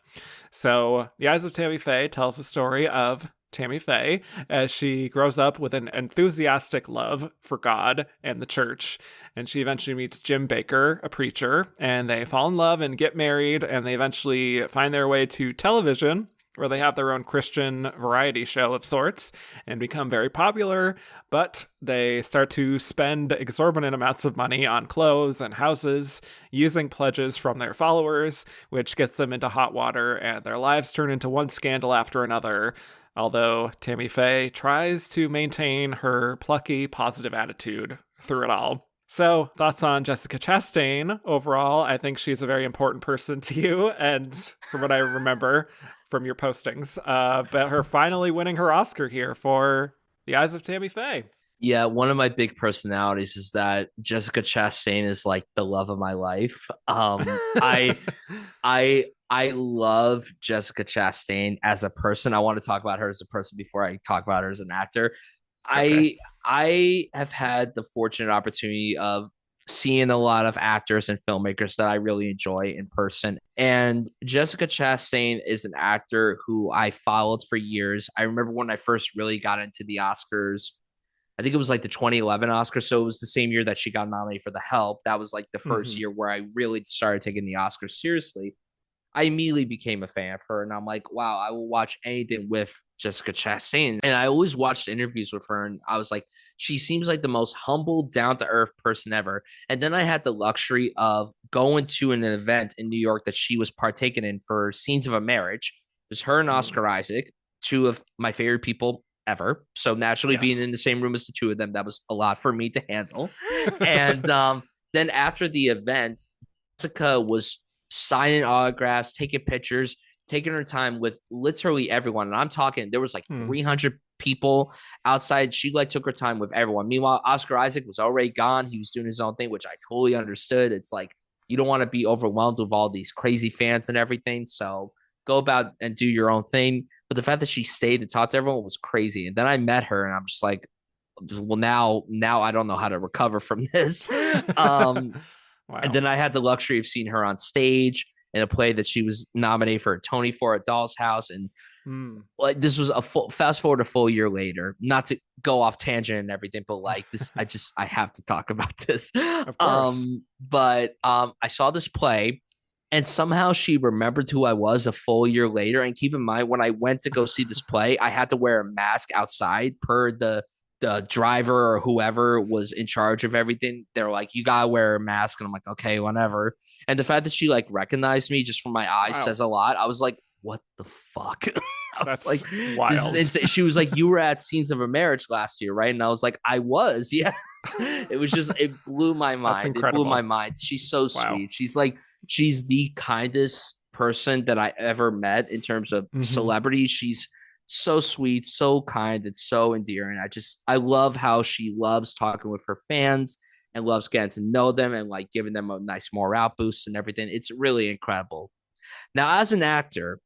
So The Eyes of Tammy Faye tells the story of Tammy Faye, as she grows up with an enthusiastic love for God and the church. And she eventually meets Jim Bakker, a preacher, and they fall in love and get married, and they eventually find their way to television, where they have their own Christian variety show of sorts and become very popular, but they start to spend exorbitant amounts of money on clothes and houses using pledges from their followers, which gets them into hot water, and their lives turn into one scandal after another. Although Tammy Faye tries to maintain her plucky, positive attitude through it all. So, thoughts on Jessica Chastain overall? I think she's a very important person to you, and from what I remember from your postings, but her finally winning her Oscar here for The Eyes of Tammy Faye. Yeah, one of my big personalities is that Jessica Chastain is like the love of my life. I love Jessica Chastain as a person. I want to talk about her as a person before I talk about her as an actor. Okay. I have had the fortunate opportunity of seeing a lot of actors and filmmakers that I really enjoy in person. And Jessica Chastain is an actor who I followed for years. I remember when I first really got into the Oscars. I think it was like the 2011 Oscars. So it was the same year that she got nominated for The Help. That was like the first year where I really started taking the Oscars seriously. I immediately became a fan of her, and I'm like, wow, I will watch anything with Jessica Chastain. And I always watched interviews with her, and I was like, she seems like the most humble, down to earth person ever. And then I had the luxury of going to an event in New York that she was partaking in for Scenes of a Marriage. It was her and Oscar Isaac, two of my favorite people ever. So naturally, being in the same room as the two of them, that was a lot for me to handle. And then after the event, Jessica was signing autographs, taking pictures, taking her time with literally everyone. And I'm talking, there was like 300 people outside. She like took her time with everyone. Meanwhile, Oscar Isaac was already gone. He was doing his own thing, which I totally understood. It's like, you don't want to be overwhelmed with all these crazy fans and everything. So go about and do your own thing. But the fact that she stayed and talked to everyone was crazy. And then I met her and I'm just like, well, now I don't know how to recover from this. Wow. And then I had the luxury of seeing her on stage in a play that she was nominated for a Tony for, at Doll's House. And like, this was a fast forward a full year later, not to go off tangent and everything, but like this, I have to talk about this. Of course. I saw this play and somehow she remembered who I was a full year later. And keep in mind, when I went to go see this play, I had to wear a mask outside per the driver or whoever was in charge of everything. They're like, you gotta wear a mask. And I'm like, okay, whatever. And the fact that she like recognized me just from my eyes says a lot. I was like, what the fuck? That's like, wild. This is insane. She was like, you were at Scenes of a Marriage last year, right? And I was like, I was, yeah. It was just, it blew my mind. It blew my mind. She's so sweet. She's the kindest person that I ever met in terms of celebrity. She's so sweet, so kind, and so endearing. I love how she loves talking with her fans and loves getting to know them and like giving them a nice morale boost and everything. It's really incredible. Now, as an actor,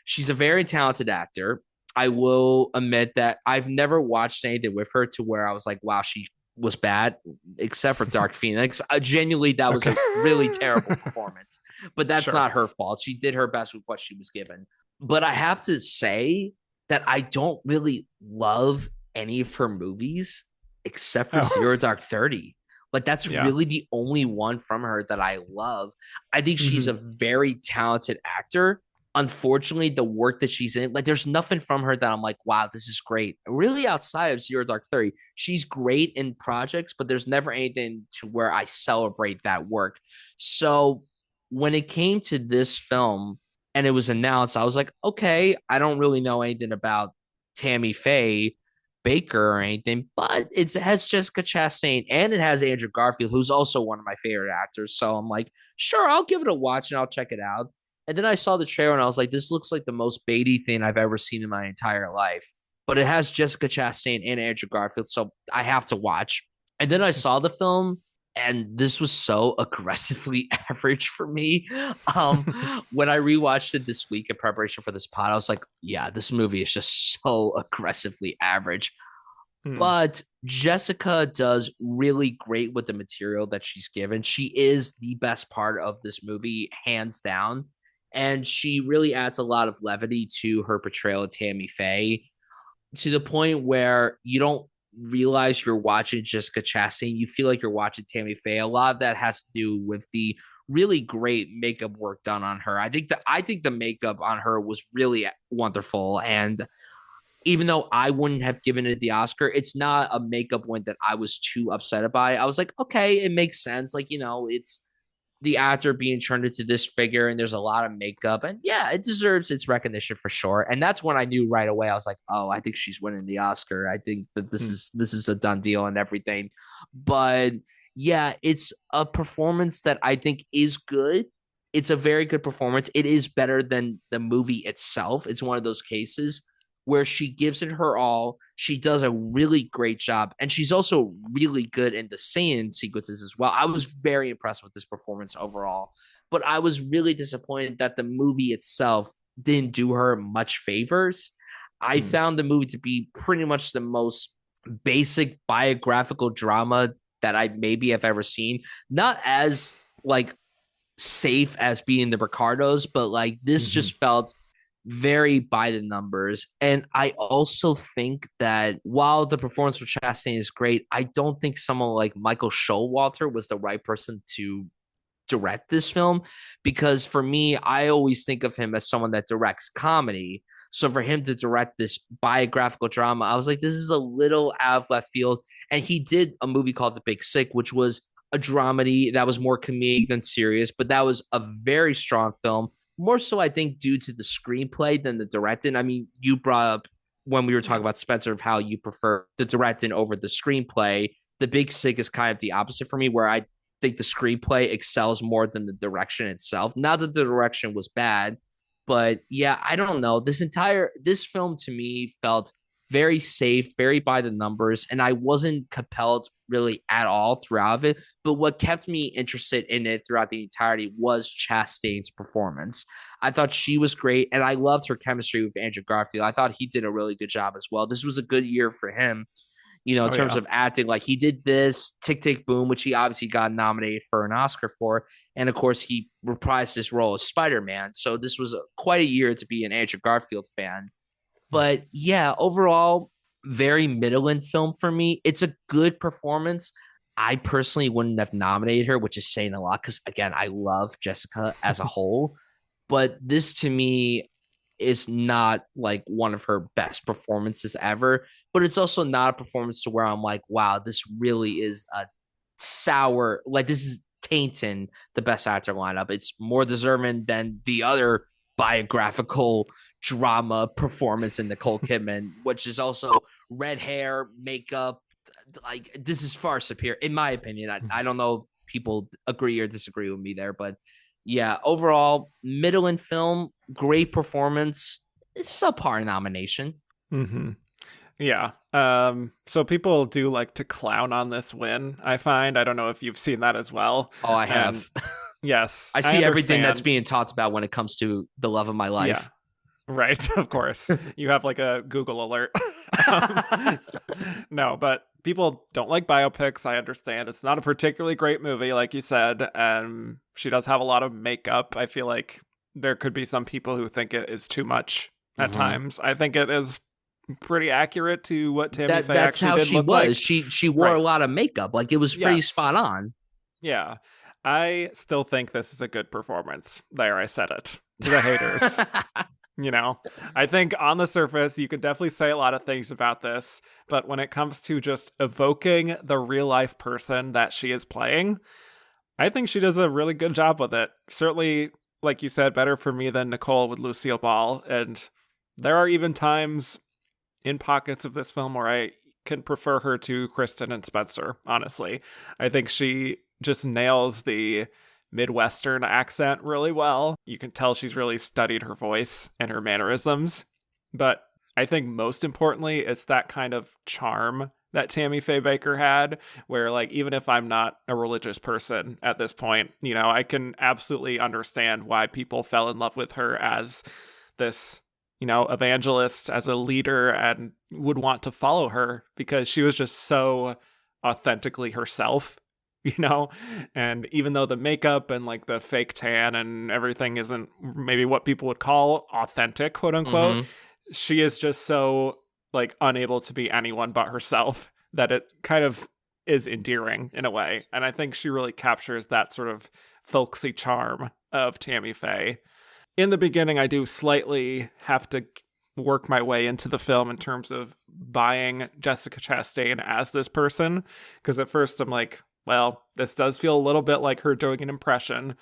she's a very talented actor. I will admit that I've never watched anything with her to where I was like, wow, she was bad, except for Dark Phoenix. Genuinely, that was a really terrible performance. But that's not her fault. She did her best with what she was given. But I have to say that I don't really love any of her movies except for Zero Dark 30. Like, that's really the only one from her that I love. I think she's a very talented actor. Unfortunately, the work that she's in, like, there's nothing from her that I'm like, wow, this is great. Really, outside of Zero Dark 30, she's great in projects, but there's never anything to where I celebrate that work. So when it came to this film, and it was announced, I was like, okay, I don't really know anything about Tammy Faye Baker or anything, but it has Jessica Chastain and it has Andrew Garfield, who's also one of my favorite actors. So I'm like, sure, I'll give it a watch and I'll check it out. And then I saw the trailer and I was like, this looks like the most baity thing I've ever seen in my entire life. But it has Jessica Chastain and Andrew Garfield, so I have to watch. And then I saw the film and this was so aggressively average for me. When I rewatched it this week in preparation for this pod, I was like, yeah, this movie is just so aggressively average. But Jessica does really great with the material that she's given. She is the best part of this movie, hands down. And she really adds a lot of levity to her portrayal of Tammy Faye, to the point where you don't realize you're watching Jessica Chastain. You feel like you're watching Tammy Faye. A lot of that has to do with the really great makeup work done on her. I think the makeup on her was really wonderful. And even though I wouldn't have given it the Oscar, it's not a makeup win that I was too upset by. I was like, okay, it makes sense. Like, it's the actor being turned into this figure, and there's a lot of makeup, and yeah, it deserves its recognition for sure. And that's when I knew right away. I was like, oh, I think she's winning the Oscar. I think that this is a done deal and everything. But yeah, it's a performance that I think is good. It's a very good performance. It is better than the movie itself. It's one of those cases where she gives it her all. She does a really great job, and she's also really good in the singing sequences as well. I was very impressed with this performance overall, but I was really disappointed that the movie itself didn't do her much favors. I found the movie to be pretty much the most basic biographical drama that I maybe have ever seen. Not as like safe as being the Ricardos, but like this just felt very by the numbers. And I also think that while the performance of Chastain is great, I don't think someone like Michael Showalter was the right person to direct this film, because for me, I always think of him as someone that directs comedy. So for him to direct this biographical drama, I was like, this is a little out of left field. And he did a movie called The Big Sick, which was a dramedy that was more comedic than serious, but that was a very strong film. More so, I think, due to the screenplay than the directing. I mean, you brought up when we were talking about Spencer of how you prefer the directing over the screenplay. The Big Sick is kind of the opposite for me, where I think the screenplay excels more than the direction itself. Not that the direction was bad, but yeah, I don't know. This film to me felt very safe, very by the numbers, and I wasn't compelled really at all throughout it. But what kept me interested in it throughout the entirety was Chastain's performance. I thought she was great, and I loved her chemistry with Andrew Garfield. I thought he did a really good job as well. This was a good year for him, in terms of acting. Like, he did this Tick Tick Boom, which he obviously got nominated for an Oscar for, and of course he reprised his role as Spider-Man. So this was quite a year to be an Andrew Garfield fan. But yeah, overall, very middling film for me. It's a good performance. I personally wouldn't have nominated her, which is saying a lot because, again, I love Jessica as a whole. But this to me is not like one of her best performances ever. But it's also not a performance to where I'm like, wow, this really is a sour, like, this is tainting the best actor lineup. It's more deserving than the other biographical drama performance in Nicole Kidman, which is also red hair, makeup. Like, this is far superior, in my opinion. I don't know if people agree or disagree with me there, but yeah, overall, middling film, great performance, subpar nomination. Yeah. So people do like to clown on this win, I find. I don't know if you've seen that as well. Oh, I have. Yes. I see everything that's being talked about when it comes to the love of my life. Yeah. Right, of course. You have like a Google alert. No, but people don't like biopics. I understand. It's not a particularly great movie, like you said. She does have a lot of makeup. I feel like there could be some people who think it is too much at times. I think it is pretty accurate to what Tammy Faye actually did look like. She wore a lot of makeup. Like, it was pretty spot on. Yeah. I still think this is a good performance. There, I said it. To the haters. I think on the surface, you could definitely say a lot of things about this, but when it comes to just evoking the real life person that she is playing, I think she does a really good job with it. Certainly, like you said, better for me than Nicole with Lucille Ball. And there are even times in pockets of this film where I can prefer her to Kristen and Spencer, honestly. I think she just nails the Midwestern accent really well. You can tell she's really studied her voice and her mannerisms. But I think most importantly, it's that kind of charm that Tammy Faye Baker had, where, like, even if I'm not a religious person at this point, I can absolutely understand why people fell in love with her as this, evangelist, as a leader, and would want to follow her because she was just so authentically herself. you know? And even though the makeup and like the fake tan and everything isn't maybe what people would call authentic, quote unquote, Mm-hmm. she is just so like unable to be anyone but herself that it kind of is endearing in a way. And I think she really captures that sort of folksy charm of Tammy Faye. In the beginning, I do slightly have to work my way into the film in terms of buying Jessica Chastain as this person. Because at first I'm like, well, this does feel a little bit like her doing an impression.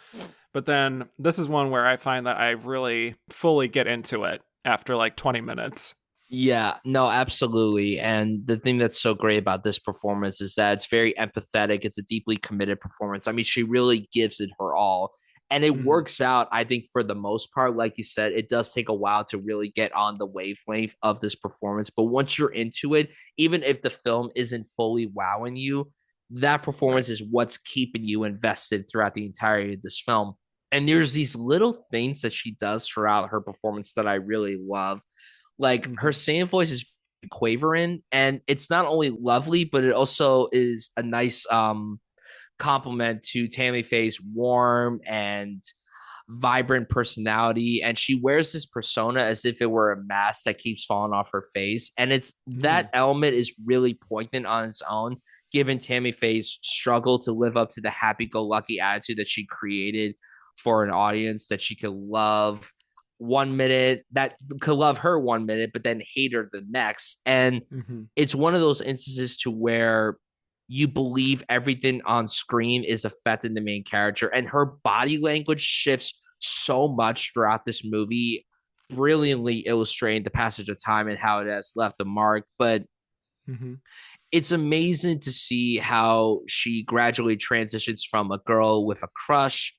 But then this is one where I find that I really fully get into it after like 20 minutes. Yeah, no, absolutely. And the thing that's so great about this performance is that it's very empathetic. It's a deeply committed performance. I mean, she really gives it her all. And it Mm-hmm. works out, I think, for the most part. Like you said, it does take a while to really get on the wavelength of this performance. But once you're into it, even if the film isn't fully wowing you, that Right. performance is what's keeping you invested throughout the entirety of this film. And there's these little things that she does throughout her performance that I really love. Like Mm-hmm. her singing voice is quavering, and it's not only lovely, but it also is a nice compliment to Tammy Faye's warm and vibrant personality. And she wears this persona as if it were a mask that keeps falling off her face. And it's Mm-hmm. that element is really poignant on its own, given Tammy Faye's struggle to live up to the happy-go-lucky attitude that she created for an audience that she could love 1 minute, that could love her 1 minute, but then hate her the next. And Mm-hmm. it's one of those instances to where you believe everything on screen is affecting the main character, and her body language shifts so much throughout this movie, brilliantly illustrating the passage of time and how it has left a mark. But Mm-hmm. it's amazing to see how she gradually transitions from a girl with a crush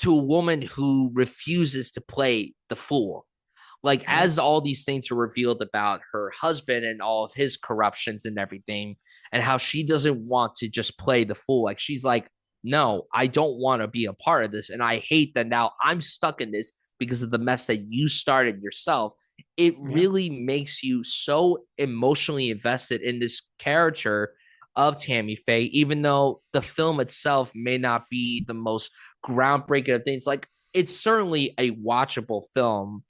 to a woman who refuses to play the fool. Like, Right. as all these things are revealed about her husband and all of his corruptions and everything, and how she doesn't want to just play the fool. Like, she's like, no, I don't want to be a part of this. And I hate that now I'm stuck in this because of the mess that you started yourself. It Yeah. really makes you so emotionally invested in this character of Tammy Faye, even though the film itself may not be the most groundbreaking of things. Like, it's certainly a watchable film,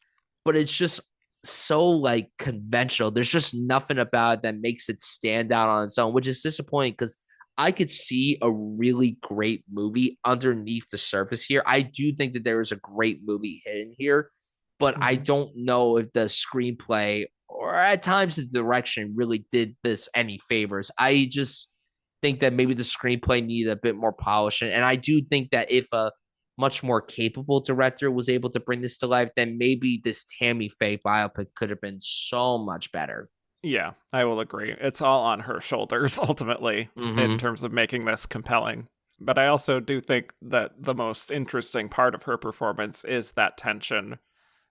but it's just so like conventional. There's just nothing about it that makes it stand out on its own, which is disappointing because I could see a really great movie underneath the surface here. I do think that there is a great movie hidden here, but I Mm-hmm. don't know if the screenplay or at times the direction really did this any favors. I just think that maybe the screenplay needed a bit more polish. And I do think that if a much more capable director was able to bring this to life, then maybe this Tammy Faye biopic could have been so much better. Yeah, I will agree. It's all on her shoulders ultimately in Mm-hmm. terms of making this compelling. But I also do think that the most interesting part of her performance is that tension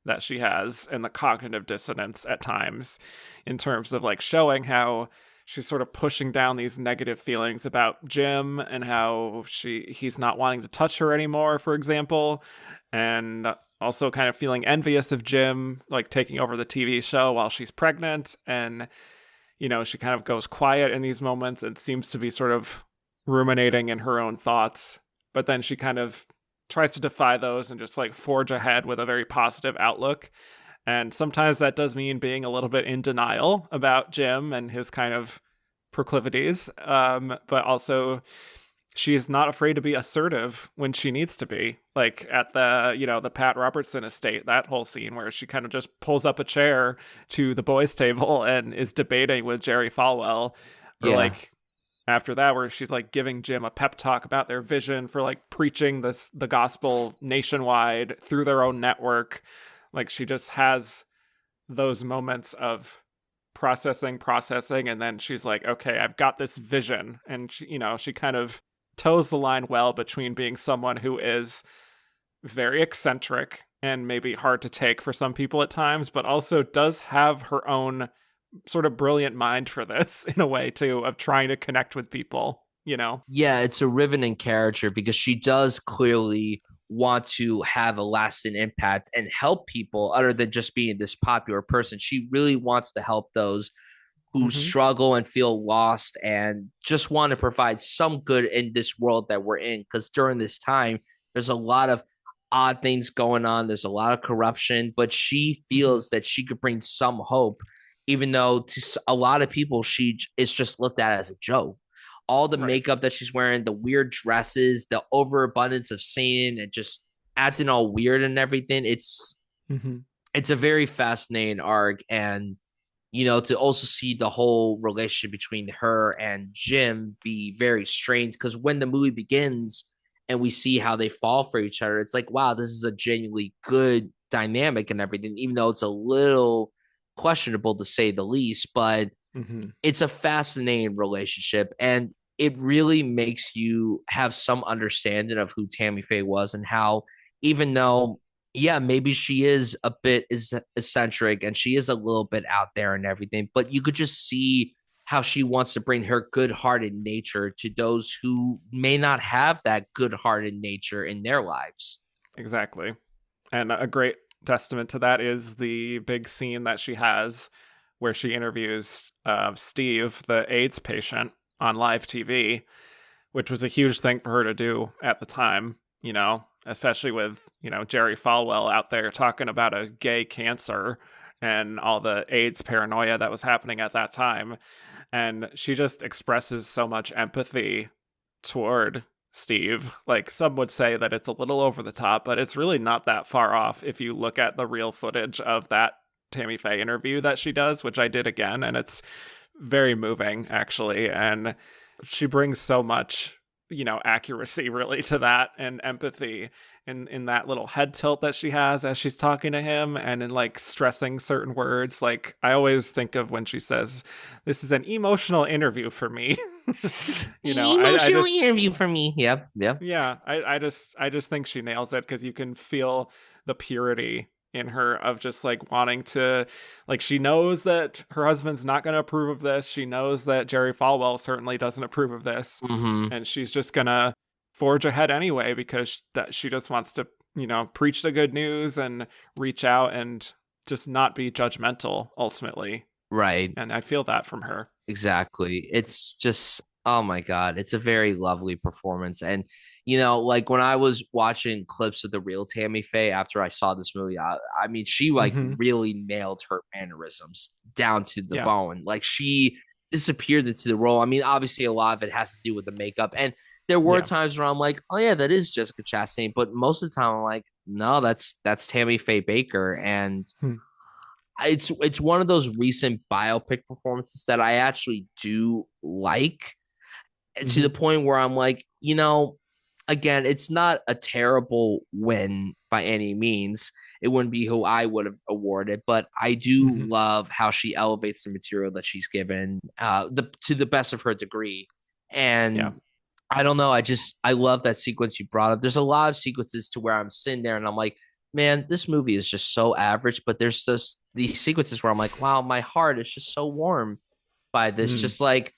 that she has and the cognitive dissonance at times in terms of like showing how she's sort of pushing down these negative feelings about Jim and how he's not wanting to touch her anymore, for example, and also kind of feeling envious of Jim like taking over the TV show while she's pregnant. And she kind of goes quiet in these moments and seems to be sort of ruminating in her own thoughts, but then she kind of tries to defy those and just like forge ahead with a very positive outlook. And sometimes that does mean being a little bit in denial about Jim and his kind of proclivities. But also, she is not afraid to be assertive when she needs to be. Like at the Pat Robertson estate, that whole scene where she kind of just pulls up a chair to the boys' table and is debating with Jerry Falwell. Or Yeah. like after that where she's like giving Jim a pep talk about their vision for like preaching the gospel nationwide through their own network. Like she just has those moments of processing, and then she's like, okay, I've got this vision. And she kind of toes the line well between being someone who is very eccentric and maybe hard to take for some people at times, but also does have her own sort of brilliant mind for this in a way too, of trying to connect with people. Yeah, it's a riveting character because she does clearly want to have a lasting impact and help people other than just being this popular person. She really wants to help those who Mm-hmm. struggle and feel lost and just want to provide some good in this world that we're in. Because during this time, there's a lot of odd things going on. There's a lot of corruption, but she Mm-hmm. feels that she could bring some hope, even though to a lot of people, she is just looked at as a joke. All the Right. makeup that she's wearing, the weird dresses, the overabundance of singing, and just acting all weird and everything. Mm-hmm. It's a very fascinating arc, and to also see the whole relationship between her and Jim be very strange, because when the movie begins and we see how they fall for each other, it's like, wow, this is a genuinely good dynamic and everything, even though it's a little questionable to say the least, but Mm-hmm. it's a fascinating relationship, and it really makes you have some understanding of who Tammy Faye was, and how, even though, yeah, maybe she is a bit eccentric and she is a little bit out there and everything, but you could just see how she wants to bring her good-hearted nature to those who may not have that good-hearted nature in their lives. Exactly. And a great testament to that is the big scene that she has where she interviews Steve, the AIDS patient, on live TV, which was a huge thing for her to do at the time, especially with, Jerry Falwell out there talking about a gay cancer and all the AIDS paranoia that was happening at that time. And she just expresses so much empathy toward Steve. Like, some would say that it's a little over the top, but it's really not that far off if you look at the real footage of that Tammy Faye interview that she does, which I did again, and it's very moving, actually. And she brings so much, accuracy really to that, and empathy in that little head tilt that she has as she's talking to him, and in like stressing certain words. Like, I always think of when she says, "This is an emotional interview for me." I Emotional just, interview for me. Yep, yep. yeah, I just think she nails it, because you can feel the purity in her of just like wanting to, like, she knows that her husband's not going to approve of this. She knows that Jerry Falwell certainly doesn't approve of this, Mm-hmm. and she's just gonna forge ahead anyway, because that she just wants to, preach the good news and reach out and just not be judgmental ultimately. Right. And I feel that from her. Exactly. It's just, oh my God, it's a very lovely performance. And, like when I was watching clips of the real Tammy Faye after I saw this movie, I mean, she like Mm-hmm. really nailed her mannerisms down to the Yeah. bone. Like she disappeared into the role. I mean, obviously, a lot of it has to do with the makeup. And there were Yeah. times where I'm like, oh yeah, that is Jessica Chastain. But most of the time, I'm like, no, that's Tammy Faye Baker. And Hmm. it's one of those recent biopic performances that I actually do like, to Mm-hmm. the point where I'm like, again, it's not a terrible win by any means. It wouldn't be who I would have awarded, but I do Mm-hmm. love how she elevates the material that she's given, to the best of her degree. Yeah. And I don't know. I love that sequence you brought up. There's a lot of sequences to where I'm sitting there and I'm like, man, this movie is just so average. But there's just these sequences where I'm like, wow, my heart is just so warm by this. Mm. Just like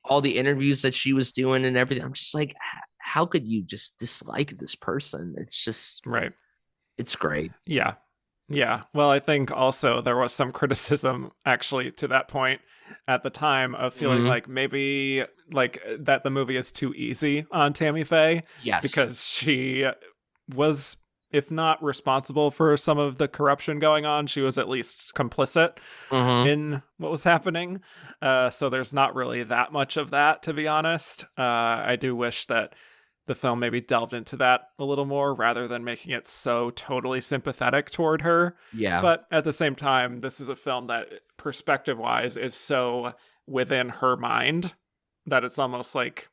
all the interviews that she was doing and everything. I'm just like, how could you just dislike this person? It's just, Right. it's great. Yeah. Yeah. Well, I think also there was some criticism actually to that point at the time of feeling Mm-hmm. like maybe like that the movie is too easy on Tammy Faye, Yes. because she was, if not responsible for some of the corruption going on, she was at least complicit Mm-hmm. in what was happening. So there's not really that much of that, to be honest. I do wish that the film maybe delved into that a little more rather than making it so totally sympathetic toward her. Yeah. But at the same time, this is a film that, perspective wise, is so within her mind that it's almost like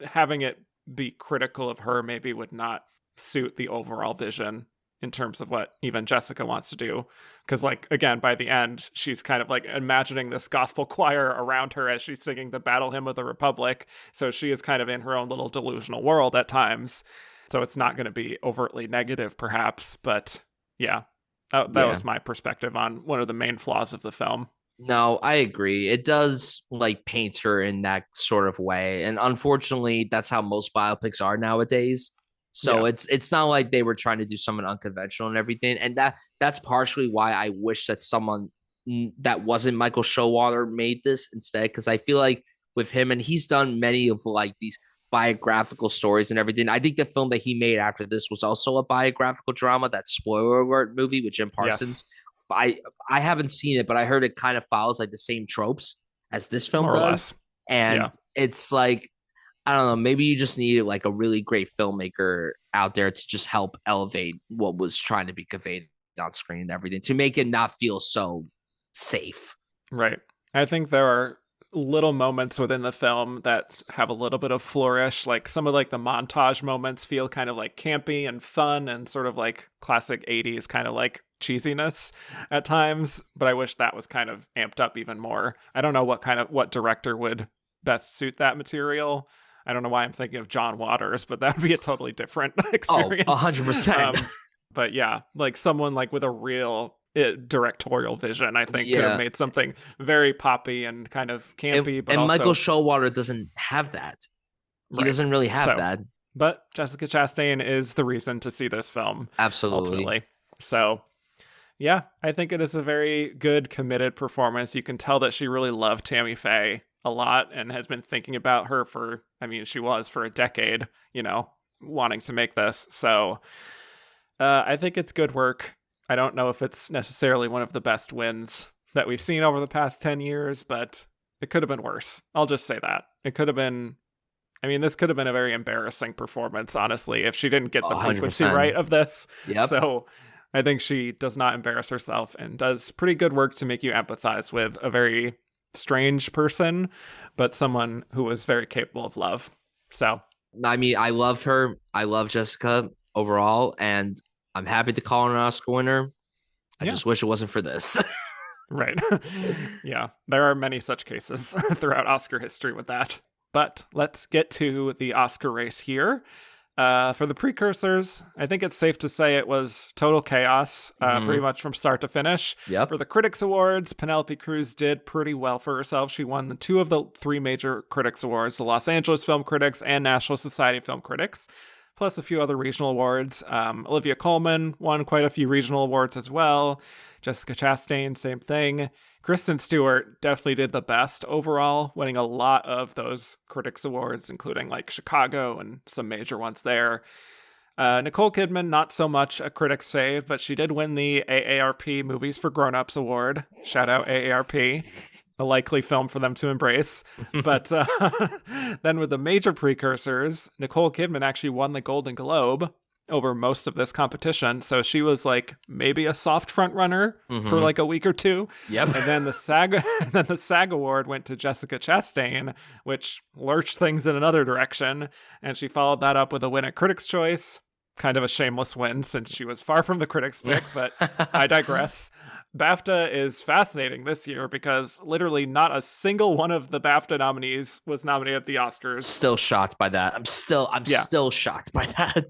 having it be critical of her maybe would not suit the overall vision in terms of what even Jessica wants to do. Because, like, again, by the end, she's kind of like imagining this gospel choir around her as she's singing the Battle Hymn of the Republic. So she is kind of in her own little delusional world at times. So it's not going to be overtly negative, perhaps. But yeah, that Yeah. was my perspective on one of the main flaws of the film. No, I agree. It does like paint her in that sort of way. And unfortunately, that's how most biopics are nowadays. So Yeah. it's not like they were trying to do something unconventional and everything. And that's partially why I wish that someone that wasn't Michael Showalter made this instead, because I feel like with him, and he's done many of like these biographical stories and everything. I think the film that he made after this was also a biographical drama, that spoiler alert movie with Jim Yes, Parsons. I I haven't seen it, but I heard it kind of follows like the same tropes as this film more or does. less. And Yeah. it's like, I don't know, maybe you just needed like a really great filmmaker out there to just help elevate what was trying to be conveyed on screen and everything to make it not feel so safe. Right. I think there are little moments within the film that have a little bit of flourish. Like some of like the montage moments feel kind of like campy and fun and sort of like classic 80s kind of like cheesiness at times, but I wish that was kind of amped up even more. I don't know what director would best suit that material. I don't know why I'm thinking of John Waters, but that would be a totally different Oh, experience. 100%. But yeah, like someone like with a real directorial vision, I think could have Yeah. made something very poppy and kind of campy, but And Michael also Showalter doesn't have that. He right. doesn't really have So, that. but Jessica Chastain is the reason to see this film Absolutely. ultimately. So, yeah, I think it is a very good, committed performance. You can tell that she really loved Tammy Faye a lot and has been thinking about her for, I mean, she was for a decade, wanting to make this. So, I think it's good work. I don't know if it's necessarily one of the best wins that we've seen over the past 10 years, but it could have been worse. I'll just say that. It could have been, I mean, this could have been a very embarrassing performance, honestly, if she didn't get the frequency 100%. right of this. Yep. So I think she does not embarrass herself and does pretty good work to make you empathize with a very strange person, but someone who was very capable of love. So, I mean, I love her. I love Jessica overall, and I'm happy to call her an Oscar winner. I yeah, just wish it wasn't for this. right. Yeah, there are many such cases throughout Oscar history with that. But let's get to the Oscar race here. For the precursors, I think it's safe to say it was total chaos, pretty much from start to finish. Yep. For the Critics Awards, Penelope Cruz did pretty well for herself. She won the two of the three major Critics Awards, the Los Angeles Film Critics and National Society of Film Critics, plus a few other regional awards. Olivia Colman won quite a few regional awards as well. Jessica Chastain, same thing. Kristen Stewart definitely did the best overall, winning a lot of those Critics Awards, including like Chicago and some major ones there. Nicole Kidman, not so much a critic's fave, but she did win the AARP Movies for Grown-Ups Award. Shout out AARP. A likely film for them to embrace. But then with the major precursors, Nicole Kidman actually won the Golden Globe over most of this competition. So she was like maybe a soft front runner for like a week or two. Yep. And then the SAG award went to Jessica Chastain, which lurched things in another direction. And she followed that up with a win at Critics' Choice. Kind of a shameless win since she was far from the critics' pick, but I digress. BAFTA is fascinating this year because literally not a single one of the BAFTA nominees was nominated at the Oscars. Still shocked by that. I'm still shocked by that.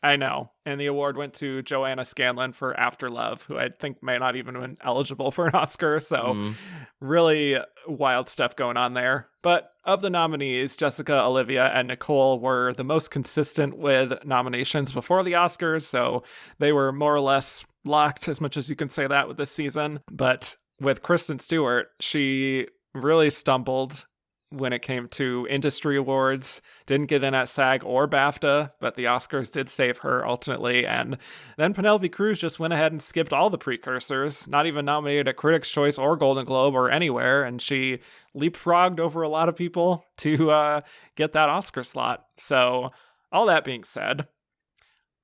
I know. And the award went to Joanna Scanlon for After Love, who I think may not even have been eligible for an Oscar. So really wild stuff going on there. But of the nominees, Jessica, Olivia, and Nicole were the most consistent with nominations before the Oscars. So they were more or less locked, as much as you can say that with this season. But with Kristen Stewart, she really stumbled when it came to industry awards. Didn't get in at SAG or BAFTA, but the Oscars did save her ultimately. And then Penelope Cruz just went ahead and skipped all the precursors, not even nominated at Critics' Choice or Golden Globe or anywhere. And she leapfrogged over a lot of people to get that Oscar slot. So all that being said,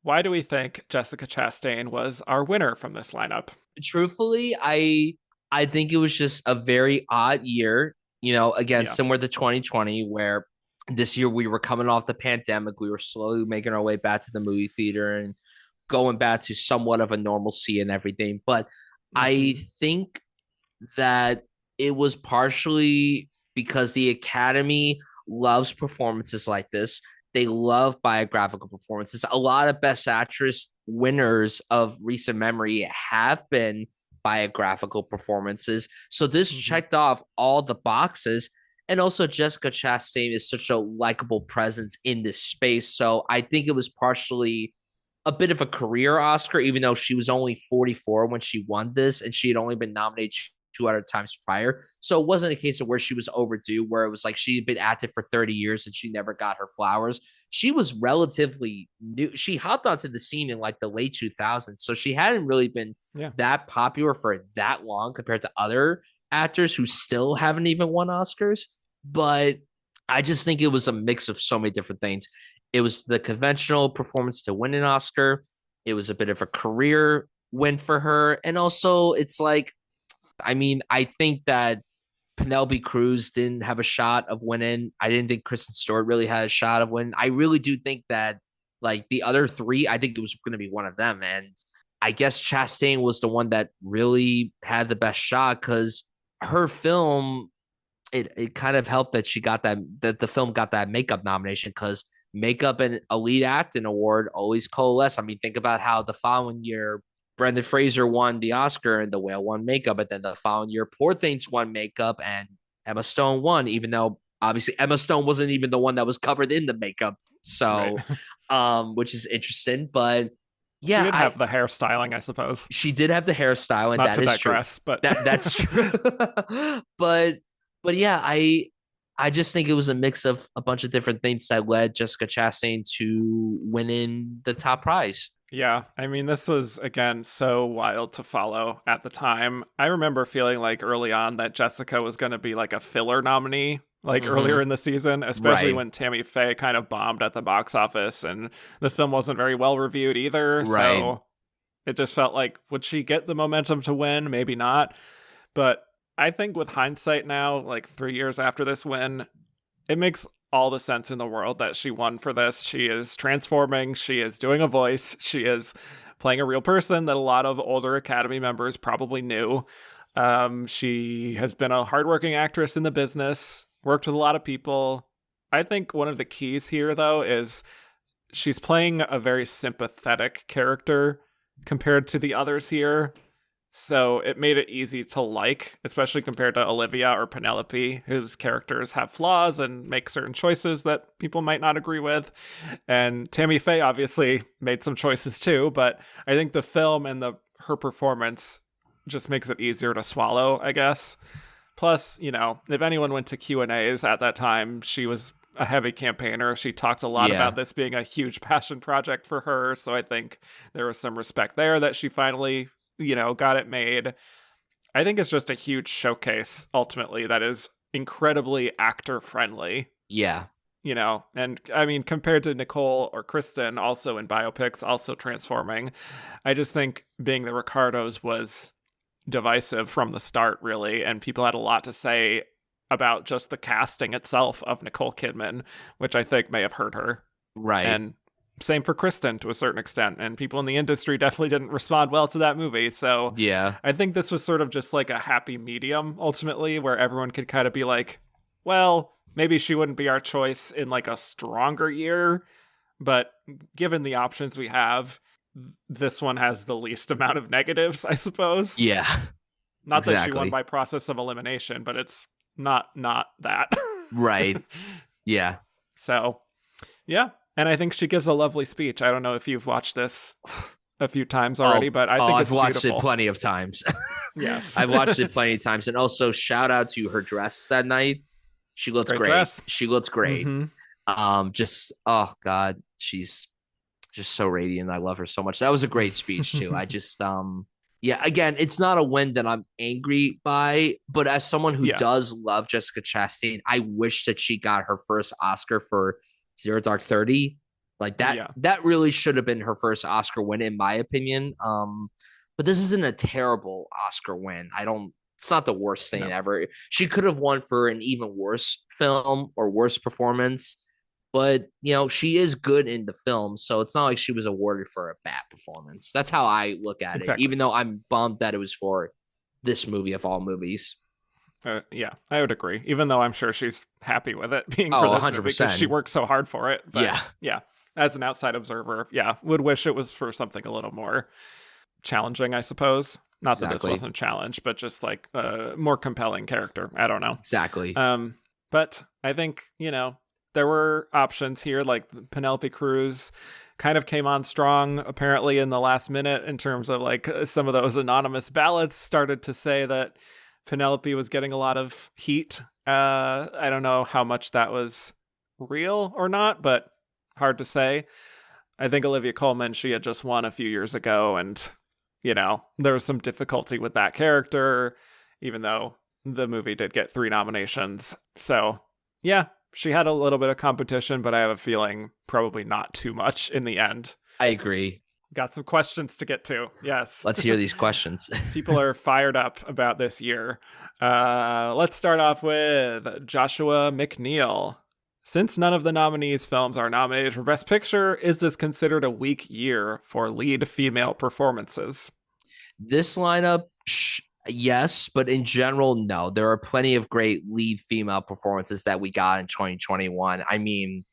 why do we think Jessica Chastain was our winner from this lineup? Truthfully, I think it was just a very odd year. Again, Yeah. similar to 2020, where this year we were coming off the pandemic. We were slowly making our way back to the movie theater and going back to somewhat of a normalcy and everything. But I think that it was partially because the Academy loves performances like this. They love biographical performances. A lot of Best Actress winners of recent memory have been biographical performances. So this checked off all the boxes. And also Jessica Chastain is such a likable presence in this space. So I think it was partially a bit of a career Oscar, even though she was only 44 when she won this and she had only been nominated two other times prior. So it wasn't a case of where she was overdue, where it was like she had been active for 30 years and she never got her flowers. She was relatively new. She hopped onto the scene in like the late 2000s. So she hadn't really been that popular for that long compared to other actors who still haven't even won Oscars. But I just think it was a mix of so many different things. It was the conventional performance to win an Oscar. It was a bit of a career win for her. And also, it's like, I mean, I think that Penelope Cruz didn't have a shot of winning. I didn't think Kristen Stewart really had a shot of winning. I really do think that, like, the other three, I think it was going to be one of them. And I guess Chastain was the one that really had the best shot because her film, it kind of helped that she got that the film got that makeup nomination, because makeup and a lead acting award always coalesce. I mean, think about how the following year Brendan Fraser won the Oscar and The Whale won makeup, but then the following year Poor Things won makeup and Emma Stone won, even though obviously Emma Stone wasn't even the one that was covered in the makeup. So, which is interesting, but yeah, she did have the hairstyling, I suppose. She did have the hairstyle, and not that to is digress, true. But that's true. but yeah, I just think it was a mix of a bunch of different things that led Jessica Chastain to winning the top prize. Yeah, I mean, this was, again, so wild to follow at the time. I remember feeling like early on that Jessica was going to be like a filler nominee, like earlier in the season, especially when Tammy Faye kind of bombed at the box office and the film wasn't very well reviewed either. Right. So it just felt like, would she get the momentum to win? Maybe not. But I think with hindsight now, like 3 years after this win, it makes all the sense in the world that she won for this. She is transforming. She is doing a voice. She is playing a real person that a lot of older Academy members probably knew. She has been a hardworking actress in the business, worked with a lot of people. I think one of the keys here, though, is she's playing a very sympathetic character compared to the others here. So it made it easy to like, especially compared to Olivia or Penelope, whose characters have flaws and make certain choices that people might not agree with. And Tammy Faye obviously made some choices too, but I think the film and her performance just makes it easier to swallow, I guess. Plus, you know, if anyone went to Q&As at that time, she was a heavy campaigner. She talked a lot about this being a huge passion project for her. So I think there was some respect there that she finally, you know, got it made. I think it's just a huge showcase, ultimately, that is incredibly actor friendly. Yeah. You know, and I mean, compared to Nicole or Kristen, also in biopics, also transforming, I just think being the Ricardos was divisive from the start, really. And people had a lot to say about just the casting itself of Nicole Kidman, which I think may have hurt her. Right. And same for Kristen to a certain extent, and people in the industry definitely didn't respond well to that movie. So yeah, I think this was sort of just like a happy medium ultimately, where everyone could kind of be like, well, maybe she wouldn't be our choice in like a stronger year, but given the options we have, this one has the least amount of negatives, I suppose. Yeah. Not that she won by process of elimination, but it's not that. Right. Yeah. So, yeah. And I think she gives a lovely speech. I don't know if you've watched this a few times already, but I think it's beautiful. I've watched it plenty of times. Yes. I've watched it plenty of times. And also shout out to her dress that night. She looks great. She looks great. Mm-hmm. Oh God, she's just so radiant. I love her so much. That was a great speech too. I just, yeah, again, it's not a win that I'm angry by, but as someone who does love Jessica Chastain, I wish that she got her first Oscar for Zero Dark 30. Like that really should have been her first Oscar win, in my opinion. But this isn't a terrible Oscar win. It's not the worst thing ever. She could have won for an even worse film or worse performance, but you know, she is good in the film. So it's not like she was awarded for a bad performance. That's how I look at it, even though I'm bummed that it was for this movie of all movies. Yeah, I would agree. Even though I'm sure she's happy with it being for this 100%. Movie because she worked so hard for it. But yeah, as an outside observer, would wish it was for something a little more challenging, I suppose. Not that this wasn't a challenge, but just like a more compelling character. I don't know. Exactly. But I think, you know, there were options here, like Penelope Cruz kind of came on strong apparently in the last minute in terms of like some of those anonymous ballots started to say that Penelope was getting a lot of heat. I don't know how much that was real or not, but hard to say. I think Olivia Colman, she had just won a few years ago, and, there was some difficulty with that character, even though the movie did get 3 nominations. So, yeah, she had a little bit of competition, but I have a feeling probably not too much in the end. I agree. Got some questions to get to. Yes. Let's hear these questions. People are fired up about this year. Let's start off with Joshua McNeil. Since none of the nominees' films are nominated for Best Picture, is this considered a weak year for lead female performances? This lineup, yes, but in general, no. There are plenty of great lead female performances that we got in 2021. I mean,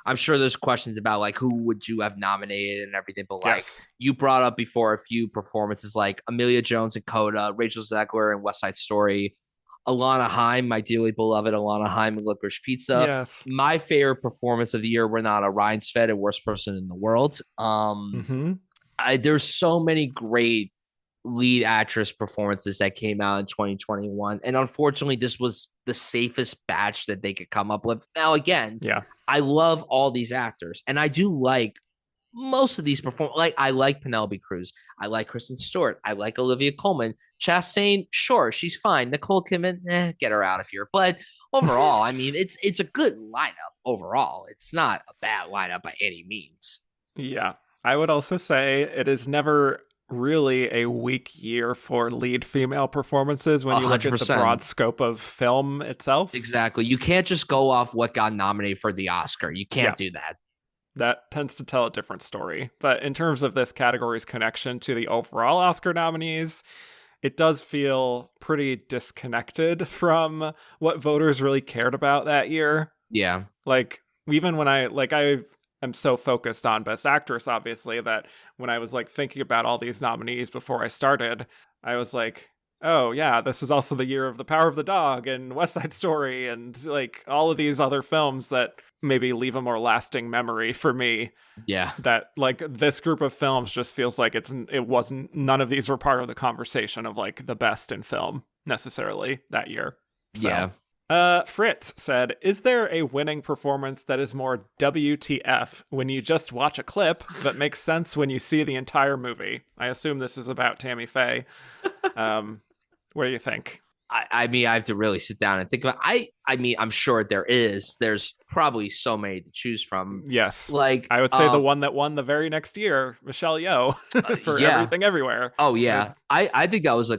I'm sure there's questions about like who would you have nominated and everything, but like you brought up before a few performances like Amelia Jones in Coda, Rachel Zegler in West Side Story, Alana Haim, my dearly beloved Alana Haim in Licorice Pizza. Yes. My favorite performance of the year, Renata Ryan Svet, Worst Person in the World. There's so many great lead actress performances that came out in 2021. And unfortunately, this was the safest batch that they could come up with. Now, again, I love all these actors, and I do like most of these performers. Like, I like Penelope Cruz. I like Kristen Stewart. I like Olivia Colman. Chastain, sure, she's fine. Nicole Kidman, get her out of here. But overall, I mean, it's a good lineup overall. It's not a bad lineup by any means. Yeah. I would also say it is never really a weak year for lead female performances when you look at the broad scope of film itself. Exactly. You can't just go off what got nominated for the Oscar. You can't do that. That tends to tell a different story. But in terms of this category's connection to the overall Oscar nominees, it does feel pretty disconnected from what voters really cared about that year. Yeah. Like, even when I'm so focused on Best Actress, obviously, that when I was like thinking about all these nominees before I started, I was like, oh yeah, this is also the year of The Power of the Dog and West Side Story and like all of these other films that maybe leave a more lasting memory for me. Yeah. That like this group of films just feels like none of these were part of the conversation of like the best in film necessarily that year. So. Yeah. Fritz said, is there a winning performance that is more WTF when you just watch a clip but makes sense when you see the entire movie? I assume this is about Tammy Faye. What do you think? I mean, I have to really sit down and think about I mean, I'm sure there's probably so many to choose from. Yes. Like, I would say the one that won the very next year, Michelle Yeoh, for Everything Everywhere. Oh, yeah. I think that was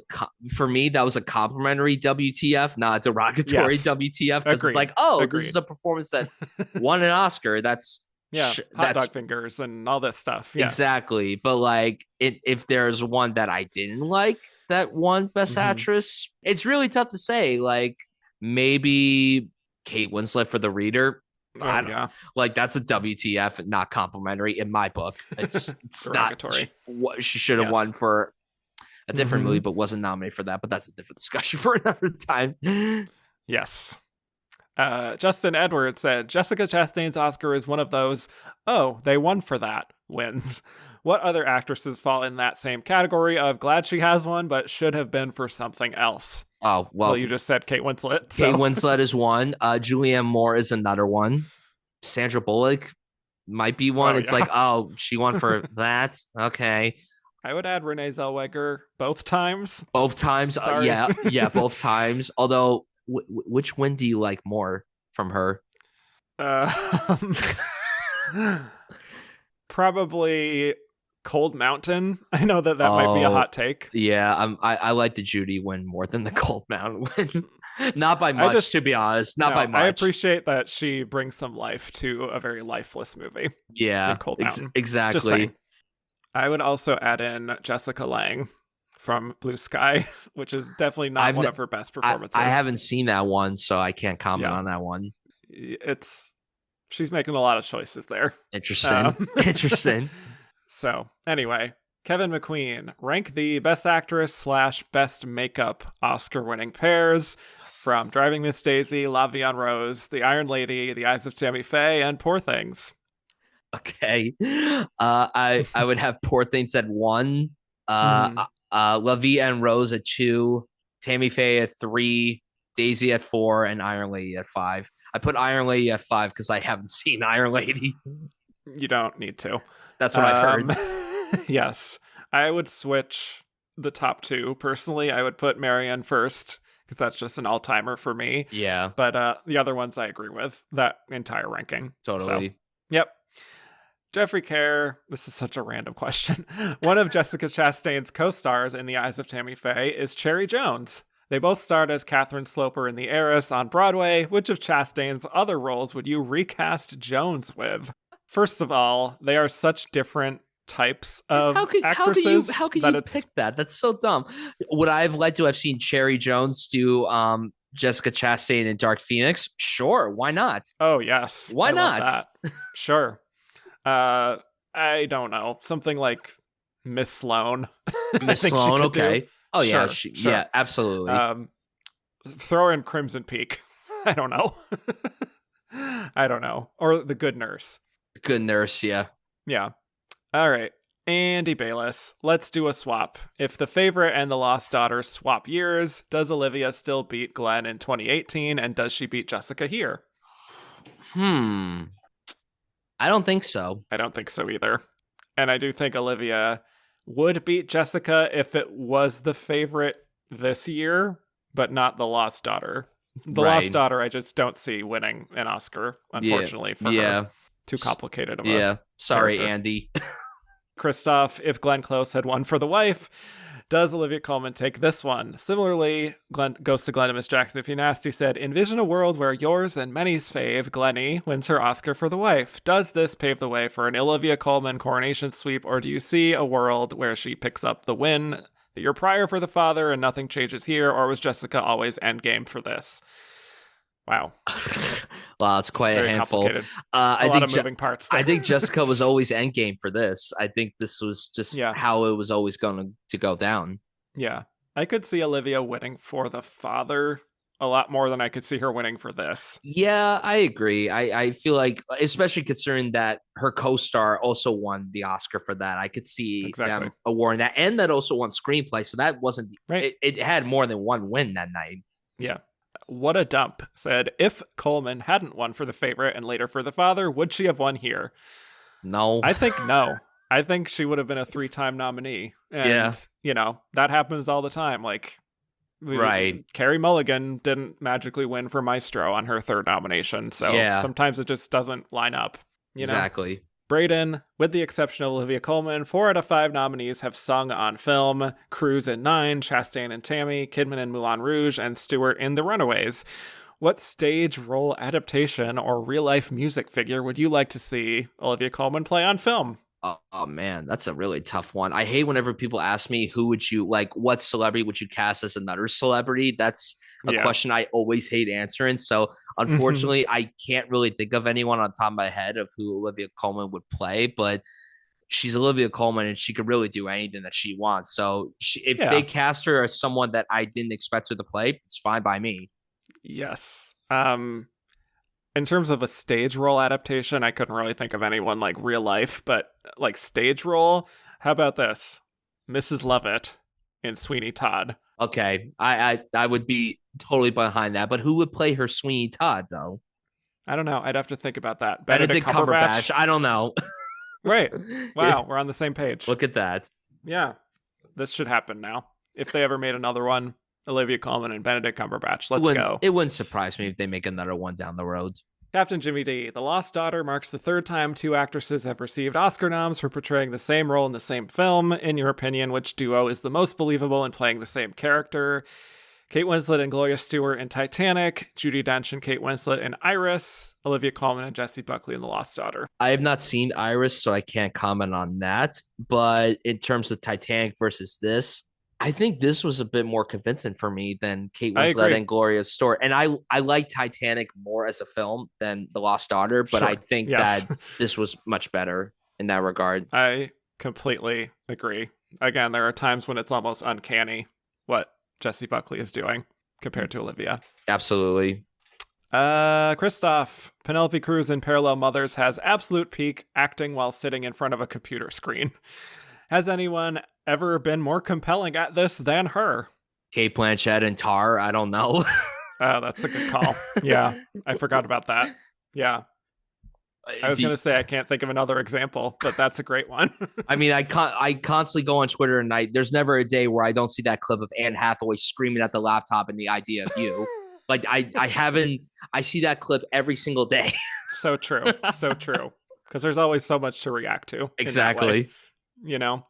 for me, that was a complimentary WTF, not a derogatory WTF. Because it's like, this is a performance that won an Oscar. That's hot dog fingers and all this stuff. Yeah. Exactly. But like, if there's one that I didn't like that won Best Actress, it's really tough to say. Like, she Kate Winslet for The Reader. I don't know. Like, that's a WTF, not complimentary in my book. It's not. She should have won for a different movie, but wasn't nominated for that. But that's a different discussion for another time. Yes. Justin Edwards said, Jessica Chastain's Oscar is one of those, oh, they won for that wins. What other actresses fall in that same category of glad she has one, but should have been for something else? Oh, well, you just said Kate Winslet. Kate Winslet is one. Julianne Moore is another one. Sandra Bullock might be one. It's like, oh, she won for that. Okay. I would add Renee Zellweger both times. Both times. Yeah, both times. Although, which win do you like more from her? Probably Cold Mountain. I know that might be a hot take. Yeah, I like the Judy win more than the Cold Mountain win. Not by much, to be honest. Not by much. I appreciate that she brings some life to a very lifeless movie. Yeah, Cold Mountain. Exactly. I would also add in Jessica Lange from Blue Sky, which is definitely not one of her best performances. I haven't seen that one, so I can't comment on that one. She's making a lot of choices there. Interesting. Interesting. So anyway, Kevin McQueen, rank the Best Actress / Best Makeup Oscar-winning pairs from Driving Miss Daisy, La Vie en Rose, The Iron Lady, The Eyes of Tammy Faye, and Poor Things. Okay. I would have Poor Things at 1. La Vie en Rose at 2. Tammy Faye at 3, Daisy at 4, and Iron Lady at 5. I put Iron Lady at 5 because I haven't seen Iron Lady. You don't need to. That's what I've heard. Yes. I would switch the top 2. Personally, I would put Marianne first because that's just an all-timer for me. Yeah. But the other ones I agree with, that entire ranking. Totally. So, yep. Jeffrey Kerr, this is such a random question. One of Jessica Chastain's co-stars in The Eyes of Tammy Faye is Cherry Jones. They both starred as Catherine Sloper in The Heiress on Broadway. Which of Chastain's other roles would you recast Jones with? First of all, they are such different types of actresses. How could you pick that? That's so dumb. Would I have liked to have seen Cherry Jones do Jessica Chastain in Dark Phoenix? Sure, why not? Oh, yes. Why not? Sure. I don't know. Something like Miss Sloane. Miss Sloane, okay. Oh, sure, yeah. Sure. Yeah, absolutely. Throw in Crimson Peak. I don't know. I don't know. Or The Good Nurse. Good Nurse, yeah. Yeah. All right. Andy Bayless. Let's do a swap. If The Favorite and The Lost Daughter swap years, does Olivia still beat Glenn in 2018? And does she beat Jessica here? I don't think so. I don't think so either. And I do think Olivia would beat Jessica if it was The Favorite this year, but not The Lost Daughter. The Lost Daughter, I just don't see winning an Oscar, unfortunately, for her. Too complicated of a Sorry, character. Andy. Christoph, if Glenn Close had won for The Wife, does Olivia Colman take this one? Similarly, goes to Glenn and Miss Jackson. If you nasty said, envision a world where yours and many's fave, Glennie, wins her Oscar for The Wife. Does this pave the way for an Olivia Colman coronation sweep, or do you see a world where she picks up the win the year prior for The Father and nothing changes here, or was Jessica always endgame for this? Wow. Wow, it's quite Very a handful. A lot of moving parts there. I think Jessica was always endgame for this. I think this was just how it was always going to go down. Yeah. I could see Olivia winning for The Father a lot more than I could see her winning for this. Yeah, I agree. I feel like, especially considering that her co-star also won the Oscar for that, I could see them awarding that. And that also won screenplay. So that wasn't, it had more than one win that night. Yeah. What a dump said, if Colman hadn't won for The Favorite and later for The Father, would she have won here? No. I think no. I think she would have been a 3-time nominee. And, that happens all the time. Like, Carey Mulligan didn't magically win for Maestro on her 3rd nomination. So sometimes it just doesn't line up. Exactly. Braden, with the exception of Olivia Colman, 4 out of 5 nominees have sung on film. Cruz in 9, Chastain and Tammy, Kidman in Moulin Rouge, and Stewart in The Runaways. What stage role adaptation or real-life music figure would you like to see Olivia Colman play on film? Oh man, that's a really tough one. I hate whenever people ask me who would you like, what celebrity would you cast as another celebrity? That's a question I always hate answering. So unfortunately, I can't really think of anyone on top of my head of who Olivia Colman would play, but she's Olivia Colman and she could really do anything that she wants. So if they cast her as someone that I didn't expect her to play, it's fine by me. Yes. In terms of a stage role adaptation, I couldn't really think of anyone like real life, but like stage role, how about this? Mrs. Lovett in Sweeney Todd. Okay, I would be totally behind that, but who would play her Sweeney Todd though? I don't know. I'd have to think about that. Benedict Cumberbatch. I don't know. Right. Wow, we're on the same page. Look at that. Yeah, this should happen now. If they ever made another one, Olivia Colman and Benedict Cumberbatch. Let's go. It wouldn't surprise me if they make another one down the road. Captain Jimmy D. The Lost Daughter marks the 3rd time 2 actresses have received Oscar noms for portraying the same role in the same film. In your opinion, which duo is the most believable in playing the same character? Kate Winslet and Gloria Stewart in Titanic, Judi Dench and Kate Winslet in Iris, Olivia Colman and Jessie Buckley in The Lost Daughter. I have not seen Iris, so I can't comment on that. But in terms of Titanic versus this, I think this was a bit more convincing for me than Kate Winslet and Gloria Stewart. And I like Titanic more as a film than The Lost Daughter, but I think that this was much better in that regard. I completely agree. Again, there are times when it's almost uncanny what Jessie Buckley is doing compared to Olivia. Absolutely. Christoph, Penelope Cruz in Parallel Mothers has absolute peak acting while sitting in front of a computer screen. Has anyone ever been more compelling at this than her? Kate Blanchett and Tar. I don't know. Oh, that's a good call. Yeah, I forgot about that. Yeah. I was going to say I can't think of another example, but that's a great one. I mean, I constantly go on Twitter and there's never a day where I don't see that clip of Anne Hathaway screaming at the laptop and the idea of you. Like I see that clip every single day. So true. So true. Because there's always so much to react to. Exactly. You know?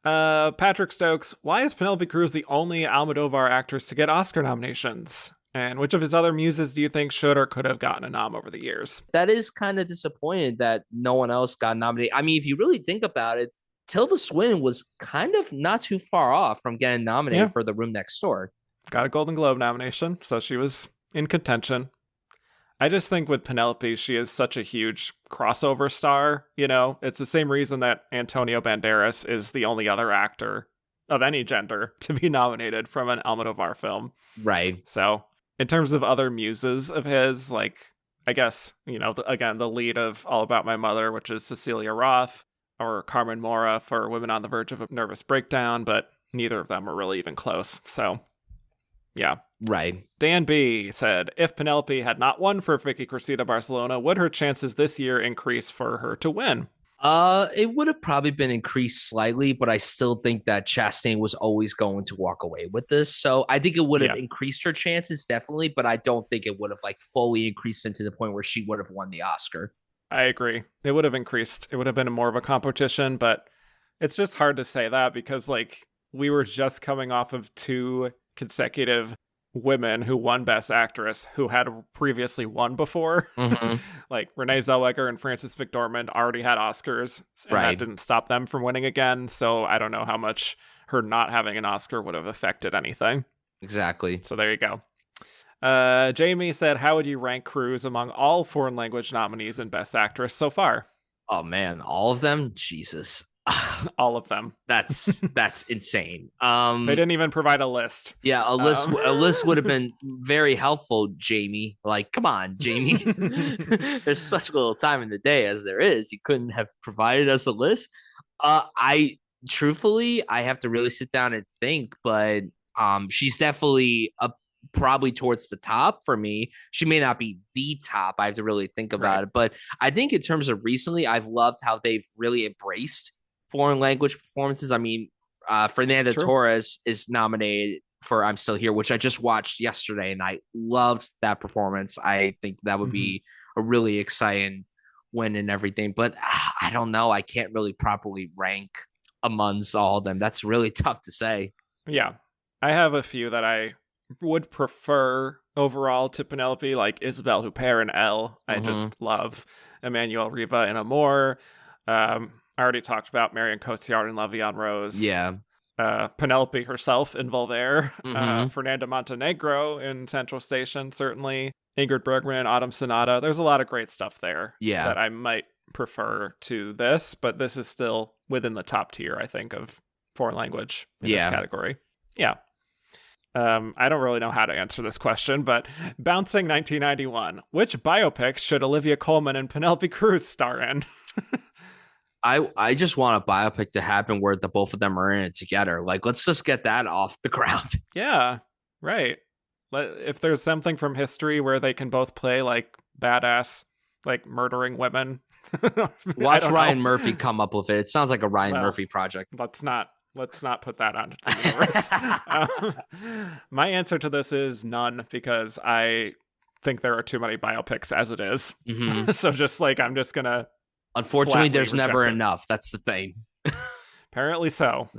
Patrick Stokes, why is Penelope Cruz the only Almodovar actress to get Oscar nominations? And which of his other muses do you think should or could have gotten a nom over the years? That is kind of disappointed that no one else got nominated. I mean, if you really think about it, Tilda Swinton was kind of not too far off from getting nominated for The Room Next Door. Got a Golden Globe nomination, so she was in contention. I just think with Penelope, she is such a huge crossover star. You know, it's the same reason that Antonio Banderas is the only other actor of any gender to be nominated from an Almodovar film. Right. So in terms of other muses of his, like, I guess, you know, again, the lead of All About My Mother, which is Cecilia Roth, or Carmen Mora for Women on the Verge of a Nervous Breakdown, but neither of them are really even close. So, yeah. Right. Dan B said, if Penelope had not won for Vicky Cristina Barcelona, would her chances this year increase for her to win? It would have probably been increased slightly, but I still think that Chastain was always going to walk away with this. So I think it would have increased her chances, definitely, but I don't think it would have like fully increased them to the point where she would have won the Oscar. I agree. It would have increased. It would have been more of a competition, but it's just hard to say that because like we were just coming off of 2 consecutive women who won Best Actress who had previously won before. Mm-hmm. Like Renee Zellweger and Frances McDormand already had Oscars, and that didn't stop them from winning again. So I don't know how much her not having an Oscar would have affected anything. Exactly. So there you go. Jamie said, how would you rank Cruz among all foreign language nominees in Best Actress so far? Oh man, all of them? Jesus. All of them. That's insane. They didn't even provide a list. Yeah, a list would have been very helpful, Jamie. Like, come on, Jamie. There's such little time in the day as there is. You couldn't have provided us a list. I truthfully, I have to really sit down and think, but she's definitely probably towards the top for me. She may not be the top. I have to really think about it. But I think in terms of recently, I've loved how they've really embraced foreign language performances. I mean, Fernanda Torres is nominated for I'm Still Here, which I just watched yesterday, and I loved that performance. I think that would be a really exciting win and everything. But I don't know. I can't really properly rank amongst all of them. That's really tough to say. Yeah. I have a few that I would prefer overall to Penelope, like Isabelle Huppert in Elle. I just love Emmanuel Riva in Amour. I already talked about Marion Cotillard and La Vie en Rose. Yeah. Penelope herself in Voltaire. Fernanda Montenegro in Central Station, certainly. Ingrid Bergman in Autumn Sonata. There's a lot of great stuff there that I might prefer to this, but this is still within the top tier, I think, of foreign language in this category. Yeah. I don't really know how to answer this question, but Bouncing 1991. Which biopics should Olivia Colman and Penelope Cruz star in? I just want a biopic to happen where the both of them are in it together. Like, let's just get that off the ground. Yeah, right. If there's something from history where they can both play like badass, like murdering women. Watch Ryan Murphy come up with it. It sounds like a Ryan Murphy project. Let's not put that onto the universe. My answer to this is none, because I think there are too many biopics as it is. So just like, I'm just going to unfortunately, there's never enough. That's the thing. Apparently so.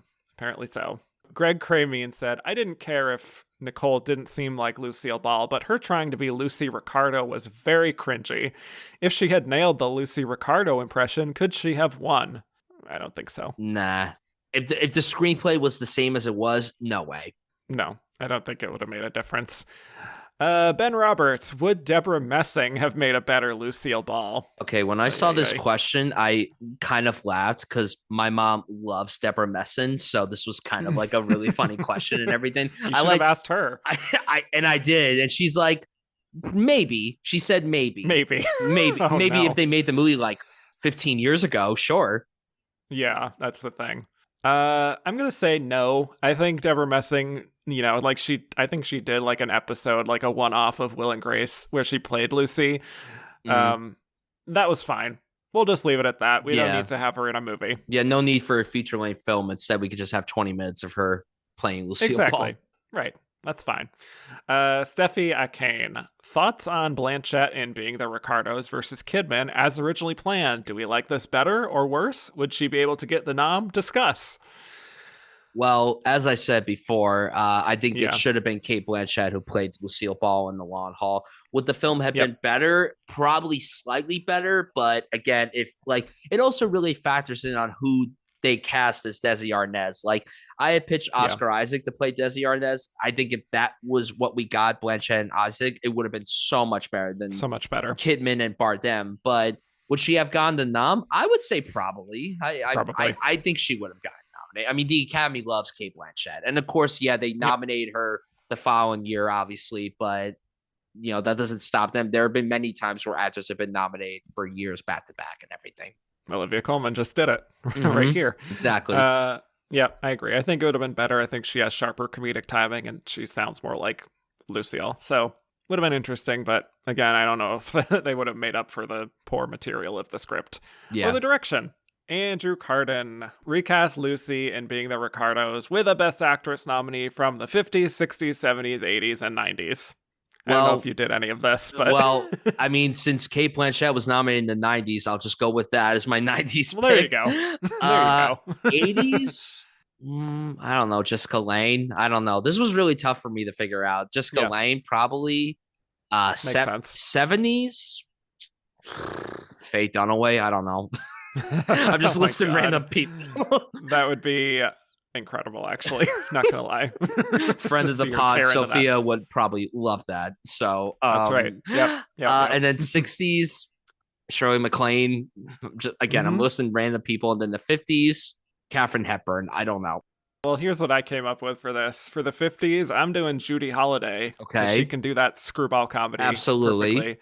Greg Crameen said, I didn't care if Nicole didn't seem like Lucille Ball, but her trying to be Lucy Ricardo was very cringy. If she had nailed the Lucy Ricardo impression, could she have won? I don't think so. Nah. If the screenplay was the same as it was, no way. No, I don't think it would have made a difference. Ben Roberts, would Deborah Messing have made a better Lucille Ball? Okay, when I saw this question, I kind of laughed because my mom loves Deborah Messing, so this was kind of like a really funny question and everything. You should have asked her. I did, and she's like, maybe. She said maybe. Maybe. Oh, maybe if they made the movie like 15 years ago, sure. Yeah, that's the thing. I'm gonna say no. I think Deborah Messing, like I think she did like an episode, like a one-off of Will and Grace where she played Lucy. Mhm. That was fine. We'll just leave it at that. We don't Yeah. need to have her in a movie. Yeah, no need for a feature-length film. Instead, we could just have 20 minutes of her playing Lucille Exactly. Ball. Right. That's fine. Steffi Akane, thoughts on Blanchett in Being the Ricardos versus Kidman as originally planned? Do we like this better or worse? Would she be able to get the nom? Discuss. Well, as I said before, I think Yeah. it should have been Kate Blanchett who played Lucille Ball in The Long Haul. Would the film have Yep. been better? Probably slightly better, but again, if like it also really factors in on who they cast as Desi Arnaz. Like I had pitched Oscar Isaac to play Desi Arnaz. I think if that was what we got, Blanchett and Isaac, it would have been so much better than Kidman and Bardem. But would she have gone the nom? I would say probably. I think she would have gotten. I mean, the Academy loves Kate Blanchett. And of course, yeah, they nominated her the following year, obviously, but that doesn't stop them. There have been many times where actors have been nominated for years back to back and everything. Olivia Colman just did it right here. Exactly. Yeah, I agree. I think it would have been better. I think she has sharper comedic timing and she sounds more like Lucille. So would have been interesting, but again, I don't know if they would have made up for the poor material of the script or the direction. Andrew Carden recast Lucy in Being the Ricardos with a Best Actress nominee from the 50s, 60s, 70s, 80s, and 90s. I don't know if you did any of this, but well, I mean, since Kate Blanchett was nominated in the 90s, I'll just go with that as my 90s. Well, there you go. There you go. 80s. I don't know. Jessica Lange. I don't know. This was really tough for me to figure out. Jessica Lange, probably. Makes sense. 70s. Faye Dunaway. I don't know. I'm just listing random people. That would be incredible, actually. Not gonna lie. Friend of the pod, Sophia would probably love that. So that's right. Yep. And then 60s, Shirley MacLaine. Again, I'm listing random people. And then the 50s, Katharine Hepburn. I don't know. Well, here's what I came up with for this. For the 50s, I'm doing Judy Holliday. Okay. She can do that screwball comedy. Absolutely. Perfectly.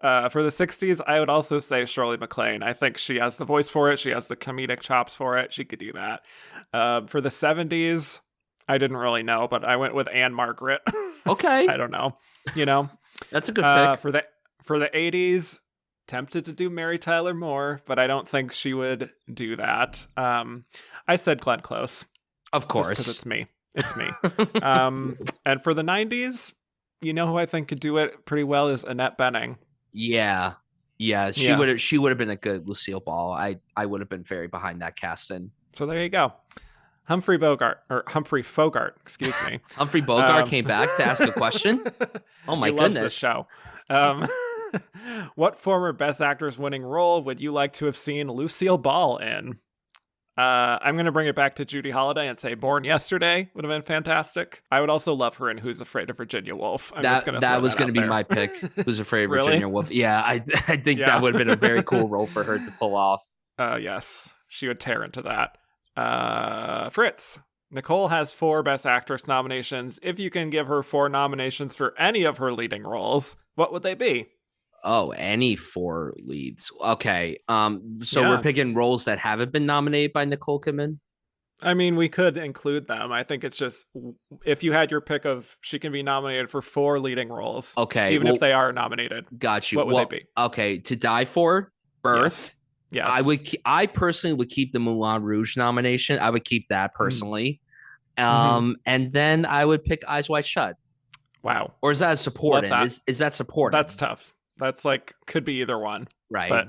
For the 60s, I would also say Shirley MacLaine. I think she has the voice for it. She has the comedic chops for it. She could do that. For the 70s, I didn't really know, but I went with Anne Margaret. Okay. I don't know. That's a good pick. For the 80s, tempted to do Mary Tyler Moore, but I don't think she would do that. I said Glenn Close. Of course. Because it's me. It's me. And for the 90s, who I think could do it pretty well is Annette Bening. Yeah. She would have been a good Lucille Ball. I would have been very behind that casting. So there you go. Humphrey Fogart, excuse me. Humphrey Bogart came back to ask a question. Oh my goodness! Show. What former Best Actress winning role would you like to have seen Lucille Ball in? I'm going to bring it back to Judy Holliday and say Born Yesterday would have been fantastic. I would also love her in Who's Afraid of Virginia Woolf. That was going to be my pick. Who's Afraid of Virginia Woolf. Yeah, I think that would have been a very cool role for her to pull off. Yes, she would tear into that. Fritz. Nicole has 4 Best Actress nominations. If you can give her 4 nominations for any of her leading roles, what would they be? Oh, any 4 leads. Okay. We're picking roles that haven't been nominated by Nicole Kidman. I mean, we could include them. I think it's just if you had your pick of she can be nominated for 4 leading roles. Okay. Even if they are nominated. Got you. What would they be? Okay. To Die For, Birth. Yes. I personally would keep the Moulin Rouge nomination. I would keep that personally. And then I would pick Eyes Wide Shut. Wow. Or is that a supporting? Is that supporting? That's tough. That's could be either one. Right. But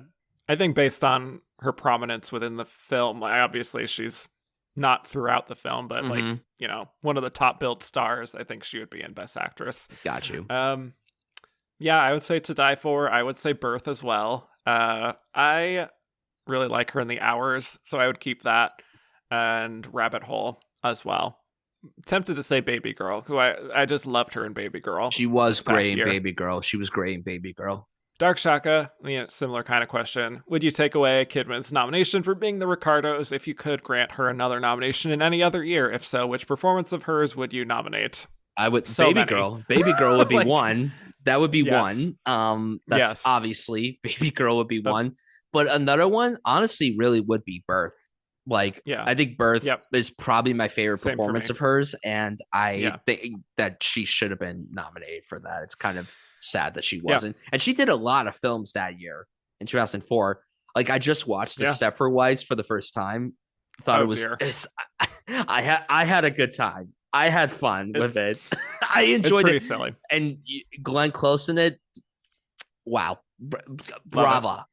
I think based on her prominence within the film, obviously she's not throughout the film, but one of the top billed stars, I think she would be in Best Actress. Got you. I would say To Die For. I would say Birth as well. I really like her in The Hours, so I would keep that, and Rabbit Hole as well. Tempted to say Baby Girl, who I just loved her in Baby Girl. She was great in Baby Girl. She was great in Baby Girl. Dark Shaka, similar kind of question. Would you take away Kidman's nomination for Being the Ricardos if you could grant her another nomination in any other year? If so, which performance of hers would you nominate? I would. Baby Girl. Baby Girl would be one. That would be one. That's obviously Baby Girl would be one. But another one, honestly, really would be Birth. Like, Yeah. I think Birth Yep. is probably my favorite Same for performance me. of hers, and I Yeah. think that she should have been nominated for that. It's kind of sad that she Yeah. wasn't. And she did a lot of films that year in 2004. Like, I just watched The Yeah. Stepford Wives for the first time. Thought Oh, it was dear. I had a good time. I had fun with it. I It's enjoyed pretty it. silly. And Glenn Close in it. Wow. Brava.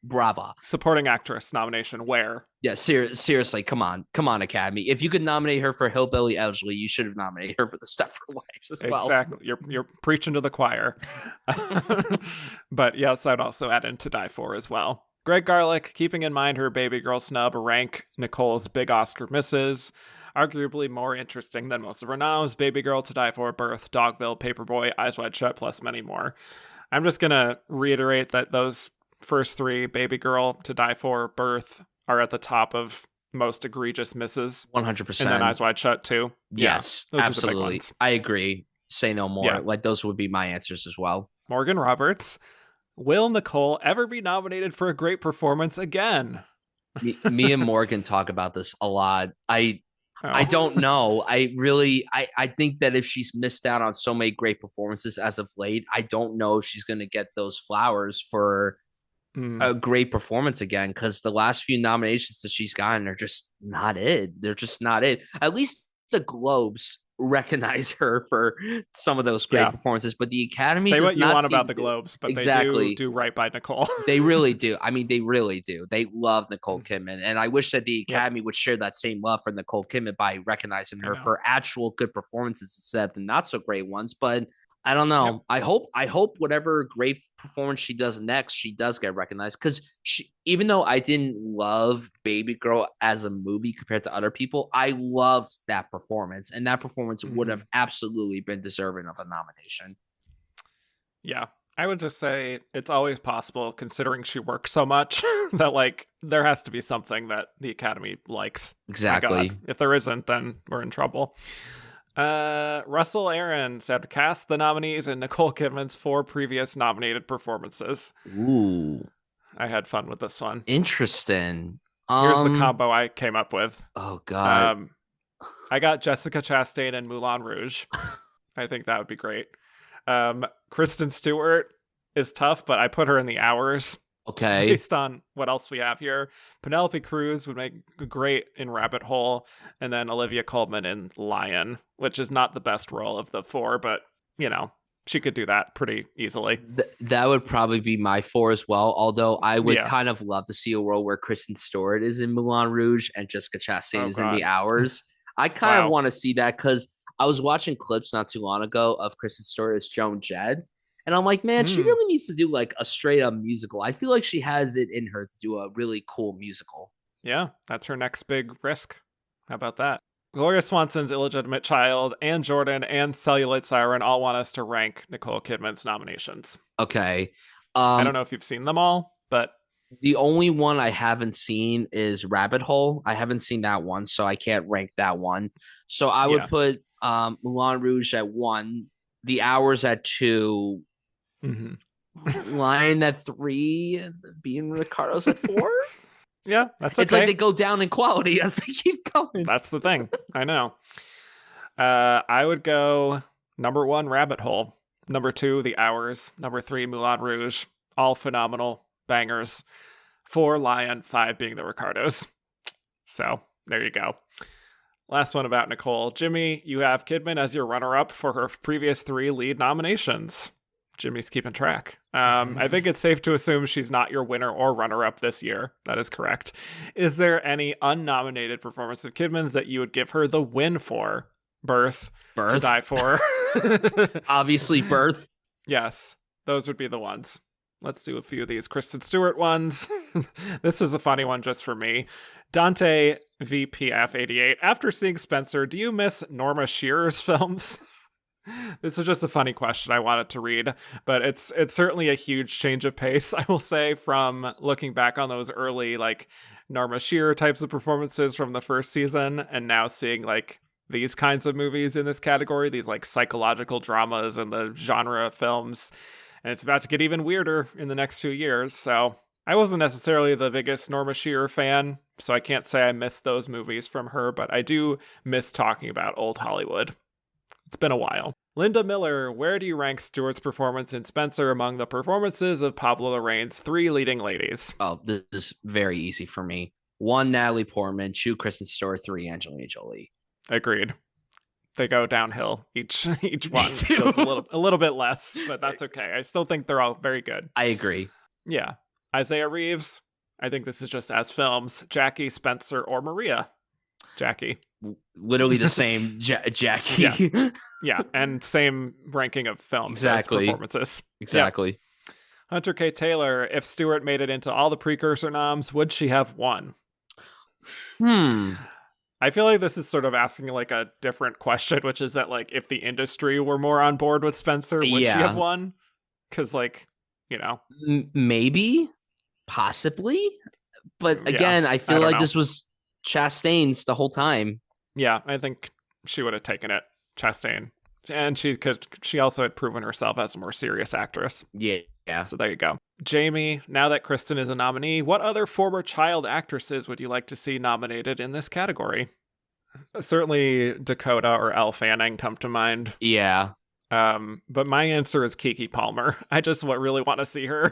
Supporting actress nomination. Where? Yeah, seriously, come on, Academy. If you could nominate her for Hillbilly Elsley, you should have nominated her for The Stepford Wives as well. Exactly. You're preaching to the choir. But yes, I'd also add in To Die For as well. Greg Garlick, keeping in mind her baby girl snub, rank Nicole's big Oscar misses. Arguably more interesting than most of her noms: Baby Girl, To Die For, Birth, Dogville, Paperboy, Eyes Wide Shut, plus many more. I'm just going to reiterate that those first three, Baby Girl, To Die For, Birth, are at the top of most egregious misses. 100%. And then Eyes Wide Shut, too. Yes, those absolutely. are the big ones. I agree. Say no more. Yeah. Like, those would be my answers as well. Morgan Roberts. Will Nicole ever be nominated for a great performance again? Me and Morgan talk about this a lot. I don't know. I think that if she's missed out on so many great performances as of late, I don't know if she's going to get those flowers for a great performance again, because the last few nominations that she's gotten are just not it. They're just not it. At least the Globes recognize her for some of those great performances, but the Academy say does what you not want seem about to the do. Globes, but Exactly. they do right by Nicole. They really do. I mean, they really do. They love Nicole Kidman, and I wish that the Academy would share that same love for Nicole Kidman by recognizing her for actual good performances instead of the not so great ones. But I don't know. Yep. I hope whatever great performance she does next, she does get recognized, because even though I didn't love Baby Girl as a movie compared to other people, I loved that performance, and that performance would have absolutely been deserving of a nomination. Yeah. I would just say it's always possible, considering she works so much, that like there has to be something that the Academy likes. Exactly. If there isn't, then we're in trouble. Russell Aaron said, cast the nominees in Nicole Kidman's 4 previous nominated performances. Ooh. I had fun with this one. Interesting. Here's the combo I came up with. Oh, God. I got Jessica Chastain and Moulin Rouge. I think that would be great. Kristen Stewart is tough, but I put her in the Hours. Okay. Based on what else we have here. Penelope Cruz would make great in Rabbit Hole, and then Olivia Colman in Lion, which is not the best role of the 4, but, you know, she could do that pretty easily. That would probably be my 4 as well, although I would kind of love to see a world where Kristen Stewart is in Moulin Rouge and Jessica Chastain is in The Hours. I kind of want to see that, because I was watching clips not too long ago of Kristen Stewart as Joan Jett, and I'm like, man, she really needs to do like a straight up musical. I feel like she has it in her to do a really cool musical. Yeah, that's her next big risk. How about that? Gloria Swanson's Illegitimate Child and Jordan and Cellulite Siren all want us to rank Nicole Kidman's nominations. Okay. I don't know if you've seen them all, but the only one I haven't seen is Rabbit Hole. I haven't seen that one, so I can't rank that one. So I would put Moulin Rouge at 1, The Hours at 2, Lion at 3, being Ricardos at 4. Yeah, that's okay. It's like they go down in quality as they keep going. That's the thing. I know. I would go number 1, Rabbit Hole. Number 2, The Hours. Number 3, Moulin Rouge. All phenomenal bangers. 4, Lion. 5 being the Ricardos. So there you go. Last one about Nicole. Jimmy, you have Kidman as your runner-up for her previous 3 lead nominations. Jimmy's keeping track. I think it's safe to assume she's not your winner or runner-up this year. That is correct. Is there any unnominated performance of Kidman's that you would give her the win for? Birth. To Die For. Obviously, Birth. Yes, those would be the ones. Let's do a few of these Kristen Stewart ones. This is a funny one just for me. Dante VPF88. After seeing Spencer, do you miss Norma Shearer's films? This is just a funny question I wanted to read, but it's certainly a huge change of pace, I will say, from looking back on those early like Norma Shearer types of performances from the first season, and now seeing like these kinds of movies in this category, these like psychological dramas and the genre of films. And it's about to get even weirder in the next few years. So I wasn't necessarily the biggest Norma Shearer fan, so I can't say I miss those movies from her, but I do miss talking about old Hollywood. It's been a while. Linda Miller, where do you rank Stewart's performance in Spencer among the performances of Pablo Larraín's three leading ladies? Oh, this is very easy for me. 1, Natalie Portman. 2, Kristen Stewart. 3, Angelina Jolie. Agreed. They go downhill. Each one goes a little bit less, but that's okay. I still think they're all very good. I agree. Yeah. Isaiah Reeves, I think this is just as films. Jackie, Spencer, or Maria? Jackie. Literally the same Jackie. Yeah, and same ranking of films as performances. Exactly. Yep. Hunter K. Taylor, if Stewart made it into all the precursor noms, would she have won? I feel like this is sort of asking like a different question, which is that like if the industry were more on board with Spencer, would she have won? Because like, you know. Maybe, possibly. But again, I feel like this was Chastain's the whole time. Yeah, I think she would have taken it, Chastain. And she also had proven herself as a more serious actress. Yeah. So there you go. Jamie, now that Kristen is a nominee, what other former child actresses would you like to see nominated in this category? Certainly Dakota or Elle Fanning come to mind. Yeah. But my answer is Keke Palmer. I just really want to see her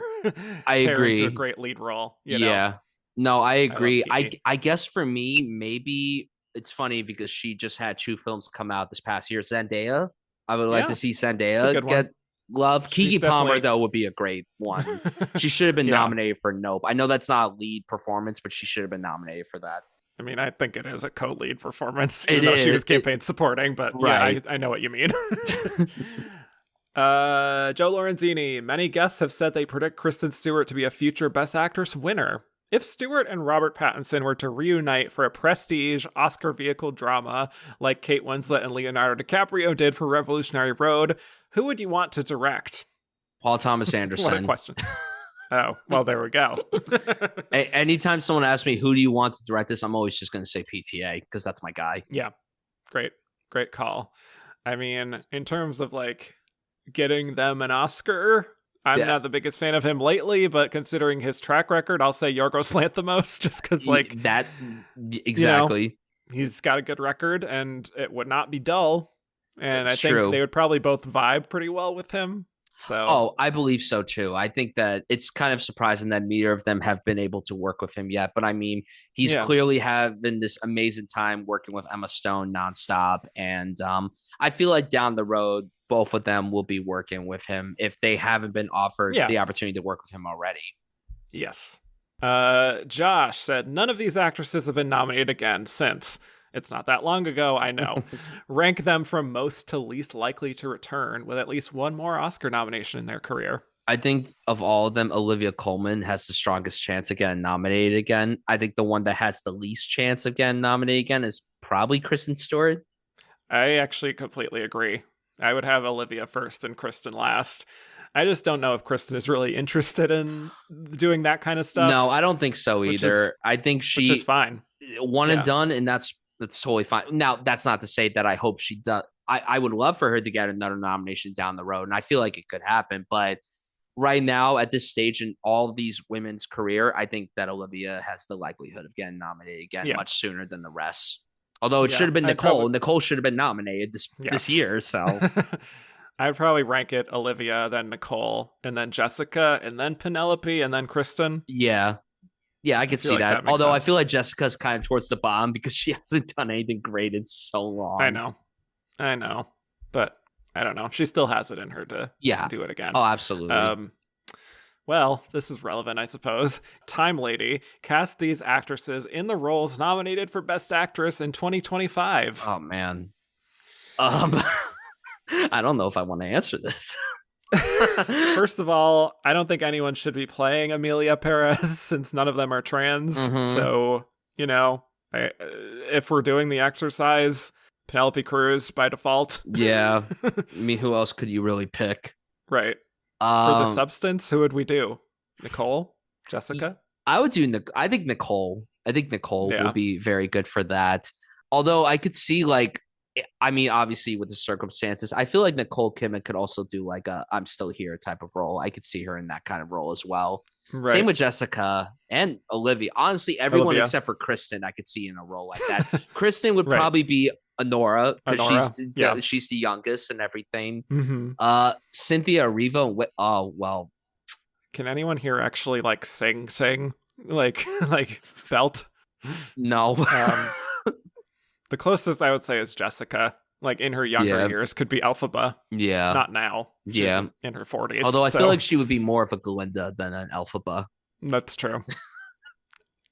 agree. into a great lead role. You know? Yeah. No, I agree. I guess for me, maybe it's funny because she just had 2 films come out this past year. Zendaya. I would like to see Zendaya get love. Keke Palmer, though, would be a great one. She should have been nominated for Nope. I know that's not a lead performance, but she should have been nominated for that. I mean, I think it is a co-lead performance, even though she was campaign supporting, but yeah, I know what you mean. Joe Lorenzini, many guests have said they predict Kristen Stewart to be a future Best Actress winner. If Stewart and Robert Pattinson were to reunite for a prestige Oscar vehicle drama like Kate Winslet and Leonardo DiCaprio did for Revolutionary Road, who would you want to direct? Paul Thomas Anderson. What a question. Oh, well, there we go. Anytime someone asks me, who do you want to direct this? I'm always just going to say PTA because that's my guy. Yeah. Great call. I mean, in terms of like getting them an Oscar, I'm not the biggest fan of him lately, but considering his track record, I'll say Yorgos Lanthimos just because like that. Exactly. You know, he's got a good record and it would not be dull. And It's I think true. they would probably both vibe pretty well with him. So I believe so too. I think that it's kind of surprising that neither of them have been able to work with him yet. But I mean, he's clearly having this amazing time working with Emma Stone nonstop. And I feel like down the road, both of them will be working with him if they haven't been offered the opportunity to work with him already. Yes. Josh said, none of these actresses have been nominated again since. It's not that long ago, I know. Rank them from most to least likely to return with at least one more Oscar nomination in their career. I think of all of them, Olivia Colman has the strongest chance of getting nominated again. I think the one that has the least chance of getting nominated again is probably Kristen Stewart. I actually completely agree. I would have Olivia first and Kristen last. I just don't know if Kristen is really interested in doing that kind of stuff. No, I don't think so either. I think which is fine. One and done, and that's totally fine. Now, that's not to say that I hope she does. I would love for her to get another nomination down the road, and I feel like it could happen. But right now, at this stage in all of these women's career, I think that Olivia has the likelihood of getting nominated again much sooner than the rest. Although it should have been Nicole. Nicole should have been nominated this year. So I'd probably rank it Olivia, then Nicole, and then Jessica, and then Penelope, and then Kristen. Yeah, I could see that. Although I feel like Jessica's kind of towards the bottom because she hasn't done anything great in so long. I know. But I don't know. She still has it in her to do it again. Oh, absolutely. Well, this is relevant, I suppose. Time Lady cast these actresses in the roles nominated for Best Actress in 2025. Oh, man. I don't know if I want to answer this. First of all, I don't think anyone should be playing Amelia Perez since none of them are trans. Mm-hmm. So, you know, if we're doing the exercise, Penelope Cruz by default. Yeah. I mean, who else could you really pick? Right. For the substance, who would we do? Nicole? Jessica? I would do I think Nicole. I think Nicole will be very good for that. Although I could see obviously with the circumstances, I feel like Nicole Kidman could also do like a I'm Still Here type of role. I could see her in that kind of role as well. Right. Same with Jessica and Olivia. Honestly, everyone Olivia. except for Kristen, I could see in a role like that. Kristen would Right. probably be Honora because Honora, she's the youngest and everything. Mm-hmm. Cynthia Erivo. Oh well. Can anyone here actually like sing like belt? No. The closest I would say is Jessica. Like in her younger years, could be Elphaba. Yeah. Not now. She's in her 40s. Although I feel like she would be more of a Glinda than an Elphaba. That's true.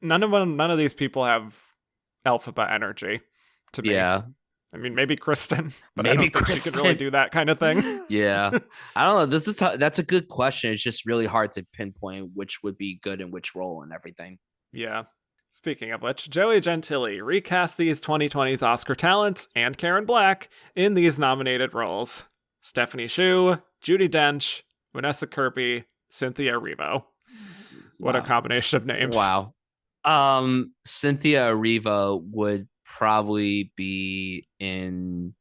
None of these people have Elphaba energy to me. Yeah. I mean, maybe Kristen, but maybe I don't think she could really do that kind of thing. Yeah. I don't know. That's a good question. It's just really hard to pinpoint which would be good in which role and everything. Yeah. Speaking of which, Joey Gentili recast these 2020's Oscar talents and Karen Black in these nominated roles. Stephanie Hsu, Judi Dench, Vanessa Kirby, Cynthia Erivo. What a combination of names. Wow. Cynthia Erivo would probably be in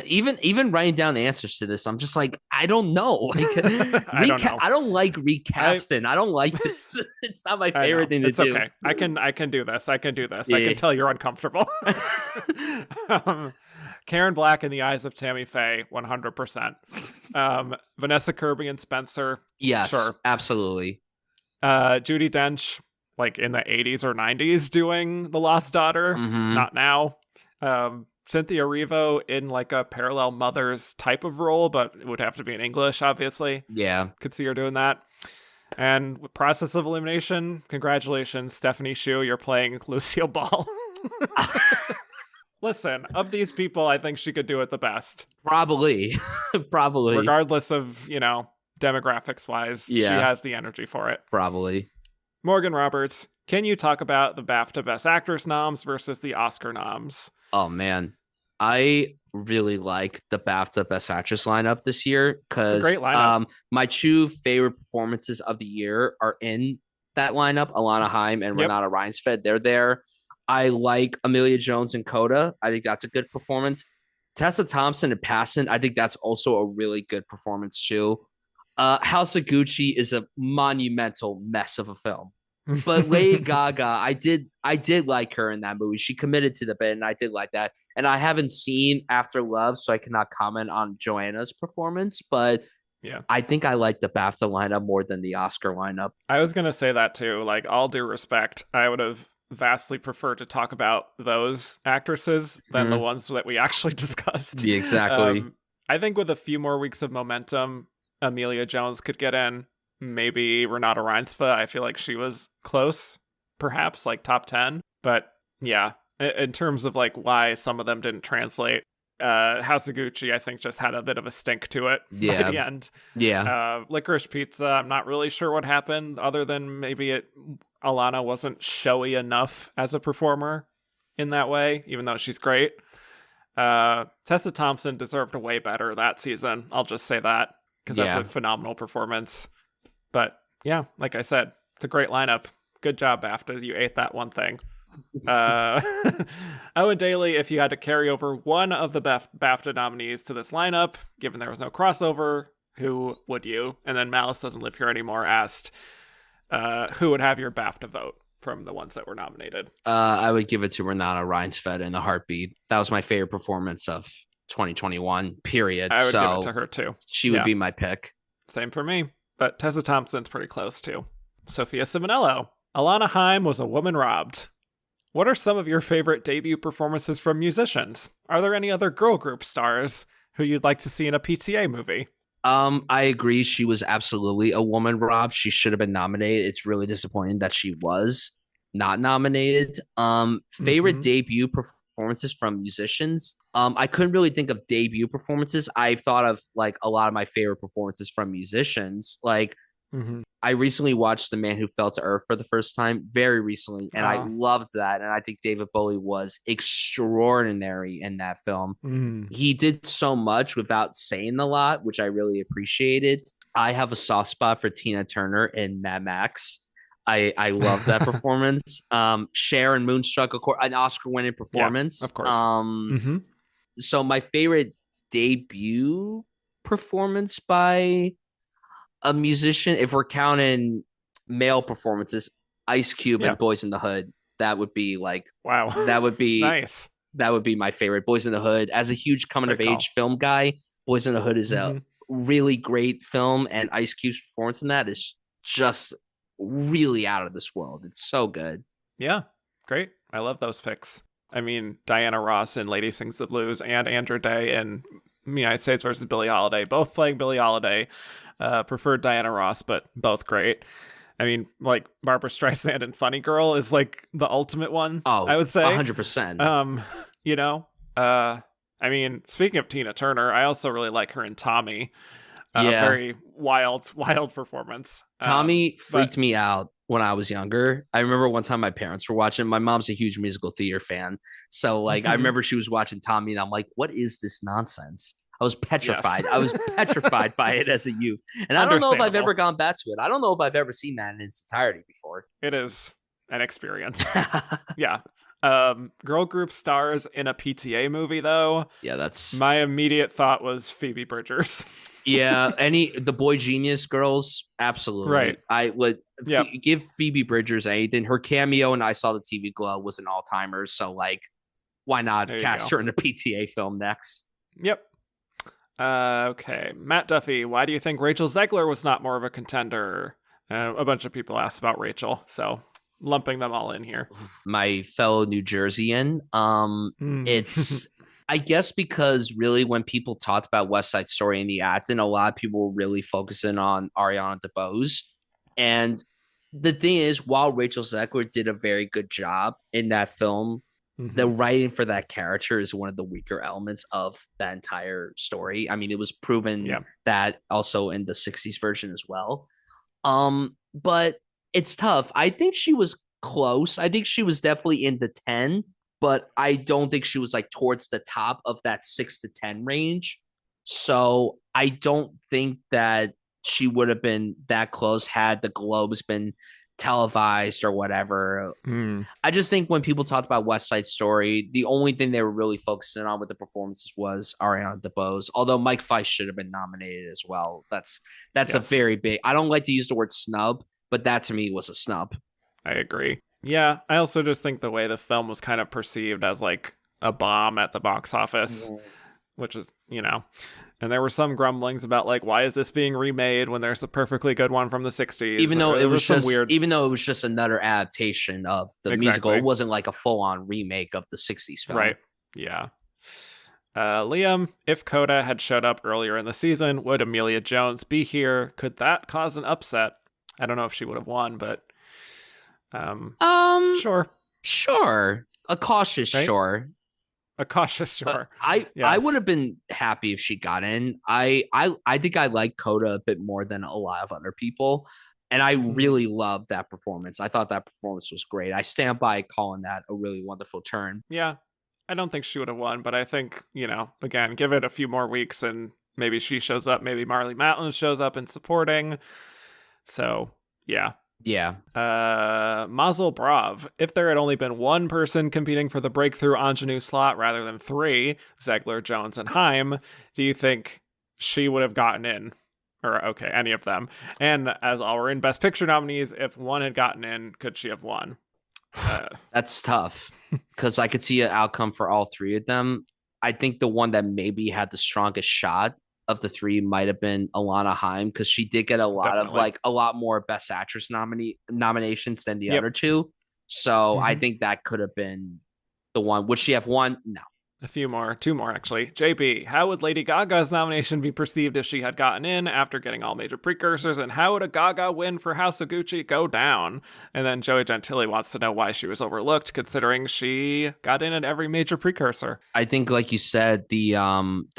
even writing down the answers to this. I'm just like, I don't know. Like, I don't know. I don't like recasting. I don't like this. It's not my favorite thing to do. It's okay. I can do this. I can tell you're uncomfortable. Karen Black in the Eyes of Tammy Faye, 100%. Vanessa Kirby and Spencer. Yes, sure, absolutely. Judi Dench, like in the 80s or 90s, doing The Lost Daughter. Mm-hmm. Not now. Cynthia Erivo in like a parallel mothers type of role, but it would have to be in English, obviously. Yeah. Could see her doing that. And with process of elimination, congratulations, Stephanie Hsu, you're playing Lucille Ball. Listen, of these people, I think she could do it the best. Probably. Regardless of, demographics wise, she has the energy for it. Probably. Morgan Roberts, can you talk about the BAFTA Best Actress noms versus the Oscar noms? Oh, man. I really like the BAFTA Best Actress lineup this year because great lineup. My two favorite performances of the year are in that lineup. Alana Haim and Renata Reinsfeld, they're there. I like Emilia Jones and Coda. I think that's a good performance. Tessa Thompson and Passon, I think that's also a really good performance too. House of Gucci is a monumental mess of a film. But Lady Gaga, I did like her in that movie. She committed to the bit, and I did like that. And I haven't seen After Love, so I cannot comment on Joanna's performance. But I think I like the BAFTA lineup more than the Oscar lineup. I was gonna say that too. Like, all due respect, I would have vastly preferred to talk about those actresses than the ones that we actually discussed. Yeah, exactly. I think with a few more weeks of momentum, Emilia Jones could get in. Maybe Renata Reinsfeld. I feel like she was close, perhaps like top 10. But yeah, in terms of like why some of them didn't translate, House of Gucci, I think, just had a bit of a stink to it by the end. Yeah. Licorice Pizza, I'm not really sure what happened other than maybe Alana wasn't showy enough as a performer in that way, even though she's great. Tessa Thompson deserved way better that season. I'll just say that because that's a phenomenal performance. But yeah, like I said, it's a great lineup. Good job, BAFTA. You ate that one thing. Owen Daly, if you had to carry over one of the BAFTA nominees to this lineup, given there was no crossover, who would you? And then Malice Doesn't Live Here Anymore asked, who would have your BAFTA vote from the ones that were nominated? I would give it to Renata Reinsfeld in a heartbeat. That was my favorite performance of 2021, period. I would give it to her too. She would be my pick. Same for me. But Tessa Thompson's pretty close too. Sophia Simonello. Alana Haim was a woman robbed. What are some of your favorite debut performances from musicians? Are there any other girl group stars who you'd like to see in a PTA movie? I agree. She was absolutely a woman robbed. She should have been nominated. It's really disappointing that she was not nominated. Favorite debut performances from musicians. I couldn't really think of debut performances. I thought of like a lot of my favorite performances from musicians. Like I recently watched The Man Who Fell to Earth for the first time, very recently, and I loved that. And I think David Bowie was extraordinary in that film. He did so much without saying a lot, which I really appreciated. I have a soft spot for Tina Turner in Mad Max. I love that performance. Cher and Moonstruck, of course, an Oscar-winning performance. Yeah, of course. So my favorite debut performance by a musician, if we're counting male performances, Ice Cube Yeah. and Boys in the Hood, that would be like, Wow. that would be Nice. that would be my favorite. Boys in the Hood, as a huge coming Great of age film guy, Boys in the Hood is a really great film, and Ice Cube's performance in that is just really out of this world. It's so good. Yeah, great. I love those picks. I mean, Diana Ross in Lady Sings the Blues and Andrew Day in United States versus Billie Holiday, both playing Billie Holiday. Preferred Diana Ross, but both great. I mean, like Barbara Streisand in Funny Girl is like the ultimate one. Oh, I would say 100%. You know, I mean, speaking of Tina Turner, I also really like her in Tommy. Very wild performance. Tommy freaked me out when I was younger. I remember one time my parents were watching. My mom's a huge musical theater fan. So like, I remember she was watching Tommy and I'm like, what is this nonsense? I was petrified. Yes. I was petrified by it as a youth. And I don't know if I've ever gone back to it. I don't know if I've ever seen that in its entirety before. It is an experience. Yeah. Girl group stars in a PTA movie, though. Yeah, that's... My immediate thought was Phoebe Bridgers. Yeah, the Boy Genius girls, absolutely. Right. I would give Phoebe Bridgers anything. Her cameo and I Saw the TV Glow was an all-timer, so like, why not cast her in a PTA film next? Yep. Okay, Matt Duffy, why do you think Rachel Zegler was not more of a contender? A bunch of people asked about Rachel, so lumping them all in here. My fellow New Jerseyan, it's... I guess because really when people talked about West Side Story and the acting, a lot of people were really focusing on Ariana DeBose. And the thing is, while Rachel Zegler did a very good job in that film, the writing for that character is one of the weaker elements of that entire story. I mean, it was proven that also in the 60s version as well. But it's tough. I think she was close. I think she was definitely in the 10, but I don't think she was like towards the top of that 6 to 10 range. So I don't think that she would have been that close had the Globes been televised or whatever. I just think when people talked about West Side Story, the only thing they were really focusing on with the performances was Ariana DeBose, although Mike Feist should have been nominated as well. That's a very big... I don't like to use the word snub, but that to me was a snub. I agree. Yeah, I also just think the way the film was kind of perceived as like a bomb at the box office, which is, and there were some grumblings about like, why is this being remade when there's a perfectly good one from the 60s? Even though it was just another adaptation of the musical, it wasn't like a full-on remake of the 60s film. Right. Yeah. Liam, if Coda had showed up earlier in the season, would Amelia Jones be here? Could that cause an upset? I don't know if she would have won, but sure. A cautious sure. A cautious sure. I would have been happy if she got in. I think I like Coda a bit more than a lot of other people, and I really love that performance. I thought that performance was great. I stand by calling that a really wonderful turn. Yeah, I don't think she would have won, but I think, again, give it a few more weeks and maybe she shows up. Maybe Marley Matlin shows up in supporting. So, yeah. Yeah. Mazel Brav. If there had only been one person competing for the breakthrough ingenue slot rather than 3, Zegler, Jones, and Haim, do you think she would have gotten in? Or, okay, any of them. And as all were in Best Picture nominees, if one had gotten in, could she have won? That's tough because I could see an outcome for all 3 of them. I think the one that maybe had the strongest shot of the 3 might have been Alana Haim, because she did get a lot more Best Actress nominations than the other 2. So I think that could have been the one. Would she have won? No. A few more, 2 more actually. JB, how would Lady Gaga's nomination be perceived if she had gotten in after getting all major precursors, and how would a Gaga win for House of Gucci go down? And then Joey Gentili wants to know why she was overlooked, considering she got in at every major precursor. I think, like you said, the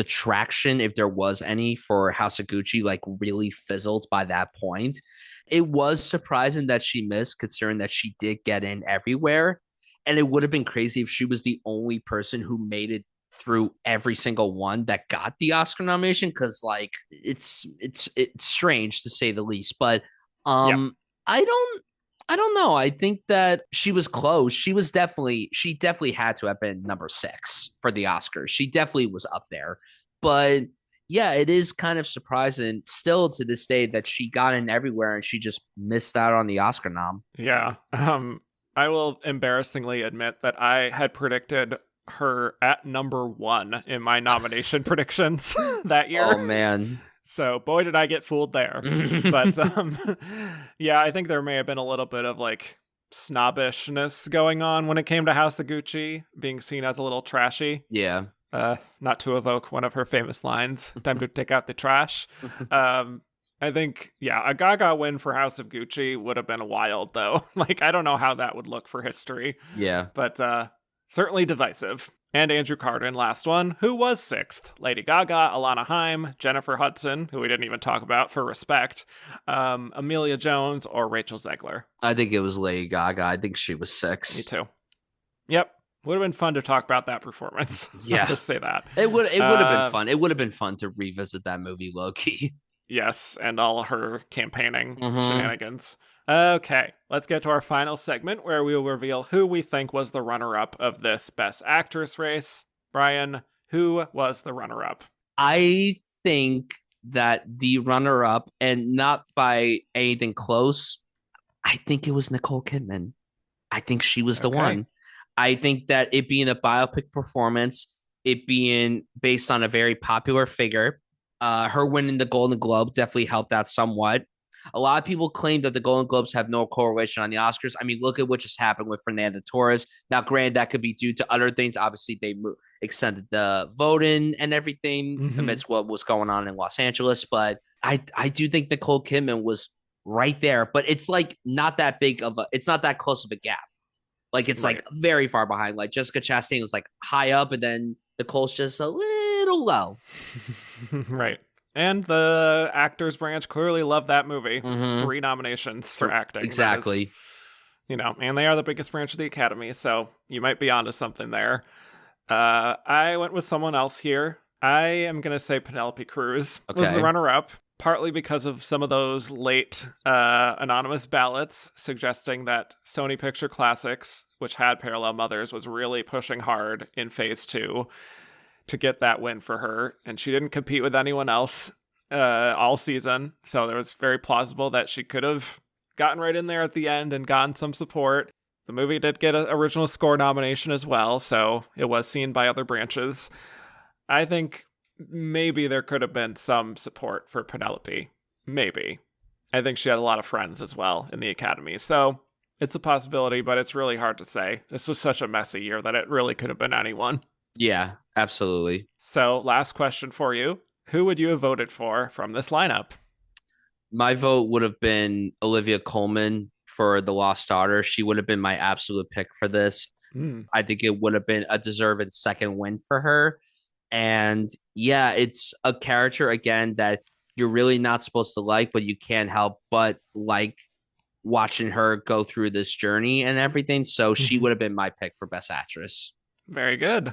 traction, if there was any, for House of Gucci, like really fizzled by that point. It was surprising that she missed, considering that she did get in everywhere. And it would have been crazy if she was the only person who made it through every single one that got the Oscar nomination, because like it's strange to say the least. But I don't know. I think that she was close. She definitely had to have been number 6 for the Oscars. She definitely was up there. But Yeah, it is kind of surprising still to this day that she got in everywhere and she just missed out on the Oscar nom. Yeah. I will embarrassingly admit that I had predicted her at number 1 in my nomination predictions that year. Oh man. So boy did I get fooled there. But yeah, I think there may have been a little bit of like snobbishness going on when it came to House of Gucci, being seen as a little trashy. Yeah. Not to evoke one of her famous lines, time to take out the trash. I think, yeah, a Gaga win for House of Gucci would have been wild, though. Like, I don't know how that would look for history. Yeah. But certainly divisive. And Andrew Carden, last one, who was 6th. Lady Gaga, Alana Haim, Jennifer Hudson, who we didn't even talk about for respect, Amelia Jones, or Rachel Zegler. I think it was Lady Gaga. I think she was 6. Me too. Yep. Would have been fun to talk about that performance. Yeah. I'll just say that. It would have been fun. It would have been fun to revisit that movie low-key. Yes, and all her campaigning shenanigans. Okay, let's get to our final segment where we will reveal who we think was the runner-up of this Best Actress race. Brian, who was the runner-up? I think that the runner-up, and not by anything close, I think it was Nicole Kidman. I think she was the one. I think that it being a biopic performance, it being based on a very popular figure, her winning the Golden Globe definitely helped out somewhat. A lot of people claim that the Golden Globes have no correlation on the Oscars. I mean, look at what just happened with Fernando Torres. Now, granted, that could be due to other things. Obviously, they extended the voting and everything amidst what was going on in Los Angeles. But I do think Nicole Kidman was right there. But it's like not that big of a, it's not that close of a gap. Like it's like very far behind. Like Jessica Chastain was like high up, and then Nicole's just a little low. Right. And the actors branch clearly loved that movie. 3 nominations for acting. Exactly. Is, and they are the biggest branch of the Academy, so you might be onto something there. I went with someone else here. I am going to say Penelope Cruz was the runner-up, partly because of some of those late anonymous ballots suggesting that Sony Picture Classics, which had Parallel Mothers, was really pushing hard in Phase 2 to get that win for her. And she didn't compete with anyone else all season. So it was very plausible that she could have gotten right in there at the end and gotten some support. The movie did get an original score nomination as well, so it was seen by other branches. I think maybe there could have been some support for Penelope. Maybe. I think she had a lot of friends as well in the Academy. So it's a possibility, but it's really hard to say. This was such a messy year that it really could have been anyone. Yeah, absolutely. So last question for you. Who would you have voted for from this lineup? My vote would have been Olivia Colman for The Lost Daughter. She would have been my absolute pick for this. I think it would have been a deserved second win for her. And yeah, it's a character, again, that you're really not supposed to like, but you can't help but like watching her go through this journey and everything. So she would have been my pick for Best Actress. Very good.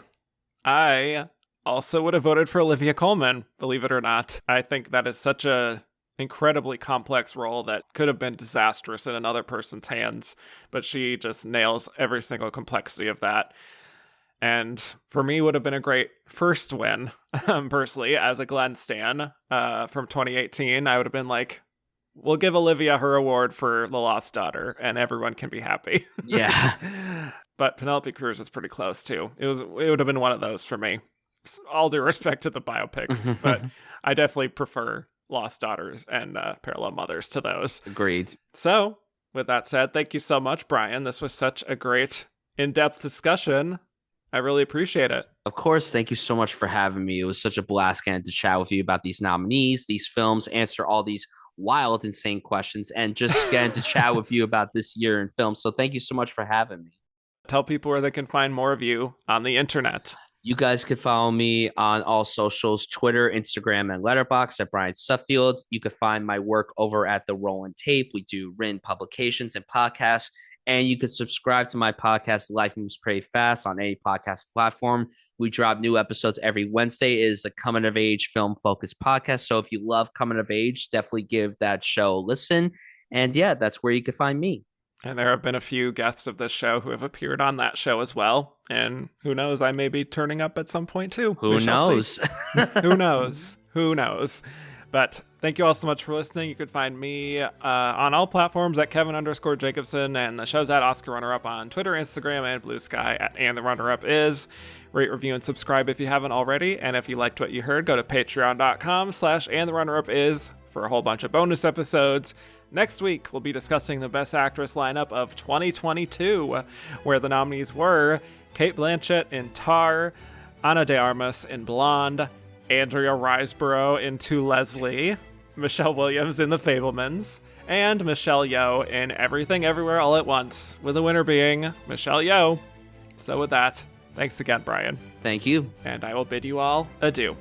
I also would have voted for Olivia Colman, believe it or not. I think that is such a incredibly complex role that could have been disastrous in another person's hands, but she just nails every single complexity of that. And for me, would have been a great first win, personally, as a Glenn stan from 2018. I would have been like, we'll give Olivia her award for The Lost Daughter, and everyone can be happy. Yeah. But Penelope Cruz was pretty close, too. It would have been one of those for me. All due respect to the biopics, but I definitely prefer Lost Daughters and Parallel Mothers to those. Agreed. So, with that said, thank you so much, Brian. This was such a great, in-depth discussion. I really appreciate it. Of course, thank you so much for having me. It was such a blast getting to chat with you about these nominees, these films, answer all these wild, insane questions, and just getting to chat with you about this year in film. So thank you so much for having me. Tell people where they can find more of you on the internet. You guys can follow me on all socials, Twitter, Instagram, and Letterboxd at Bryan Sudfield. You can find my work over at The Rolling Tape. We do written publications and podcasts. And you can subscribe to my podcast, Life Moves Pretty Fast, on any podcast platform. We drop new episodes every Wednesday. It is a coming-of-age, film-focused podcast. So if you love coming of age, definitely give that show a listen. And yeah, that's where you can find me. And there have been a few guests of this show who have appeared on that show as well. And who knows, I may be turning up at some point too. Who knows? Who knows? Who knows? But thank you all so much for listening. You could find me on all platforms at Kevin_Jacobson, and the show's at Oscar Runner Up on Twitter, Instagram, and Blue Sky at And the Runner Up is. Rate, review, and subscribe if you haven't already. And if you liked what you heard, go to patreon.com/andtherunnerup for a whole bunch of bonus episodes. Next week, we'll be discussing the Best Actress lineup of 2022, where the nominees were Cate Blanchett in Tar, Ana de Armas in Blonde, Andrea Riseborough in To Leslie, Michelle Williams in The Fabelmans, and Michelle Yeoh in Everything Everywhere All at Once, with the winner being Michelle Yeoh. So with that, thanks again, Bryan. Thank you. And I will bid you all adieu.